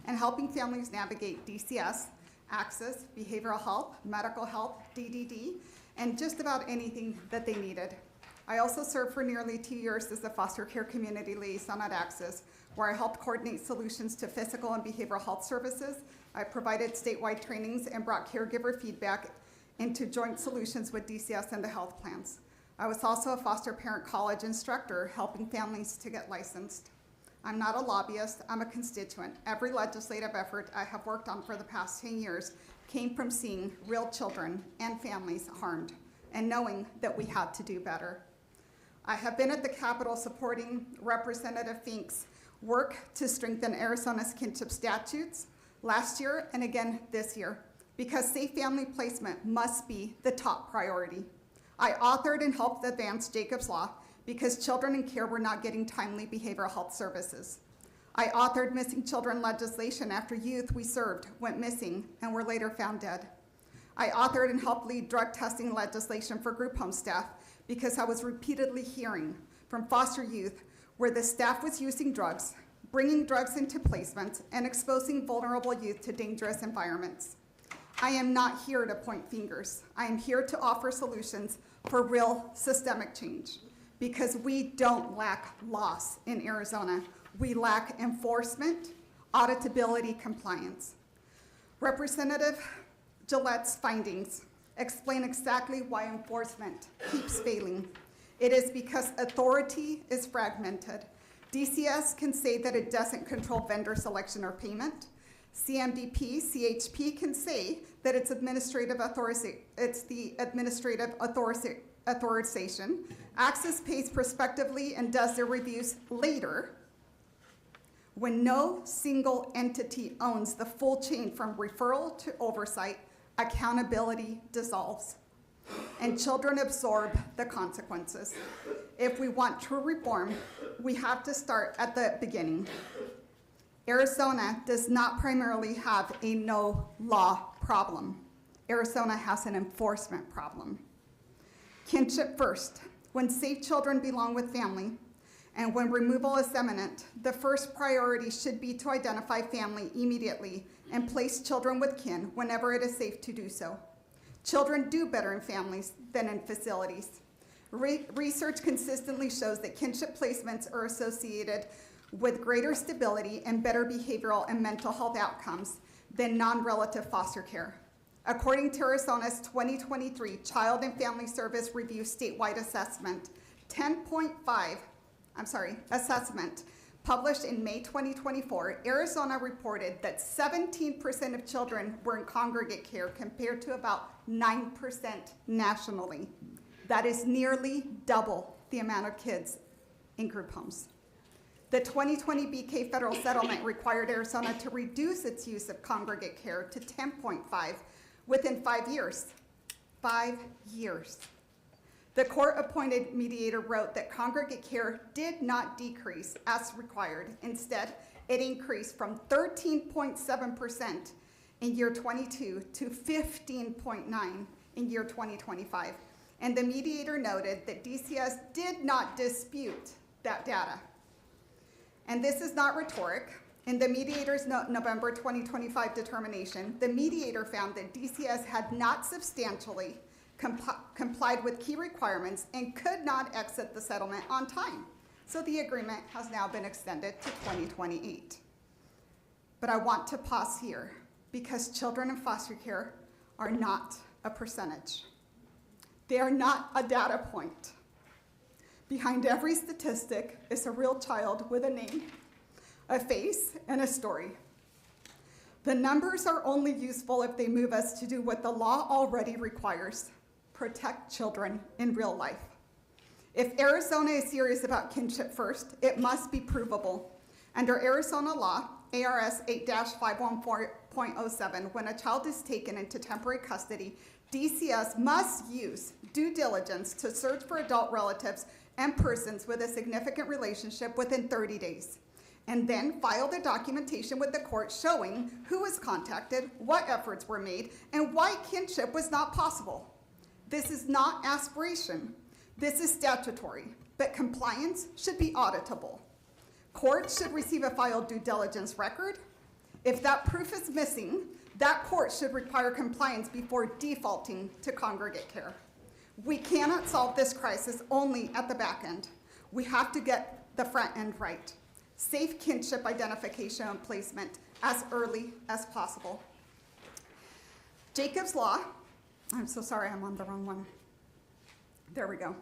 Speaker 16: and helping families navigate DCS, access, behavioral health, medical health, DDD, and just about anything that they needed. I also served for nearly 2 years as the foster care community liaison at Access, where I helped coordinate solutions to physical and behavioral health services. I provided statewide trainings and brought caregiver feedback into joint solutions with DCS and the health plans. I was also a foster parent college instructor, helping families to get licensed. I'm not a lobbyist, I'm a constituent. Every legislative effort I have worked on for the past 10 years came from seeing real children and families harmed and knowing that we had to do better. I have been at the Capitol supporting Representative Fink's work to strengthen Arizona's kinship statutes last year and again this year, because safe family placement must be the top priority. I authored and helped advance Jacob's Law because children in care were not getting timely behavioral health services. I authored missing children legislation after youth we served went missing and were later found dead. I authored and helped lead drug testing legislation for group home staff because I was repeatedly hearing from foster youth where the staff was using drugs, bringing drugs into placements, and exposing vulnerable youth to dangerous environments. I am not here to point fingers. I am here to offer solutions for real systemic change, because we don't lack laws in Arizona. We lack enforcement, auditability, compliance. Representative Gillette's findings explain exactly why enforcement keeps failing. It is because authority is fragmented. DCS can say that it doesn't control vendor selection or payment. CMDP, CHP can say that it's the administrative authorization. Access pays prospectively and does their reviews later. When no single entity owns the full chain from referral to oversight, accountability dissolves, and children absorb the consequences. If we want true reform, we have to start at the beginning. Arizona does not primarily have a no law problem. Arizona has an enforcement problem. Kinship first. When safe children belong with family, and when removal is imminent, the first priority should be to identify family immediately and place children with kin whenever it is safe to do so. Children do better in families than in facilities. Research consistently shows that kinship placements are associated with greater stability and better behavioral and mental health outcomes than non-relative foster care. According to Arizona's 2023 Child and Family Service Review statewide assessment, assessment published in May 2024, Arizona reported that 17% of children were in congregate care compared to about 9% nationally. That is nearly double the amount of kids in group homes. The 2020 BK federal settlement required Arizona to reduce its use of congregate care to 10.5 within 5 years. 5 years. The court-appointed mediator wrote that congregate care did not decrease as required. Instead, it increased from 13.7% in year 22 to 15.9% in year 2025. And the mediator noted that DCS did not dispute that data. And this is not rhetoric. In the mediator's November 2025 determination, the mediator found that DCS had not substantially complied with key requirements and could not exit the settlement on time. So the agreement has now been extended to 2028. But I want to pause here because children in foster care are not a percentage. They are not a data point. Behind every statistic is a real child with a name, a face, and a story. The numbers are only useful if they move us to do what the law already requires: protect children in real life. If Arizona is serious about kinship first, it must be provable. Under Arizona law, ARS 8-514.07, when a child is taken into temporary custody, DCS must use due diligence to search for adult relatives and persons with a significant relationship within 30 days. and then file the documentation with the court showing who was contacted, what efforts were made, and why kinship was not possible. This is not aspiration. This is statutory, but compliance should be auditable. Courts should receive a filed due diligence record. If that proof is missing, that court should require compliance before defaulting to congregate care. We cannot solve this crisis only at the back end. We have to get the front end right. Safe kinship identification and placement as early as possible. Jacob's Law, I'm so sorry, I'm on the wrong one. There we go.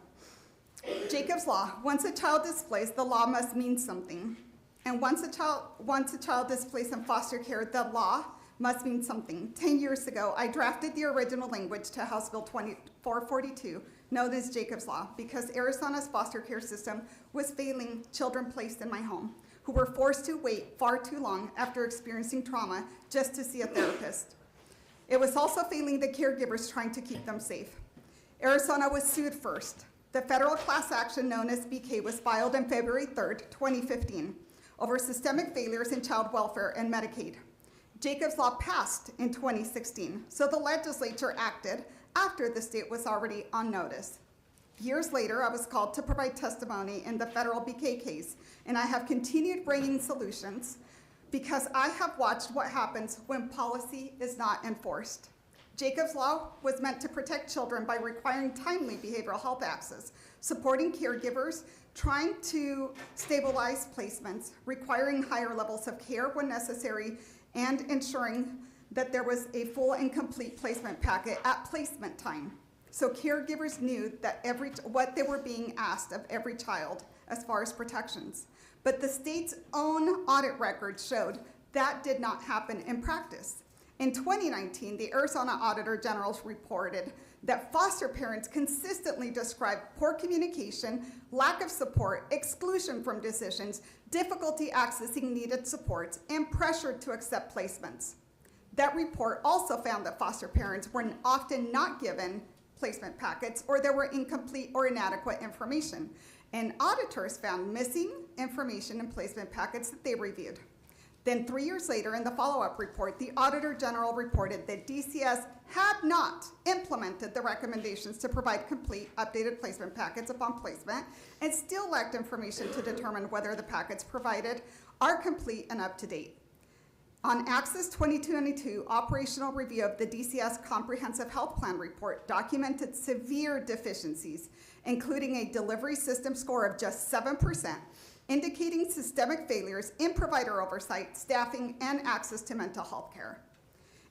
Speaker 16: Jacob's Law, once a child is placed, the law must mean something. And once a child is placed in foster care, the law must mean something. 10 years ago, I drafted the original language to House Bill 2442, known as Jacob's Law, because Arizona's foster care system was failing children placed in my home, who were forced to wait far too long after experiencing trauma just to see a therapist. It was also failing the caregivers trying to keep them safe. Arizona was sued first. The federal class action known as BK was filed on February 3rd, 2015, over systemic failures in child welfare and Medicaid. Jacob's Law passed in 2016, so the legislature acted after the state was already on notice. Years later, I was called to provide testimony in the federal BK case, and I have continued bringing solutions because I have watched what happens when policy is not enforced. Jacob's Law was meant to protect children by requiring timely behavioral health access, supporting caregivers, trying to stabilize placements, requiring higher levels of care when necessary, and ensuring that there was a full and complete placement packet at placement time. So caregivers knew that what they were being asked of every child as far as protections. But the state's own audit records showed that did not happen in practice. In 2019, the Arizona Auditor General reported that foster parents consistently described poor communication, lack of support, exclusion from decisions, difficulty accessing needed supports, and pressure to accept placements. That report also found that foster parents were often not given placement packets, or there were incomplete or inadequate information. And auditors found missing information in placement packets that they reviewed. Then 3 years later, in the follow-up report, the Auditor General reported that DCS had not implemented the recommendations to provide complete updated placement packets upon placement and still lacked information to determine whether the packets provided are complete and up to date. On Access 2022, operational review of the DCS Comprehensive Health Plan report documented severe deficiencies, including a delivery system score of just 7%, indicating systemic failures in provider oversight, staffing, and access to mental health care.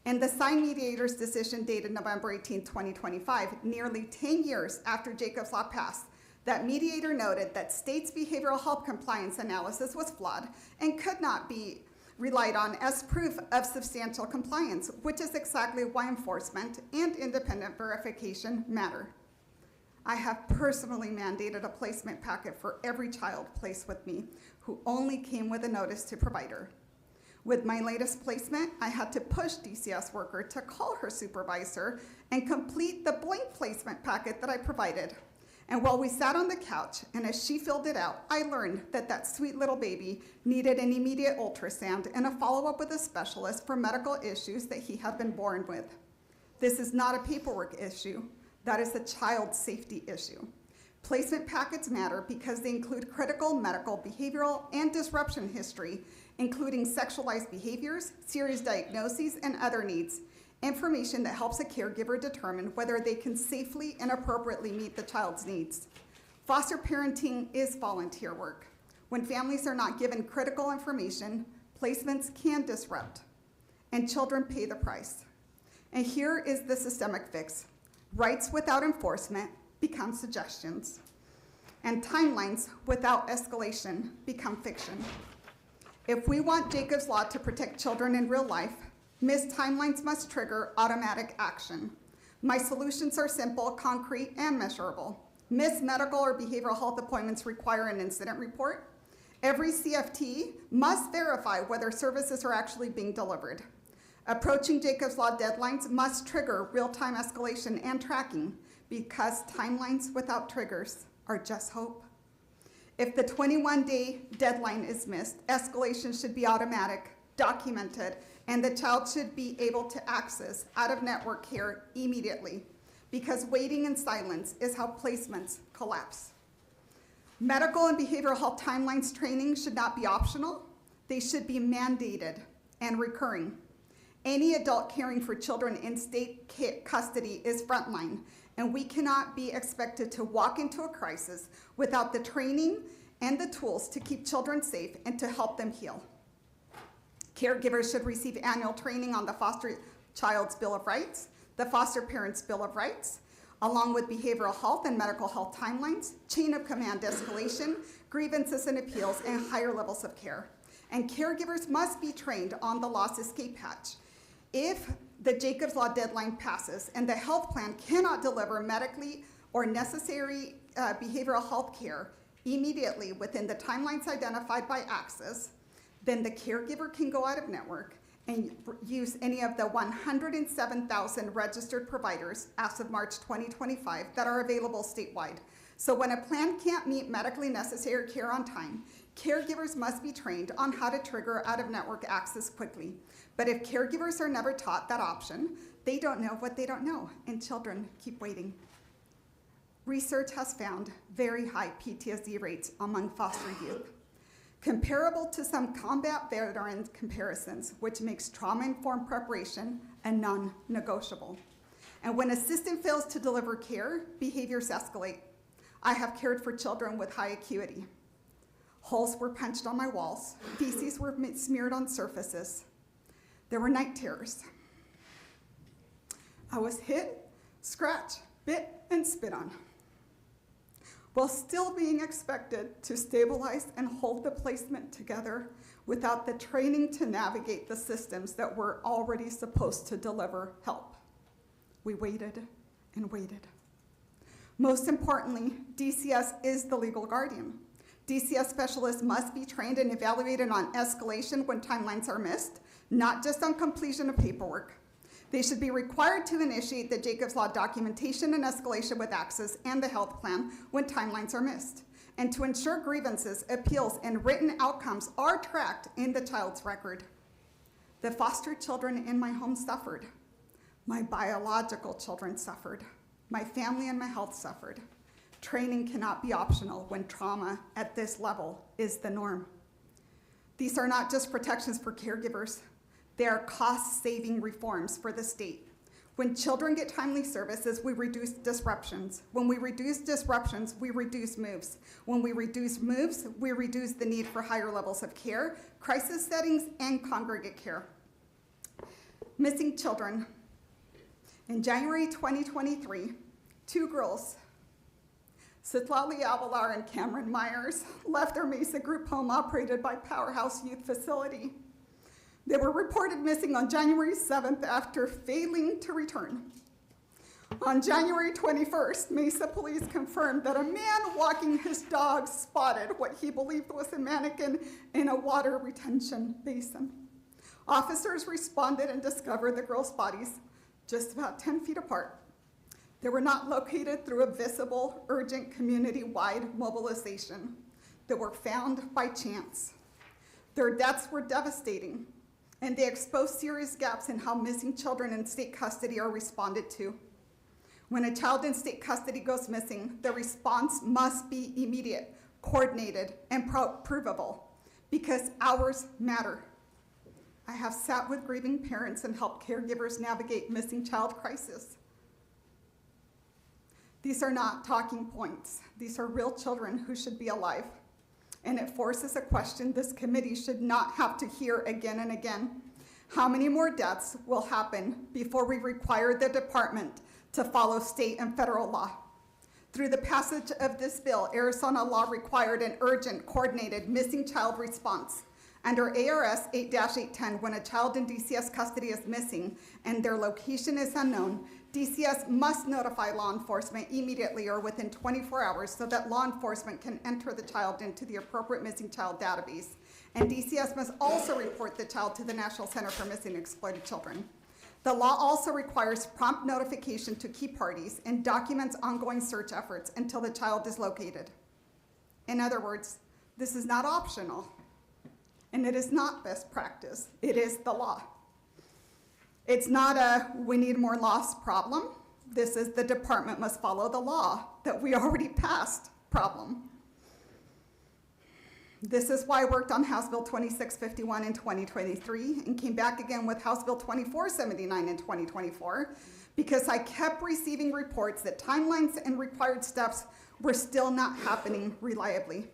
Speaker 16: In the signed mediator's decision dated November 18, 2025, nearly 10 years after Jacob's Law passed, that mediator noted that state's behavioral health compliance analysis was flawed and could not be relied on as proof of substantial compliance, which is exactly why enforcement and independent verification matter. I have personally mandated a placement packet for every child placed with me who only came with a notice to provider. With my latest placement, I had to push DCS worker to call her supervisor and complete the blank placement packet that I provided. And while we sat on the couch, and as she filled it out, I learned that that sweet little baby needed an immediate ultrasound and a follow-up with a specialist for medical issues that he had been born with. This is not a paperwork issue. That is a child safety issue. Placement packets matter because they include critical medical, behavioral, and disruption history, including sexualized behaviors, serious diagnoses, and other needs. Information that helps a caregiver determine whether they can safely and appropriately meet the child's needs. Foster parenting is volunteer work. When families are not given critical information, placements can disrupt, and children pay the price. And here is the systemic fix. Rights without enforcement become suggestions, and timelines without escalation become fiction. If we want Jacob's Law to protect children in real life, missed timelines must trigger automatic action. My solutions are simple, concrete, and measurable. Missed medical or behavioral health appointments require an incident report. Every CFT must verify whether services are actually being delivered. Approaching Jacob's Law deadlines must trigger real-time escalation and tracking because timelines without triggers are just hope. If the 21-day deadline is missed, escalation should be automatic, documented, and the child should be able to access out-of-network care immediately, because waiting in silence is how placements collapse. Medical and behavioral health timelines training should not be optional. They should be mandated and recurring. Any adult caring for children in state custody is frontline, and we cannot be expected to walk into a crisis without the training and the tools to keep children safe and to help them heal. Caregivers should receive annual training on the foster child's Bill of Rights, the foster parent's Bill of Rights, along with behavioral health and medical health timelines, chain of command escalation, grievances and appeals, and higher levels of care. And caregivers must be trained on the loss escape hatch. If the Jacob's Law deadline passes and the health plan cannot deliver medically or necessary behavioral health care immediately within the timelines identified by Access, then the caregiver can go out of network and use any of the 107,000 registered providers as of March 2025 that are available statewide. So when a plan can't meet medically necessary care on time, caregivers must be trained on how to trigger out-of-network access quickly. But if caregivers are never taught that option, they don't know what they don't know, and children keep waiting. Research has found very high PTSD rates among foster youth, comparable to some combat veteran comparisons, which makes trauma-informed preparation a non-negotiable. And when a system fails to deliver care, behaviors escalate. I have cared for children with high acuity. Holes were punched on my walls. Feces were smeared on surfaces. There were night terrors. I was hit, scratched, bit, and spit on, while still being expected to stabilize and hold the placement together without the training to navigate the systems that were already supposed to deliver help. We waited and waited. Most importantly, DCS is the legal guardian. DCS specialists must be trained and evaluated on escalation when timelines are missed, not just on completion of paperwork. They should be required to initiate the Jacob's Law documentation and escalation with Access and the health plan when timelines are missed, and to ensure grievances, appeals, and written outcomes are tracked in the child's record. The foster children in my home suffered. My biological children suffered. My family and my health suffered. Training cannot be optional when trauma at this level is the norm. These are not just protections for caregivers. They are cost-saving reforms for the state. When children get timely services, we reduce disruptions. When we reduce disruptions, we reduce moves. When we reduce moves, we reduce the need for higher levels of care, crisis settings, and congregate care. Missing children. In January 2023, 2 girls, Citlali Avalar and Cameron Myers, left their Mesa group home operated by Powerhouse Youth Facility. They were reported missing on January 7th after failing to return. On January 21st, Mesa police confirmed that a man walking his dog spotted what he believed was a mannequin in a water retention basin. Officers responded and discovered the girls' bodies just about 10 feet apart. They were not located through a visible, urgent, community-wide mobilization. They were found by chance. Their deaths were devastating, and they expose serious gaps in how missing children in state custody are responded to. When a child in state custody goes missing, the response must be immediate, coordinated, and provable, because hours matter. I have sat with grieving parents and helped caregivers navigate missing child crisis. These are not talking points. These are real children who should be alive. And it forces a question this committee should not have to hear again and again. How many more deaths will happen before we require the department to follow state and federal law? Through the passage of this bill, Arizona law required an urgent, coordinated missing child response. Under ARS 8-810, when a child in DCS custody is missing and their location is unknown, DCS must notify law enforcement immediately or within 24 hours so that law enforcement can enter the child into the appropriate missing child database. And DCS must also report the child to the National Center for Missing and Exploited Children. The law also requires prompt notification to key parties and documents ongoing search efforts until the child is located. In other words, this is not optional, and it is not best practice. It is the law. It's not a we need more laws problem. This is the department must follow the law that we already passed problem. This is why I worked on House Bill 2651 in 2023 and came back again with House Bill 2479 in 2024 because I kept receiving reports that timelines and required steps were still not happening reliably.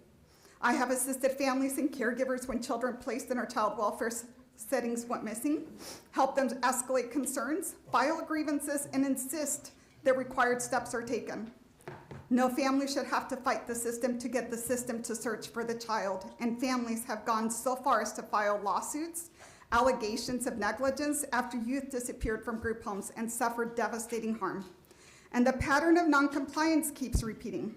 Speaker 16: I have assisted families and caregivers when children placed in our child welfare settings went missing, helped them escalate concerns, file grievances, and insist that required steps are taken. No family should have to fight the system to get the system to search for the child, and families have gone so far as to file lawsuits, allegations of negligence after youth disappeared from group homes and suffered devastating harm. And the pattern of noncompliance keeps repeating.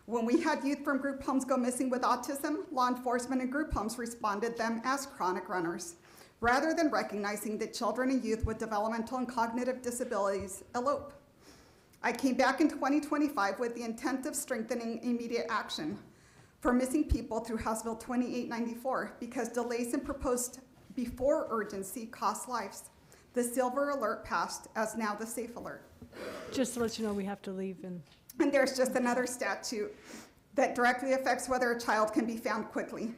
Speaker 16: When we had youth from group homes go missing with autism, law enforcement and group homes responded them as chronic runners, rather than recognizing that children and youth with developmental and cognitive disabilities elope. I came back in 2025 with the intent of strengthening immediate action for missing people through House Bill 2894 because delays in proposed before urgency cost lives. The silver alert passed as now the safe alert.
Speaker 7: Just to let you know, we have to leave in.
Speaker 16: And there's just another statute that directly affects whether a child can be found quickly.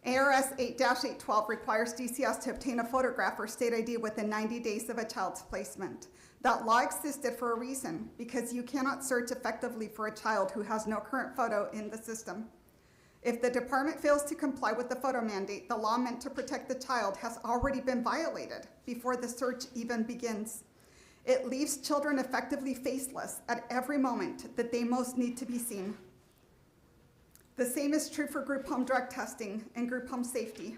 Speaker 16: ARS 8-812 requires DCS to obtain a photograph or state ID within 90 days of a child's placement. That law existed for a reason, because you cannot search effectively for a child who has no current photo in the system. If the department fails to comply with the photo mandate, the law meant to protect the child has already been violated before the search even begins. It leaves children effectively faceless at every moment that they most need to be seen. The same is true for group home drug testing and group home safety.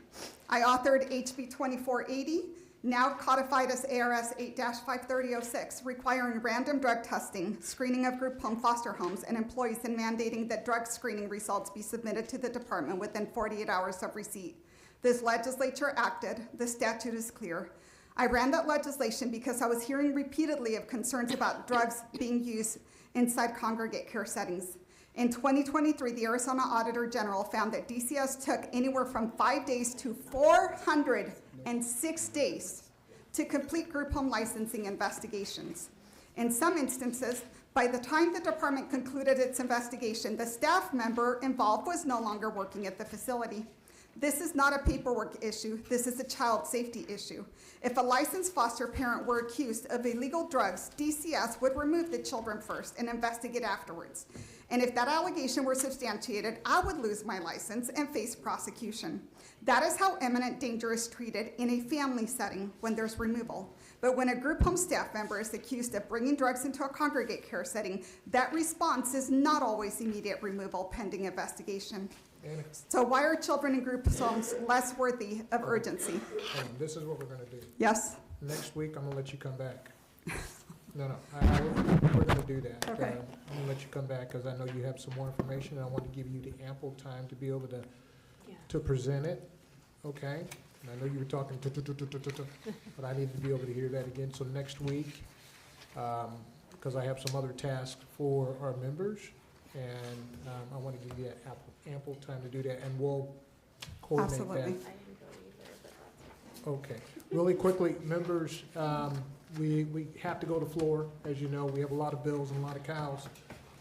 Speaker 16: I authored HB 2480, now codified as ARS 8-53006, requiring random drug testing, screening of group home foster homes, and employees, and mandating that drug screening results be submitted to the department within 48 hours of receipt. This legislature acted. The statute is clear. I ran that legislation because I was hearing repeatedly of concerns about drugs being used inside congregate care settings. In 2023, the Arizona Auditor General found that DCS took anywhere from 5 days to 406 days to complete group home licensing investigations. In some instances, by the time the department concluded its investigation, the staff member involved was no longer working at the facility. This is not a paperwork issue. This is a child safety issue. If a licensed foster parent were accused of illegal drugs, DCS would remove the children first and investigate afterwards. And if that allegation were substantiated, I would lose my license and face prosecution. That is how imminent danger is treated in a family setting when there's removal. But when a group home staff member is accused of bringing drugs into a congregate care setting, that response is not always immediate removal pending investigation. So why are children in group homes less worthy of urgency?
Speaker 1: This is what we're gonna do.
Speaker 16: Yes.
Speaker 1: Next week, I'm gonna let you come back. No, we're gonna do that.
Speaker 16: Okay.
Speaker 1: I'm gonna let you come back, because I know you have some more information, and I want to give you the ample time to be able to present it, okay? And I know you were talking, but I need to be able to hear that again. So next week, because I have some other tasks for our members, and I want to give you ample time to do that, and we'll coordinate that.
Speaker 16: Absolutely.
Speaker 2: I didn't go either, but that's okay.
Speaker 1: Okay. Really quickly, members, we have to go to floor. As you know, we have a lot of bills and a lot of cows.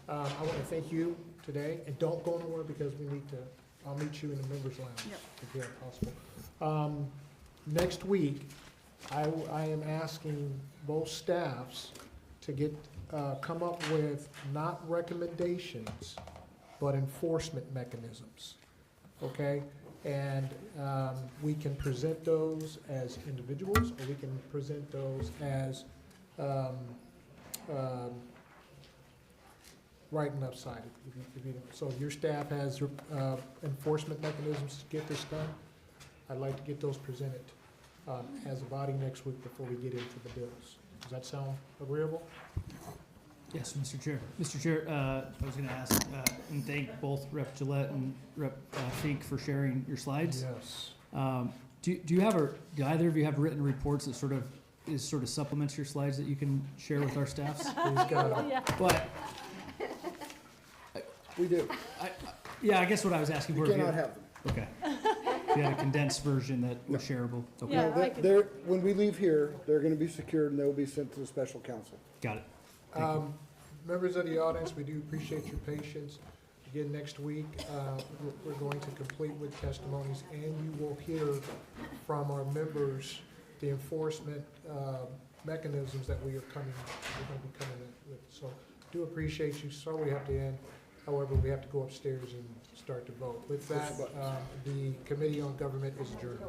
Speaker 1: I want to thank you today, and don't go nowhere because we need to, I'll meet you in the members' lounge if that's possible. Next week, I am asking both staffs to come up with not recommendations, but enforcement mechanisms, okay? And we can present those as individuals, or we can present those as right and left sided. So your staff has enforcement mechanisms to get this done. I'd like to get those presented as a body next week before we get into the bills. Does that sound agreeable?
Speaker 8: Yes, Mr. Chair. Mr. Chair, I was going to ask and thank both Rep. Gillette and Rep. Fink for sharing your slides.
Speaker 1: Yes.
Speaker 8: Do either of you have written reports that sort of supplements your slides that you can share with our staffs?
Speaker 1: Please, God.
Speaker 7: Yeah.
Speaker 8: But
Speaker 1: We do.
Speaker 17: Yeah, I guess what I was asking
Speaker 9: You
Speaker 17: for.
Speaker 9: cannot have them.
Speaker 17: Okay. If you had a condensed version that was shareable. Okay.
Speaker 7: Yeah,
Speaker 9: No,
Speaker 7: I could-
Speaker 9: they're, when we leave here, they're gonna be secured and they'll be sent to the special counsel.
Speaker 17: Got it. Thank you.
Speaker 1: Members of the audience, we do appreciate your patience. Again, next week, we're going to complete with testimonies, and you will hear from our members the enforcement mechanisms that we're going to be coming in with. So do appreciate you. Sorry we have to end. However, we have to go upstairs and start to vote. With that, the Committee on Government is adjourned.